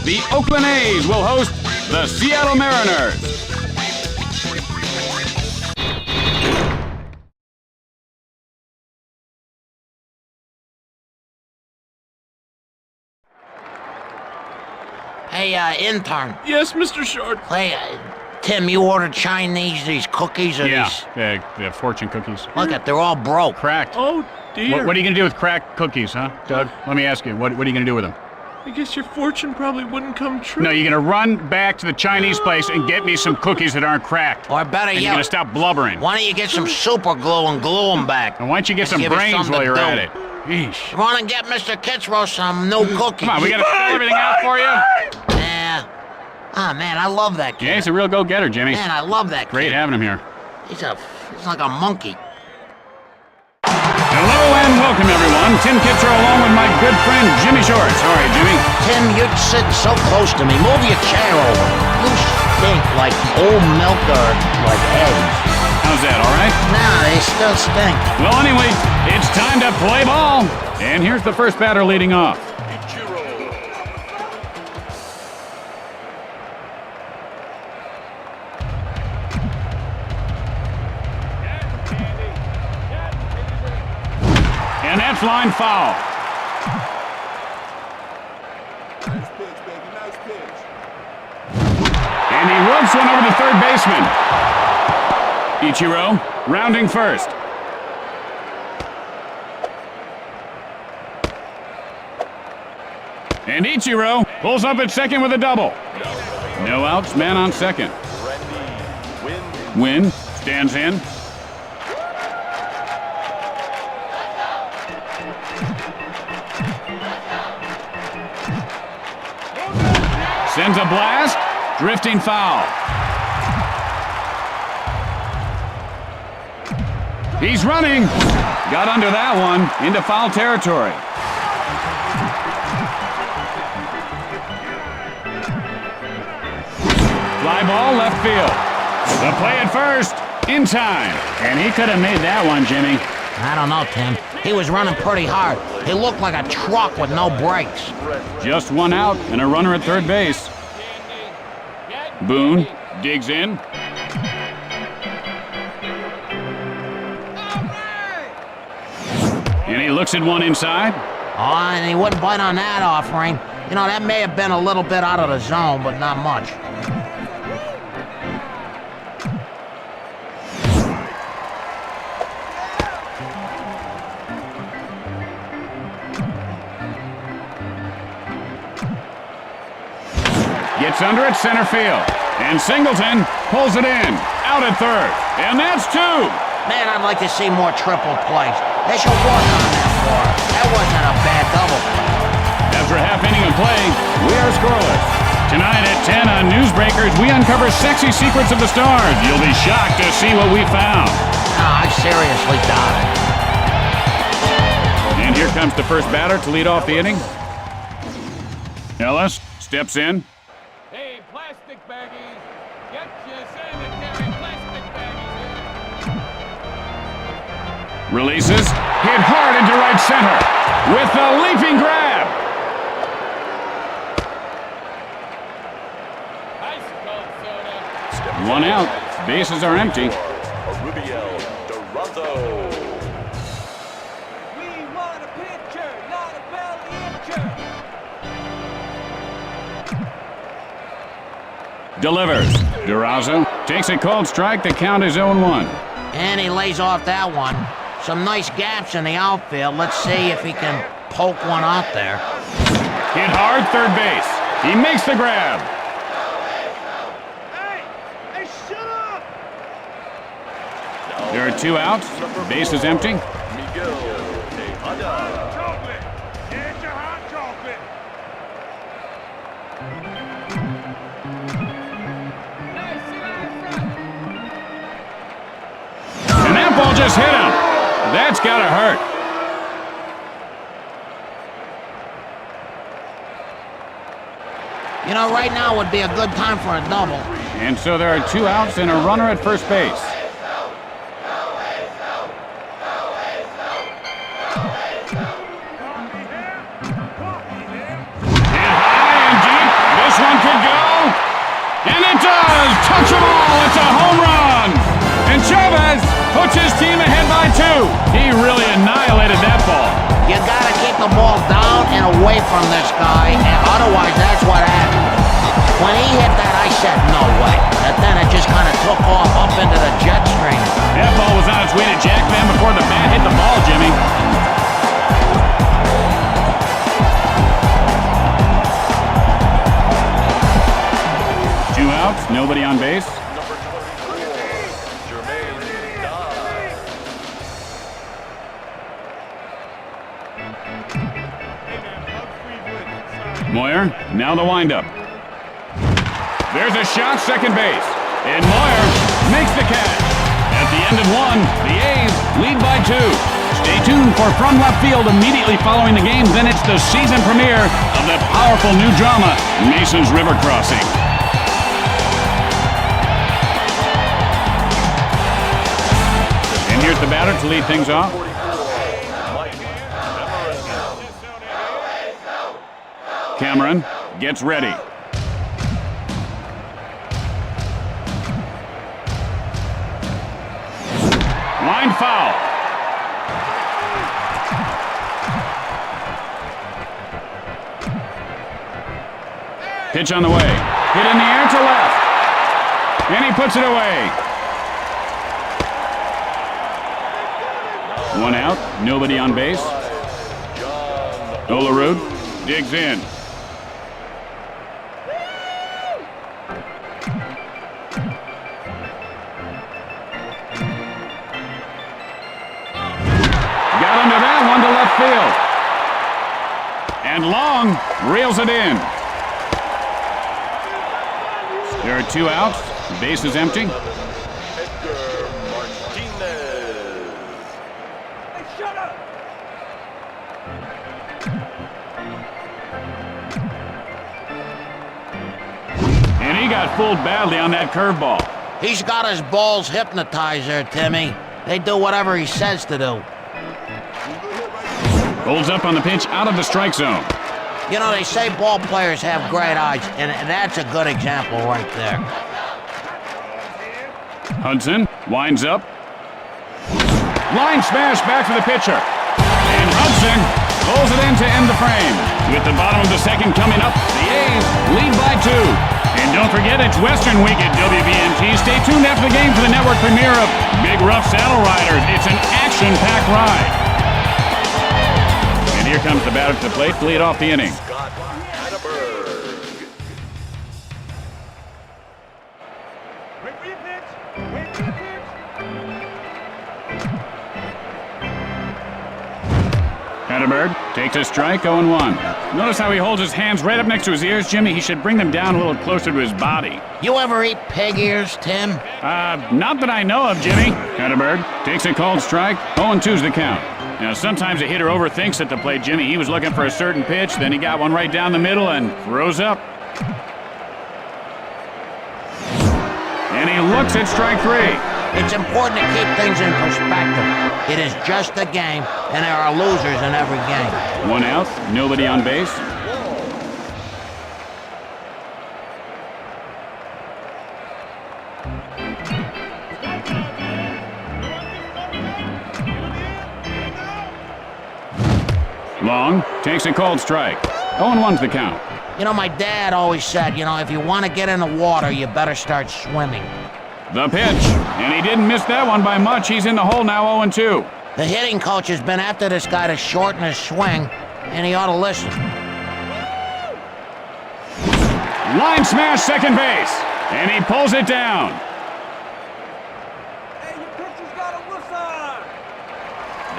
the Oakland A's will host the Seattle Mariners. Hey, intern. Yes, Mr. Short. Hey, Tim, you ordered Chinese, these cookies or these? The fortune cookies. Look at, they're all broke. Cracked. Oh, dear. What are you going to do with cracked cookies, huh, Doug? Let me ask you, what are you going to do with them? I guess your fortune probably wouldn't come true. No, you're going to run back to the Chinese place and get me some cookies that aren't cracked. Or better And yet, you're going to stop blubbering. why don't you get some super glue and glue them back? And why don't you get some Give us brains something while to you're do. at it? Yeesh. Run and get Mr. Kitzrow some new cookies. Come on, we got to spell everything out for you. Yeah. Ah, man, I love that kid. Yeah, he's a real go-getter, Jimmy. Man, I love that Great kid. having him here. He's like a monkey. Hello and welcome, everyone. Tim Kitzrow along with my good friend Jimmy Shorts. All right, Jimmy. Tim, you're sitting so close to me. Move your chair over. You stink like old milk or like eggs. How's that, all right? Nah, they still stink. Well, anyway, it's time to play ball. And here's the first batter leading off. And that's line foul. Nice pitch, baby. Nice pitch. And he ropes one over to third baseman. Ichiro rounding first. And Ichiro pulls up at second with a double. No outs, man on second. Win stands in. Sends a blast, drifting foul. He's running. Got under that one, into foul territory. Fly ball left field. The play at first, in time. And he could have made that one, Jimmy. I don't know, Tim. He was running pretty hard. He looked like a truck with no brakes. Just one out and a runner at third base. Boone digs in. And he looks at one inside. Oh, and he wouldn't bite on that offering. You know, that may have been a little bit out of the zone, but not much. Gets under at center field. And Singleton pulls it in. Out at third. And that's two. Man, I'd like to see more triple plays. They should work on that more. That wasn't a bad double play. After a half inning of play, we are scoreless. Tonight at 10 on Newsbreakers, we uncover sexy secrets of the stars. You'll be shocked to see what we found. No, I seriously doubt it. And here comes the first batter to lead off the inning. Ellis steps in. Hey, plastic baggies, get your sanitary plastic baggies here. Releases. Hit hard into right center. With the leaping grab. Ice cold soda. One out. Bases are empty. Rubiel Dorado. We want a pitcher, not a belly incher. Delivers. Durazo takes a cold strike. The count is 0-1. And he lays off that one. Some nice gaps in the outfield. Let's see if he can poke one out there. Hit hard, third base. He makes the grab. Hey, shut up! There are two outs. Base is empty. Miguel Tejada. Chocolate! Get your hot chocolate! And that ball just hit him. That's gotta hurt. You know, right now would be a good time for a double. And so there are two outs and a runner at first base. And high and deep. this guy, and otherwise that's what happened. When he hit that, I said, no way. And then it just kind of took off up into the jet stream. That ball was on its way to Jack Van before the bat hit the ball, Jimmy. 2 outs, nobody on base. Number 24, Jermaine Dye. Moyer, now the windup. There's a shot, second base. And Moyer makes the catch. At the end of 1, the A's lead by 2. Stay tuned for From Left Field immediately following the game. Then it's the season premiere of that powerful new drama, Mason's River Crossing. And here's the batter to lead things off. Cameron gets ready. Line foul. Pitch on the way. Hit in the air to left. And he puts it away. 1 out, nobody on base. Olerud digs in. Got under that one to left field. And Long reels it in. There are 2 outs. Base is empty. Edgar Martinez. Hey, shut up! And he got fooled badly on that curveball. He's got his balls hypnotized there, Timmy. They do whatever he says to do. Holds up on the pitch out of the strike zone. You know, they say ball players have great eyes, and that's a good example right there. Hudson winds up. Line smash back to the pitcher. And Hudson pulls it in to end the frame. With the bottom of the second coming up, the A's lead by 2. And don't forget, it's Western Week at WBMT. Stay tuned after the game for the network premiere of Big Rough Saddle Riders. It's an action-packed ride. And here comes the batter to the plate to lead off the inning. Scott Hatterberg. Wait for your pitch! Wait for your pitch! Hatterberg takes a strike, 0-1. Notice how he holds his hands right up next to his ears, Jimmy. He should bring them down a little closer to his body. You ever eat pig ears, Tim? Not that I know of, Jimmy. Hatterberg takes a called strike, 0-2's the count. Now, sometimes a hitter overthinks at the plate, Jimmy. He was looking for a certain pitch, then he got one right down the middle and throws up. And he looks at strike 3. It's important to keep things in perspective. It is just a game, and there are losers in every game. 1 out, nobody on base. Long takes a called strike. 0-1's the count. You know, my dad always said, if you want to get in the water, you better start swimming. The pitch, and he didn't miss that one by much. He's in the hole now, 0-2. The hitting coach has been after this guy to shorten his swing, and he ought to listen. Line smash, second base, and he pulls it down. Hey, your pitcher's got a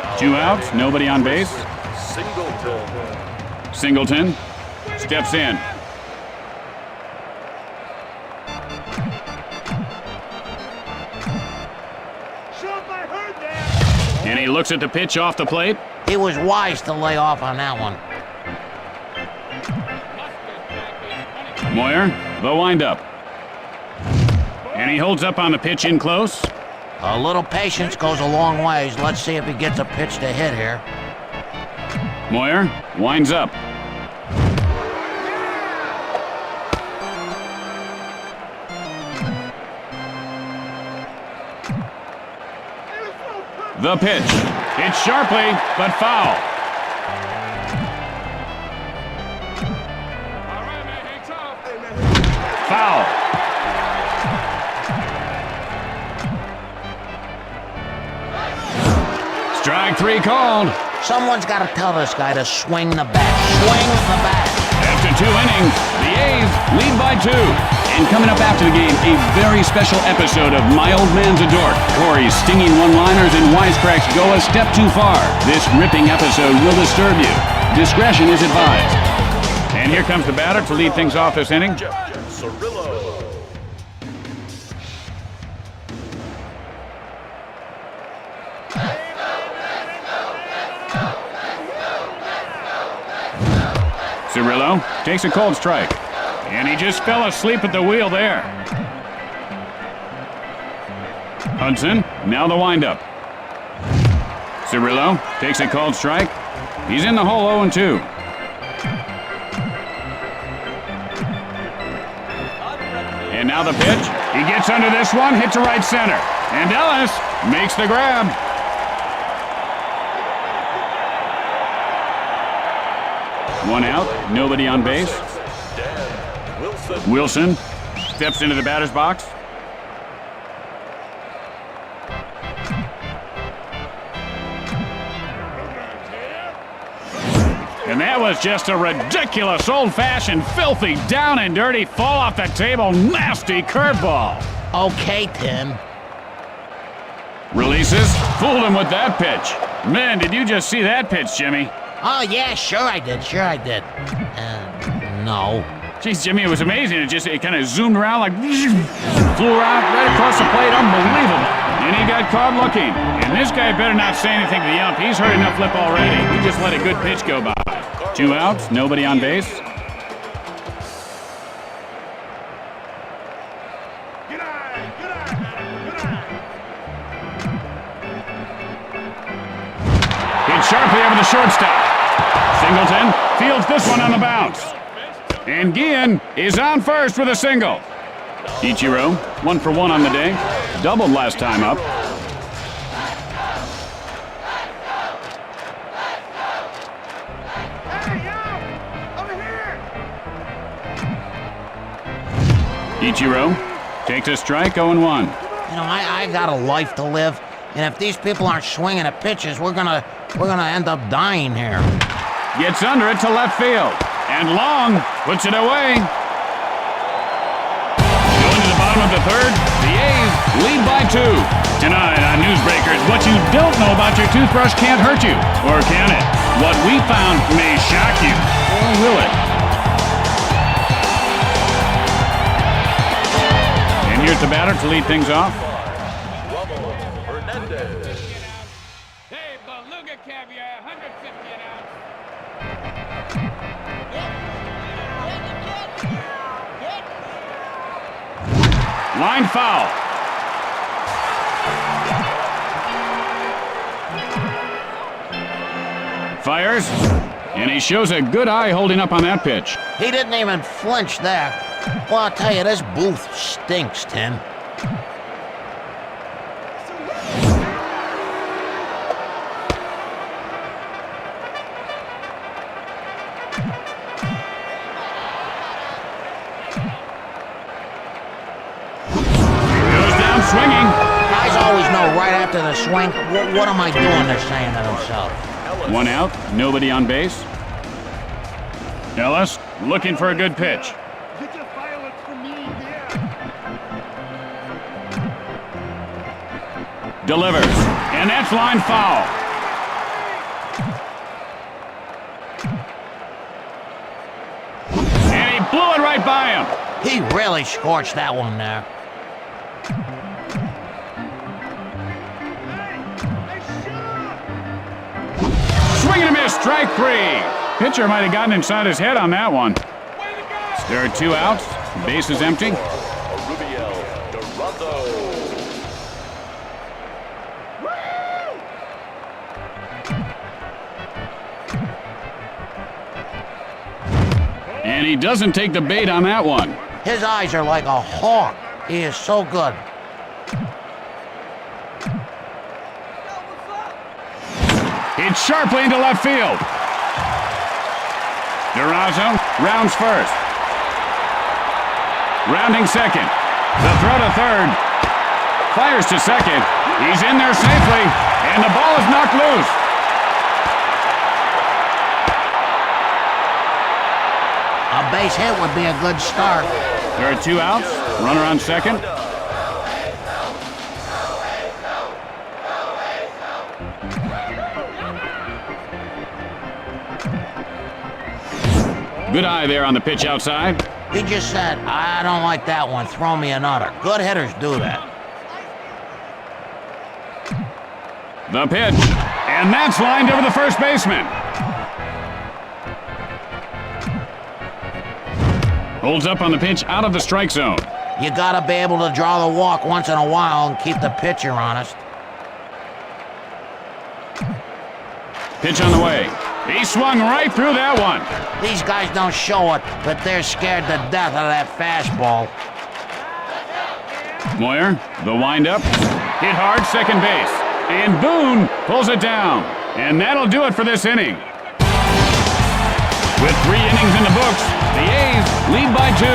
whistle! 2 outs, nobody on base. Singleton. Singleton steps in. Shut I heard that! And he looks at the pitch off the plate. He was wise to lay off on that one. Moyer, the windup. And he holds up on the pitch in close. A little patience goes a long ways. Let's see if he gets a pitch to hit here. Moyer winds up. The pitch. It's sharply, but foul. Foul. Strike 3 called. Someone's got to tell this guy to swing the bat. Swing the bat. After 2 innings, the A's lead by 2. And coming up after the game, a very special episode of My Old Man's a Dork. Corey's stinging one-liners and wisecracks go a step too far. This ripping episode will disturb you. Discretion is advised. And here comes the batter to lead things off this inning. Cirillo. Cirillo takes a cold strike. And he just fell asleep at the wheel there. Hudson, now the windup. Cirillo takes a cold strike. He's in the hole 0-2. And now the pitch. He gets under this one, hit to right center. And Ellis makes the grab. One out, nobody on base. Wilson steps into the batter's box. And that was just a ridiculous, old-fashioned, filthy, down and dirty, fall off the table, nasty curveball. Okay, Tim. Releases, fooled him with that pitch. Man, did you just see that pitch, Jimmy? Oh, yeah, sure I did. No. Jeez, Jimmy, it was amazing. It kind of zoomed around like, flew around right across the plate. Unbelievable. And he got caught looking. And this guy better not say anything to the ump. He's heard enough lip already. He just let a good pitch go by. 2 outs, nobody on base. Good eye, good eye, good eye. Hit sharply over the shortstop. Singleton fields this one on the bounce. And Guillen is on first with a single. Ichiro, 1 for 1 on the day. Doubled last time up. Hey, yo! Over here! Ichiro takes a strike, 0-1. You know, I got a life to live, and if these people aren't swinging at pitches, we're gonna end up dying here. Gets under it to left field. And Long puts it away. Going to the bottom of the 3rd, the A's lead by 2. Tonight on Newsbreakers, what you don't know about your toothbrush can't hurt you. Or can it? What we found may shock you. Or will it? And here's the batter to lead things off. Hernandez. Hey, beluga caviar, 150 an ounce. Line foul. Fires, and he shows a good eye holding up on that pitch. He didn't even flinch there. Well, I'll tell you, this booth stinks, Tim. Swinging. Guys always know right after the swing, what am I doing, they're saying to themselves. 1 out, nobody on base. Ellis looking for a good pitch. Get your violence from me, yeah. Delivers, and that's line foul. And he blew it right by him. He really scorched that one there. Swing and a miss, strike 3. Pitcher might have gotten inside his head on that one. There are 2 outs, base is empty. Rubiel Dorado. And he doesn't take the bait on that one. His eyes are like a hawk. He is so good. Hits sharply into left field. Durazo rounds first. Rounding second. The throw to third. Fires to second. He's in there safely. And the ball is knocked loose. A base hit would be a good start. There are 2 outs. Runner on second. Good eye there on the pitch outside. He just said, I don't like that one, throw me another. Good hitters do that. The pitch. And that's lined over the first baseman. Holds up on the pitch out of the strike zone. You gotta be able to draw the walk once in a while and keep the pitcher honest. Pitch on the way. He swung right through that one. These guys don't show it, but they're scared to death of that fastball. Moyer, the windup. Hit hard, second base. And Boone pulls it down. And that'll do it for this inning. With 3 innings in the books, the A's lead by 2.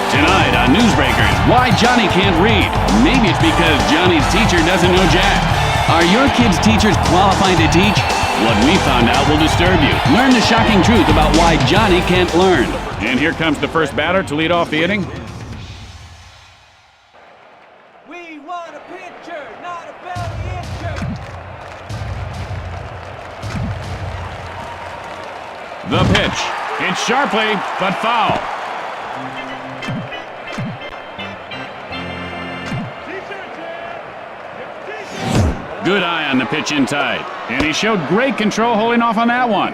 Tonight on Newsbreakers, why Johnny can't read. Maybe it's because Johnny's teacher doesn't know Jack. Are your kids' teachers qualified to teach? What we found out will disturb you. Learn the shocking truth about why Johnny can't learn. And here comes the first batter to lead off the inning. We want a pitcher, not a belly itcher. The pitch. Hit sharply, but foul. Good eye on the pitch inside. And he showed great control holding off on that one.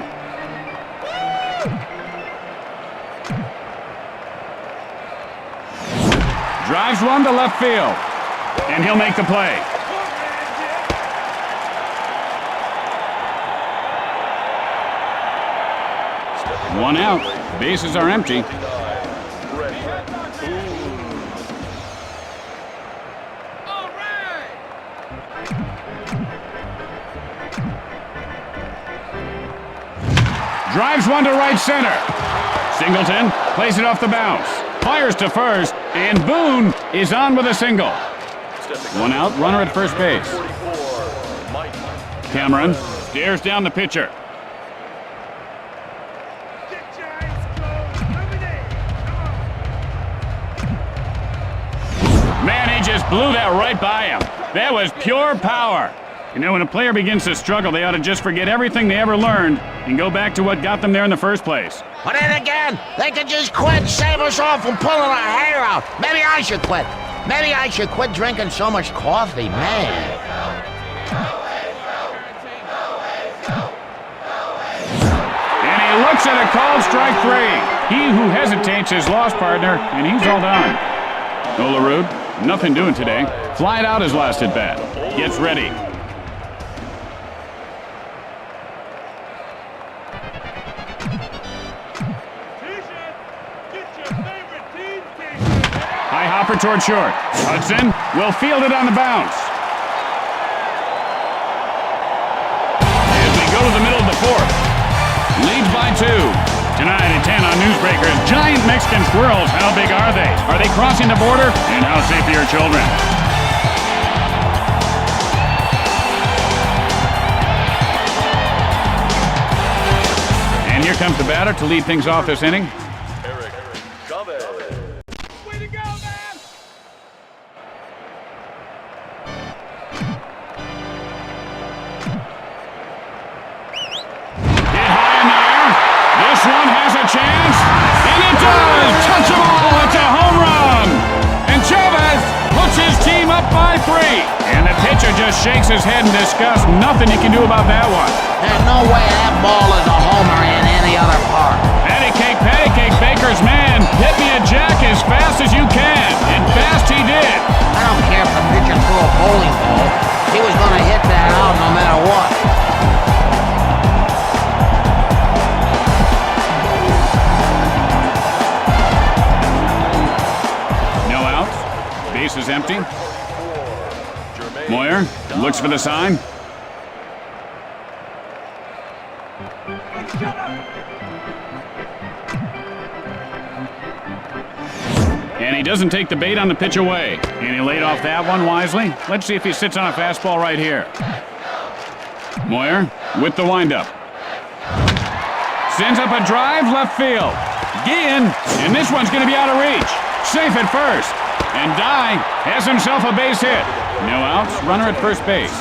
Drives one to left field. And he'll make the play. One out. Bases are empty. Drives one to right center. Singleton plays it off the bounce. Fires to first, and Boone is on with a single. 1 out, runner at first base. Cameron stares down the pitcher. Man, he just blew that right by him. That was pure power. You know, when a player begins to struggle, they ought to just forget everything they ever learned and go back to what got them there in the first place. But then again, they could just quit, save us all from pulling our hair out. Maybe I should quit. Maybe I should quit drinking so much coffee, man. And he looks at a called strike 3. He who hesitates has lost, partner, and he's all done. Olerud, nothing doing today. Flied out his last at bat. Gets ready. High hopper toward short. Hudson will field it on the bounce. As we go to the middle of the 4th. Leads by 2. Tonight at 10 on Newsbreakers, giant Mexican squirrels. How big are they? Are they crossing the border? And how safe are your children? And here comes the batter to lead things off this inning. Way to go, man! Hit high in the air. This one has a chance. And it does! Touch them all! It's a home run! And Chavez puts his team up by 3. And the pitcher just shakes his head in disgust. Nothing he can do about that one. There's no way that ball is a homer in any other park. Patty cake, Baker's man. Hit me a jack as fast as you can. And fast he did. I don't care if the pitcher threw a bowling ball. He was going to hit that out no matter what. No outs. Base is empty. Moyer looks for the sign. And he doesn't take the bait on the pitch away. And he laid off that one wisely. Let's see if he sits on a fastball right here. Moyer with the windup. Sends up a drive, left field. Guillen, and this one's going to be out of reach. Safe at first. And Dye has himself a base hit. No outs, runner at first base.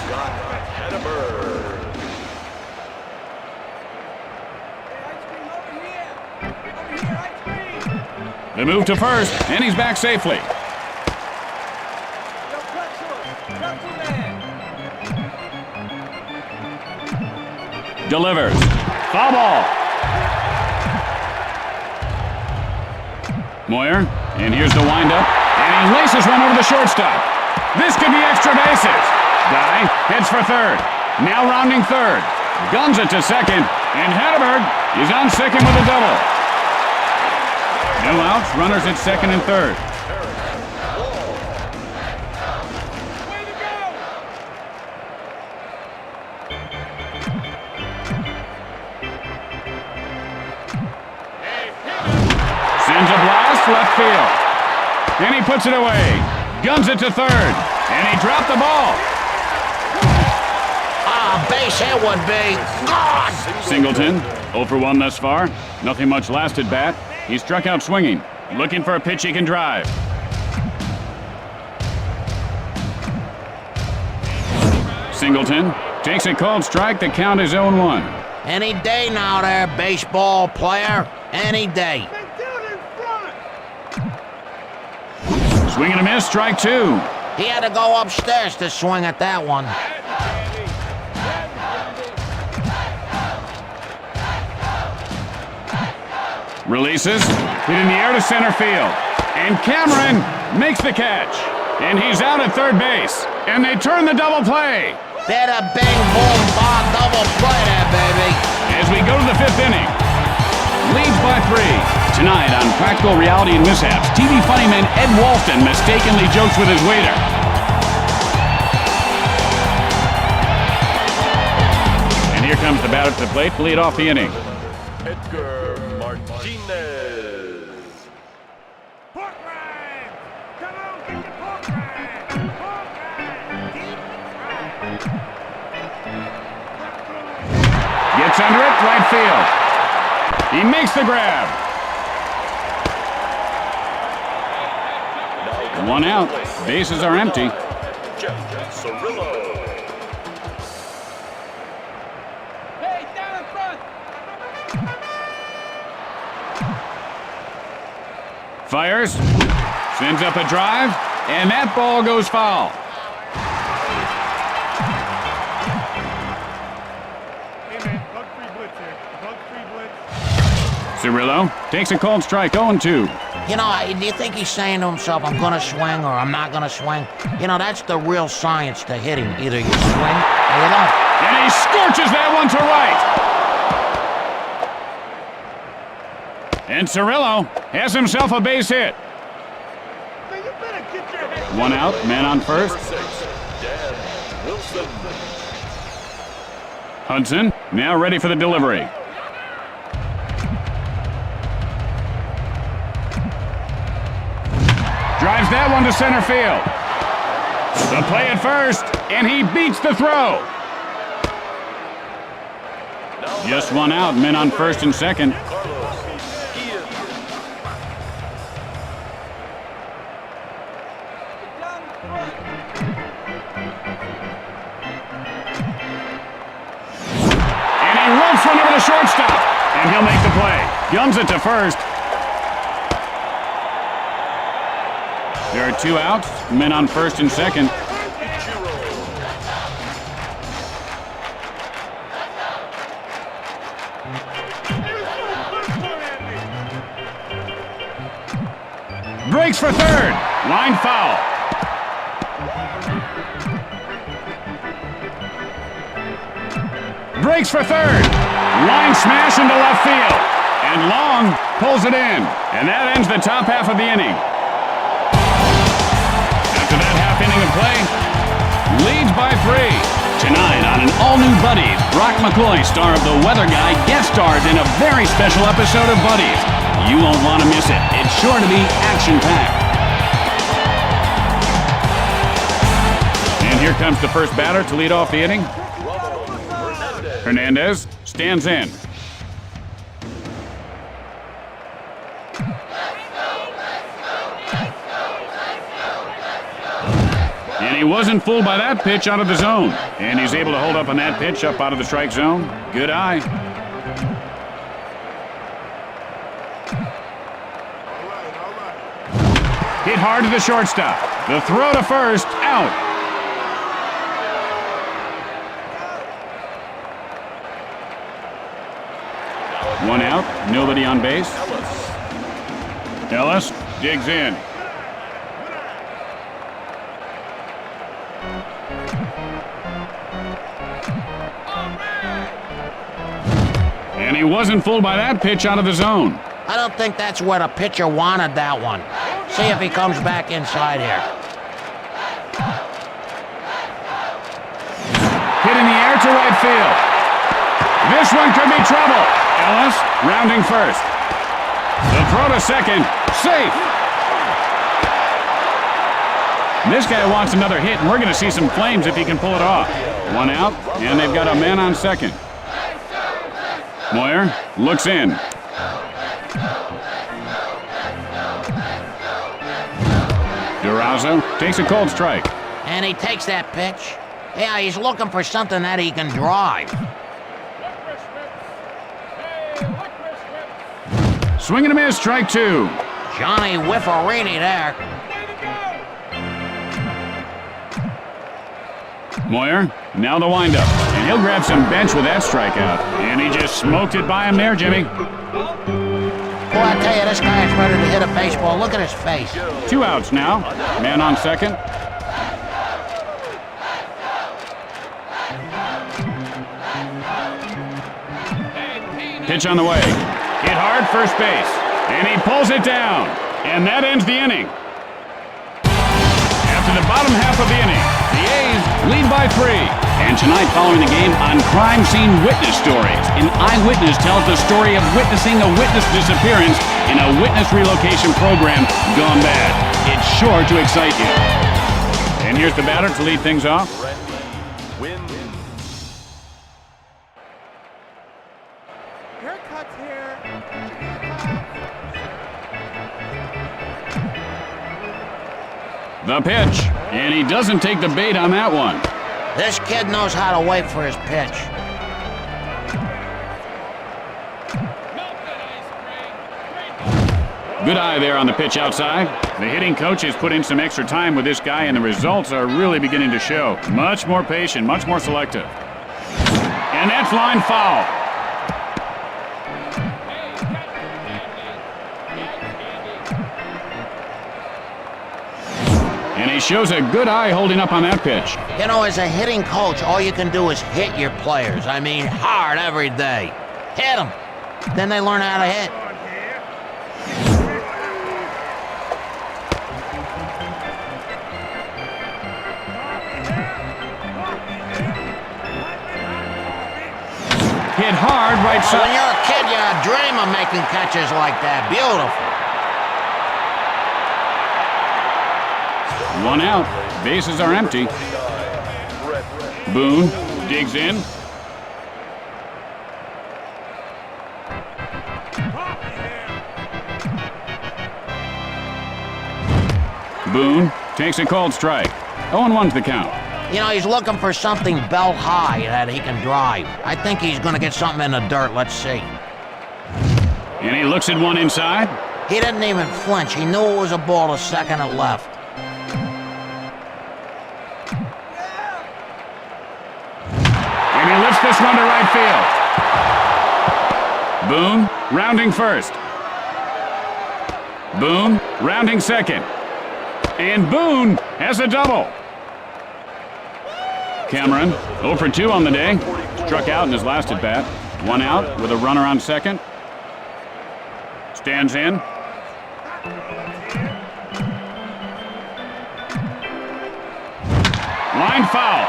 The move to first, and he's back safely. Delivers. Foul ball. Moyer, and here's the windup, and he laces one over the shortstop. This could be extra bases. Dye heads for third. Now rounding third. Guns it to second, and Hedberg is on second with a double. No outs, runners at second and third. Sends a blast left field. And he puts it away. Guns it to third. And he dropped the ball. Base hit would be gone. Singleton, 0 for 1 thus far. Nothing much last at bat. He struck out swinging, looking for a pitch he can drive. Singleton takes a called strike. The count is 0-1. Any day now there, baseball player. Any day. Swing and a miss, strike 2. He had to go upstairs to swing at that one. Releases, hit in the air to center field. And Cameron makes the catch. And he's out at third base. And they turn the double play. They're a bing, boom, bomb, double play there, baby. As we go to the 5th inning. Leads by 3. Tonight on Practical Reality and Mishaps, TV funny man Ed Walston mistakenly jokes with his waiter. And here comes the batter to the plate to lead off the inning. Edgar Martinez. Pork rind! Come on, get the pork rind! Pork rind! Deep fried! Gets under it, right field. He makes the grab. 1 out. Bases are empty. Jeff Cirillo. Hey, down in front! Fires. Sends up a drive. And that ball goes foul. Hey, man, bug-free blitz here. Bug-free blitz. Cirillo takes a cold strike, 0-2. You know, do you think he's saying to himself, I'm going to swing or I'm not going to swing? You know, that's the real science to hitting. Either you swing or you don't. And he scorches that one to right. And Cirillo has himself a base hit. Man, you better get your head 1 out, man on first. Number 6, Dan Wilson. Hudson now ready for the delivery. Drives that one to center field. The play at first, and he beats the throw. Just 1 out, men on first and second. And he ropes one over the shortstop, and he'll make the play. Guns it to first. There are 2 outs, men on first and second. Breaks for third. Line foul. Breaks for third. Line smash into left field. And Long pulls it in. And that ends the top half of the inning. After that half inning of play, leads by 3. Tonight on an all-new Buddies, Brock McCoy, star of The Weather Guy, guest stars in a very special episode of Buddies. You won't want to miss it. It's sure to be action-packed. And here comes the first batter to lead off the inning. Hernandez stands in. And he wasn't fooled by that pitch out of the zone. And he's able to hold up on that pitch up out of the strike zone. Good eye. Hit hard to the shortstop. The throw to first, out. One out, nobody on base. Ellis digs in. And he wasn't fooled by that pitch out of the zone. I don't think that's where the pitcher wanted that one. See if he comes back inside here. Hit in the air to right field. This one could be trouble. Ellis rounding first. The throw to second. Safe. This guy wants another hit, and we're going to see some flames if he can pull it off. One out, and they've got a man on second. Moyer looks in. Durazo takes a cold strike. And he takes that pitch. Yeah, he's looking for something that he can drive. Swing and a miss, strike two. Johnny Whifferini there. Moyer, now the windup. And he'll grab some bench with that strikeout. And he just smoked it by him there, Jimmy. Boy, I tell you, this guy is ready to hit a baseball. Look at his face. 2 outs now. Man on second. Pitch on the way. Hit hard, first base. And he pulls it down. And that ends the inning. After the bottom half of the inning, the A's lead by 3. And tonight, following the game, on Crime Scene Witness Stories, an eyewitness tells the story of witnessing a witness disappearance in a witness relocation program gone bad. It's sure to excite you. And here's the batter to lead things off. Haircuts here. The pitch. And he doesn't take the bait on that one. This kid knows how to wait for his pitch. Good eye there on the pitch outside. The hitting coach has put in some extra time with this guy, and the results are really beginning to show. Much more patient, much more selective. And that's line foul. And he shows a good eye holding up on that pitch. You know, as a hitting coach, all you can do is hit your players. I mean, hard every day. Hit them. Then they learn how to hit. Hit hard right So when side. you're a kid, you dream of making catches like that. Beautiful. 1 out. Bases are empty. Boone digs in. Boone takes a cold strike. 0-1's the count. You know, he's looking for something belt high that he can drive. I think he's going to get something in the dirt. Let's see. And he looks at one inside. He didn't even flinch. He knew it was a ball to second and left. And he lifts this one to right field. Boone rounding first. Boone rounding second. And Boone has a double. Cameron 0 for 2 on the day. Struck out in his last at bat. 1 out with a runner on second. Stands in. Line foul.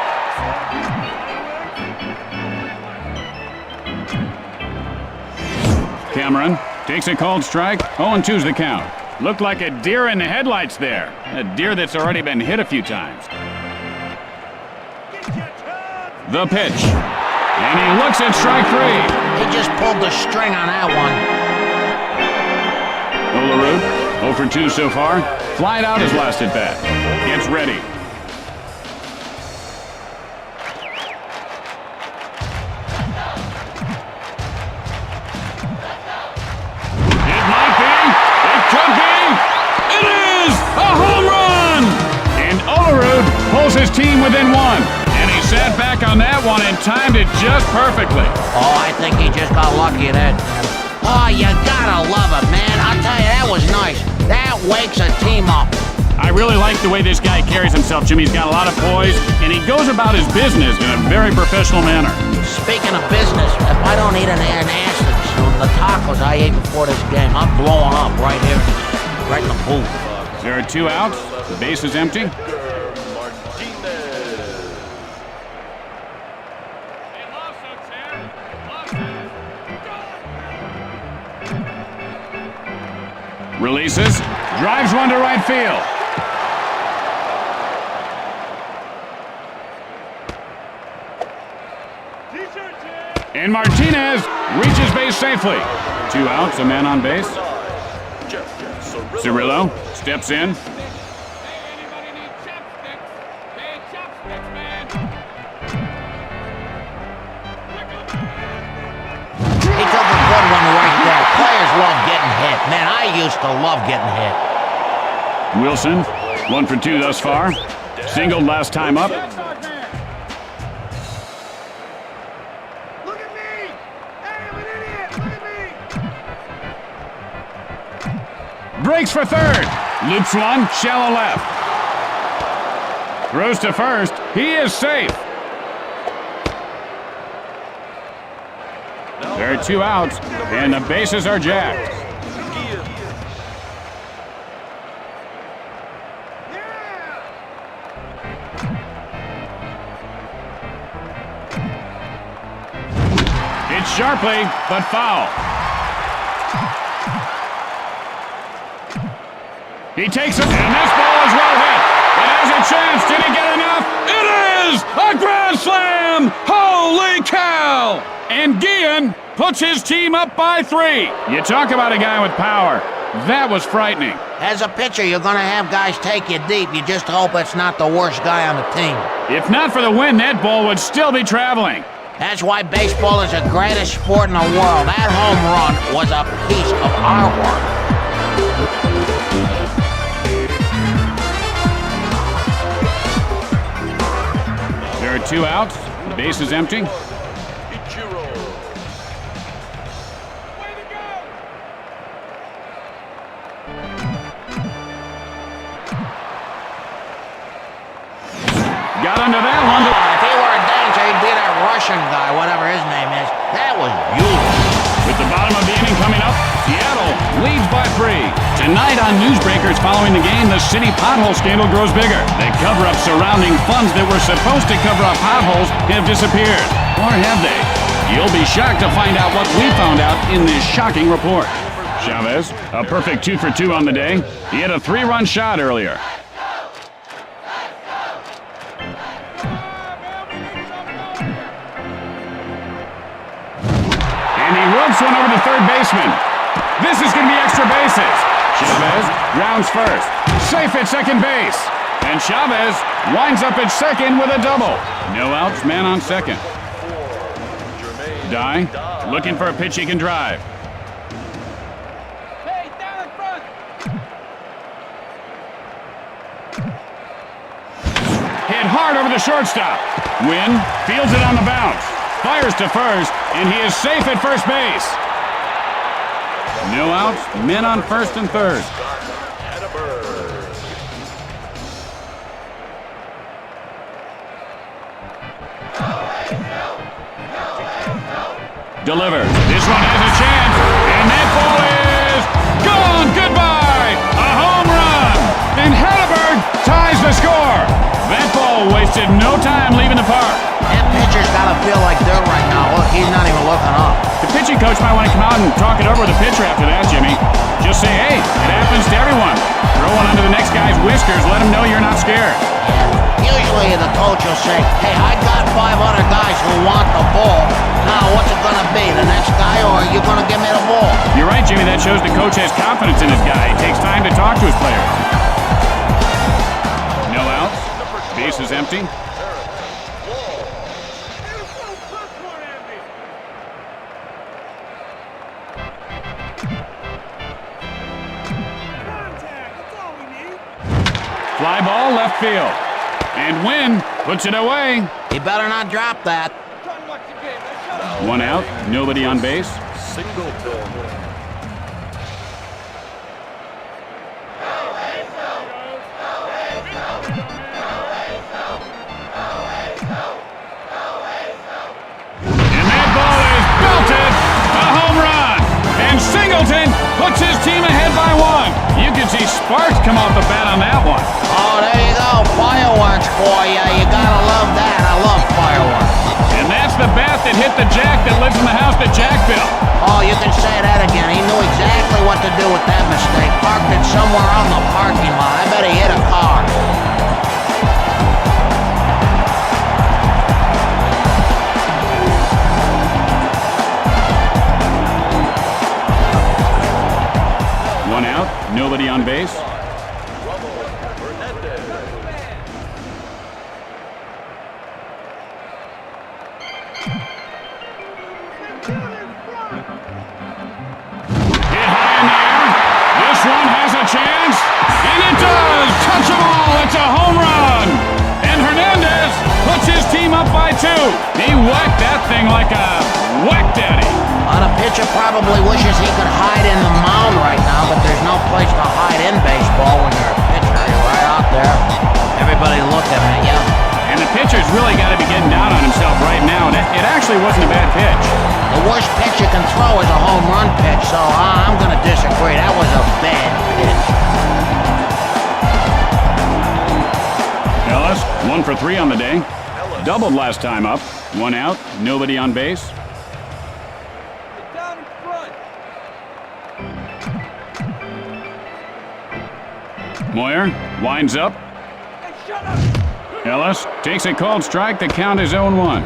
Cameron takes a cold strike. 0-2's the count. Looked like a deer in the headlights there. A deer that's already been hit a few times. The pitch. And he looks at strike 3. He just pulled the string on that one. Olerud, 0 for 2 so far. Flied out his last at bat. Gets ready. It might be. It could be. It is a home run! And Olerud pulls his team within 1. And he sat back on that one and timed it just perfectly. Oh, I think he just got lucky at that. Oh, you gotta love it, man. I'll tell you, that was nice. That wakes a team up. I really like the way this guy carries himself, Jimmy. He's got a lot of poise, and he goes about his business in a very professional manner. Speaking of business, if I don't eat an antacid soon, the tacos I ate before this game, I'm blowing up right here, right in the booth. There are 2 outs. The base is empty. Releases, drives one to right field. And Martinez reaches base safely. 2 outs, a man on base. Cirillo steps in. He took a good one right there. Players love getting hit. Man, I used to love getting hit. Wilson, 1 for 2 thus far. Singled last time up. Look at me! Hey, I'm an idiot! Look at me! Breaks for third. Loops one, shallow left. Throws to first. He is safe. There are 2 outs, and the bases are jacked. Hits sharply, but foul. He takes it, and this ball is well hit. It has a chance. Did he get enough? It is a grand slam! Holy cow! And Guillen puts his team up by 3. You talk about a guy with power. That was frightening. As a pitcher, you're gonna have guys take you deep. You just hope it's not the worst guy on the team. If not for the win, that ball would still be traveling. That's why baseball is the greatest sport in the world. That home run was a piece of artwork. There are 2 outs. The base is empty. Got under that one. If he were in danger, he'd be that Russian guy, whatever his name is. That was beautiful. With the bottom of the inning coming up, Seattle leads by 3. Tonight on Newsbreakers following the game, the city pothole scandal grows bigger. The cover-up surrounding funds that were supposed to cover up potholes have disappeared. Or have they? You'll be shocked to find out what we found out in this shocking report. Chavez, a perfect 2 for 2 on the day. He had a 3-run shot earlier. And he ropes one over the third baseman. This is going to be extra bases. Chavez grounds first. Safe at second base. And Chavez winds up at second with a double. No outs, man on second. Dye looking for a pitch he can drive. Hey, down in front! Hit hard over the shortstop. Wynn fields it on the bounce. Fires to first, and he is safe at first base. No outs, men on first and third. Delivers. This one has a chance, and that ball is gone. Goodbye. A home run. And Hedberg ties the score. That ball wasted no time leaving the park. That pitcher's got to feel like dirt right now. Look, he's not even looking up. The pitching pitching coach might want to come out and talk it over with the pitcher after that, Jimmy. Just say, hey, it happens to everyone. Throw one under the next guy's whiskers. Let him know you're not scared. Usually the coach will say, hey, I got 5 other guys who want the ball. Now, what's it going to be, the next guy, or are you going to give me the ball? You're right, Jimmy. That shows the coach has confidence in his guy. It takes time to talk to his players. No outs. Base is empty. Fly ball left field. And Wynn puts it away. He better not drop that. One out, nobody on base. Singleton. And that ball is belted. A home run. And Singleton puts his team ahead by 1. You can see sparks come off the bat on that one. Oh, there you go. Fireworks for you. You gotta love that. I love fireworks. And that's the bat that hit the Jack that lives in the house that Jack built. Oh, you can say that again. He knew exactly what to do with that mistake. Parked it somewhere out in the parking lot. I bet he hit a car. One out, nobody on base. Chance, and it does! Touch them all! It's a home run! And Hernandez puts his team up by 2. He whacked that thing like a whack daddy. Well, the pitcher probably wishes he could hide in the mound right now, but there's no place to hide in baseball when you're a pitcher. You're right out there. Everybody looking at you. And the pitcher's really got to be getting down on himself right now, and it actually wasn't a bad pitch. The worst pitch you can throw is a home run pitch, so I'm going to disagree. That was a bad pitch. Ellis, 1 for 3 on the day. Doubled last time up. 1 out, nobody on base. Get down in front. Moyer winds up. Hey, shut up. Ellis takes a called strike. The count is 0-1.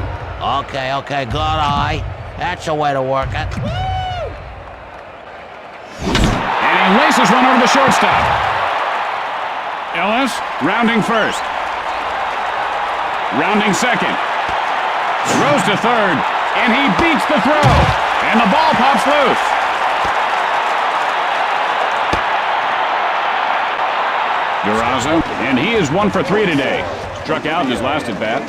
Okay, good eye. That's the way to work it. And he laces one over the shortstop. Ellis rounding first. Rounding second. Throws to third. And he beats the throw. And the ball pops loose. Durazo, and he is 1 for 3 today. Struck out in his last at bat.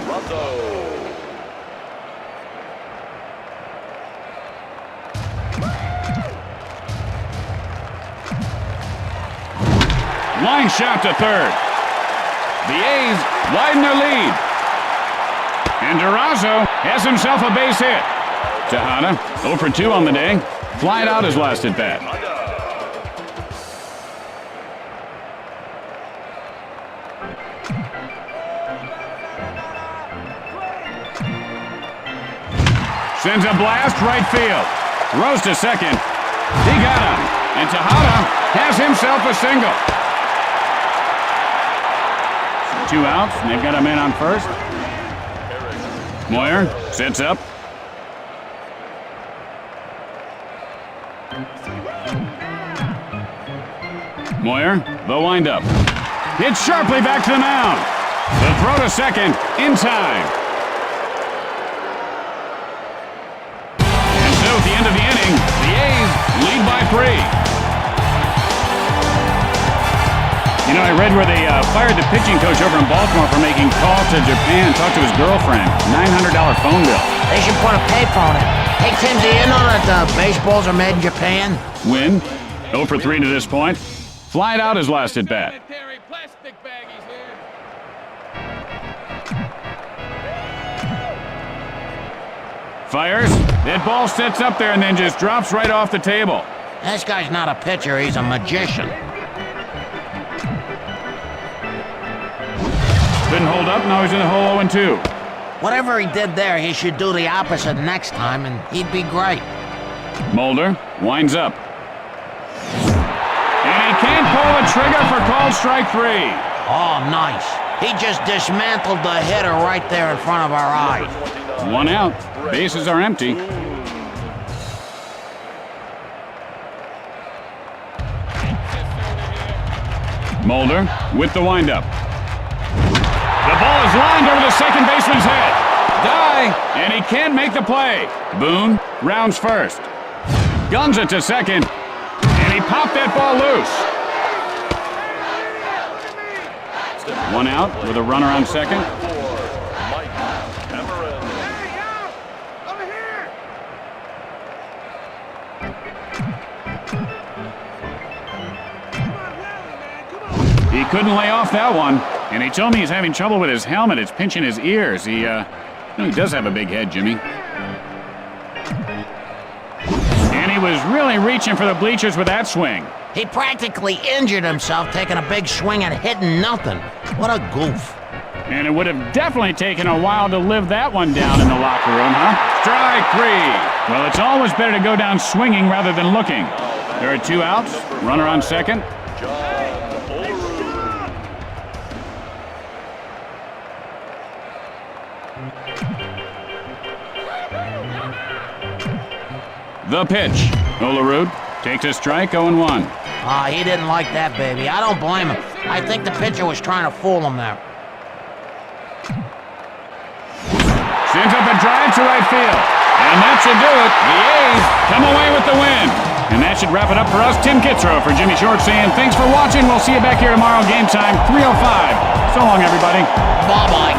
Line shot to third. The A's widen their lead. And Durazo has himself a base hit. Tejada, 0 for 2 on the day. Flied out his last at bat. Sends a blast right field. Throws to second. He got him. And Tejada has himself a single. 2 outs, and they've got a man on first. Moyer sets up. Moyer, the windup. Hits sharply back to the mound. The throw to second in time. And so at the end of the inning, the A's lead by 3. You know, I read where they fired the pitching coach over in Baltimore for making calls to Japan, talk to his girlfriend. $900 phone bill. They should put a payphone in. Hey, Tim, do you know that baseballs are made in Japan? Win. 0 for 3 to this point. Flied out his last at bat. Sanitary plastic baggies here. Fires. That ball sits up there and then just drops right off the table. This guy's not a pitcher, he's a magician. Couldn't hold up, now he's in the hole 0-2. Whatever he did there, he should do the opposite next time, and he'd be great. Mulder winds up. And he can't pull the trigger for called strike 3. Oh, nice. He just dismantled the hitter right there in front of our eyes. 1 out. Bases are empty. Mulder with the windup. The ball is lined over the second baseman's head. Die, and he can't make the play. Boone rounds first. Guns it to second, and he popped that ball loose. 1 out with a runner on second. Mike Cameron. Hey, out! Over here! Come on, rally, man. Come on. He couldn't lay off that one, and he told me he's having trouble with his helmet. It's pinching his ears. He does have a big head, Jimmy. And he was really reaching for the bleachers with that swing. He practically injured himself taking a big swing and hitting nothing. What a goof. And it would have definitely taken a while to live that one down in the locker room, huh? Strike 3. Well, it's always better to go down swinging rather than looking. There are 2 outs. Runner on second. The pitch. Olerud takes a strike, 0-1. He didn't like that, baby. I don't blame him. I think the pitcher was trying to fool him there. Sends up a drive to right field. And that should do it. The A's come away with the win. And that should wrap it up for us. Tim Kitzrow for Jimmy Short saying thanks for watching. We'll see you back here tomorrow, game time, 3:05. So long, everybody. Bye-bye.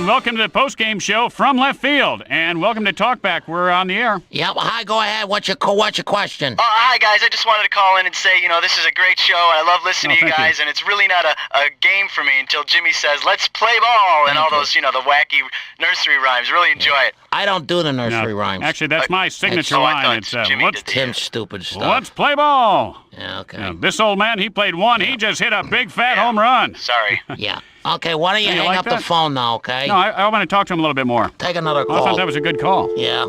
Welcome to the post-game show from left field, and welcome to Talkback. We're on the air. Yep, hi, go ahead. What's your question? Hi, guys. I just wanted to call in and say, this is a great show, and I love listening to you guys, and it's really not a game for me until Jimmy says, let's play ball, and all those, the wacky nursery rhymes. Really enjoy it. I don't do the nursery rhymes. Actually, that's my signature line. It's what's Tim's stupid stuff. Let's play ball. Yeah, okay. This old man, he played one. He just hit a big, fat home run. Sorry. Yeah. Okay, why don't you hang like up that? the phone now, okay? No, I want to talk to him a little bit more. Take another I call. thought that was a good call. Yeah.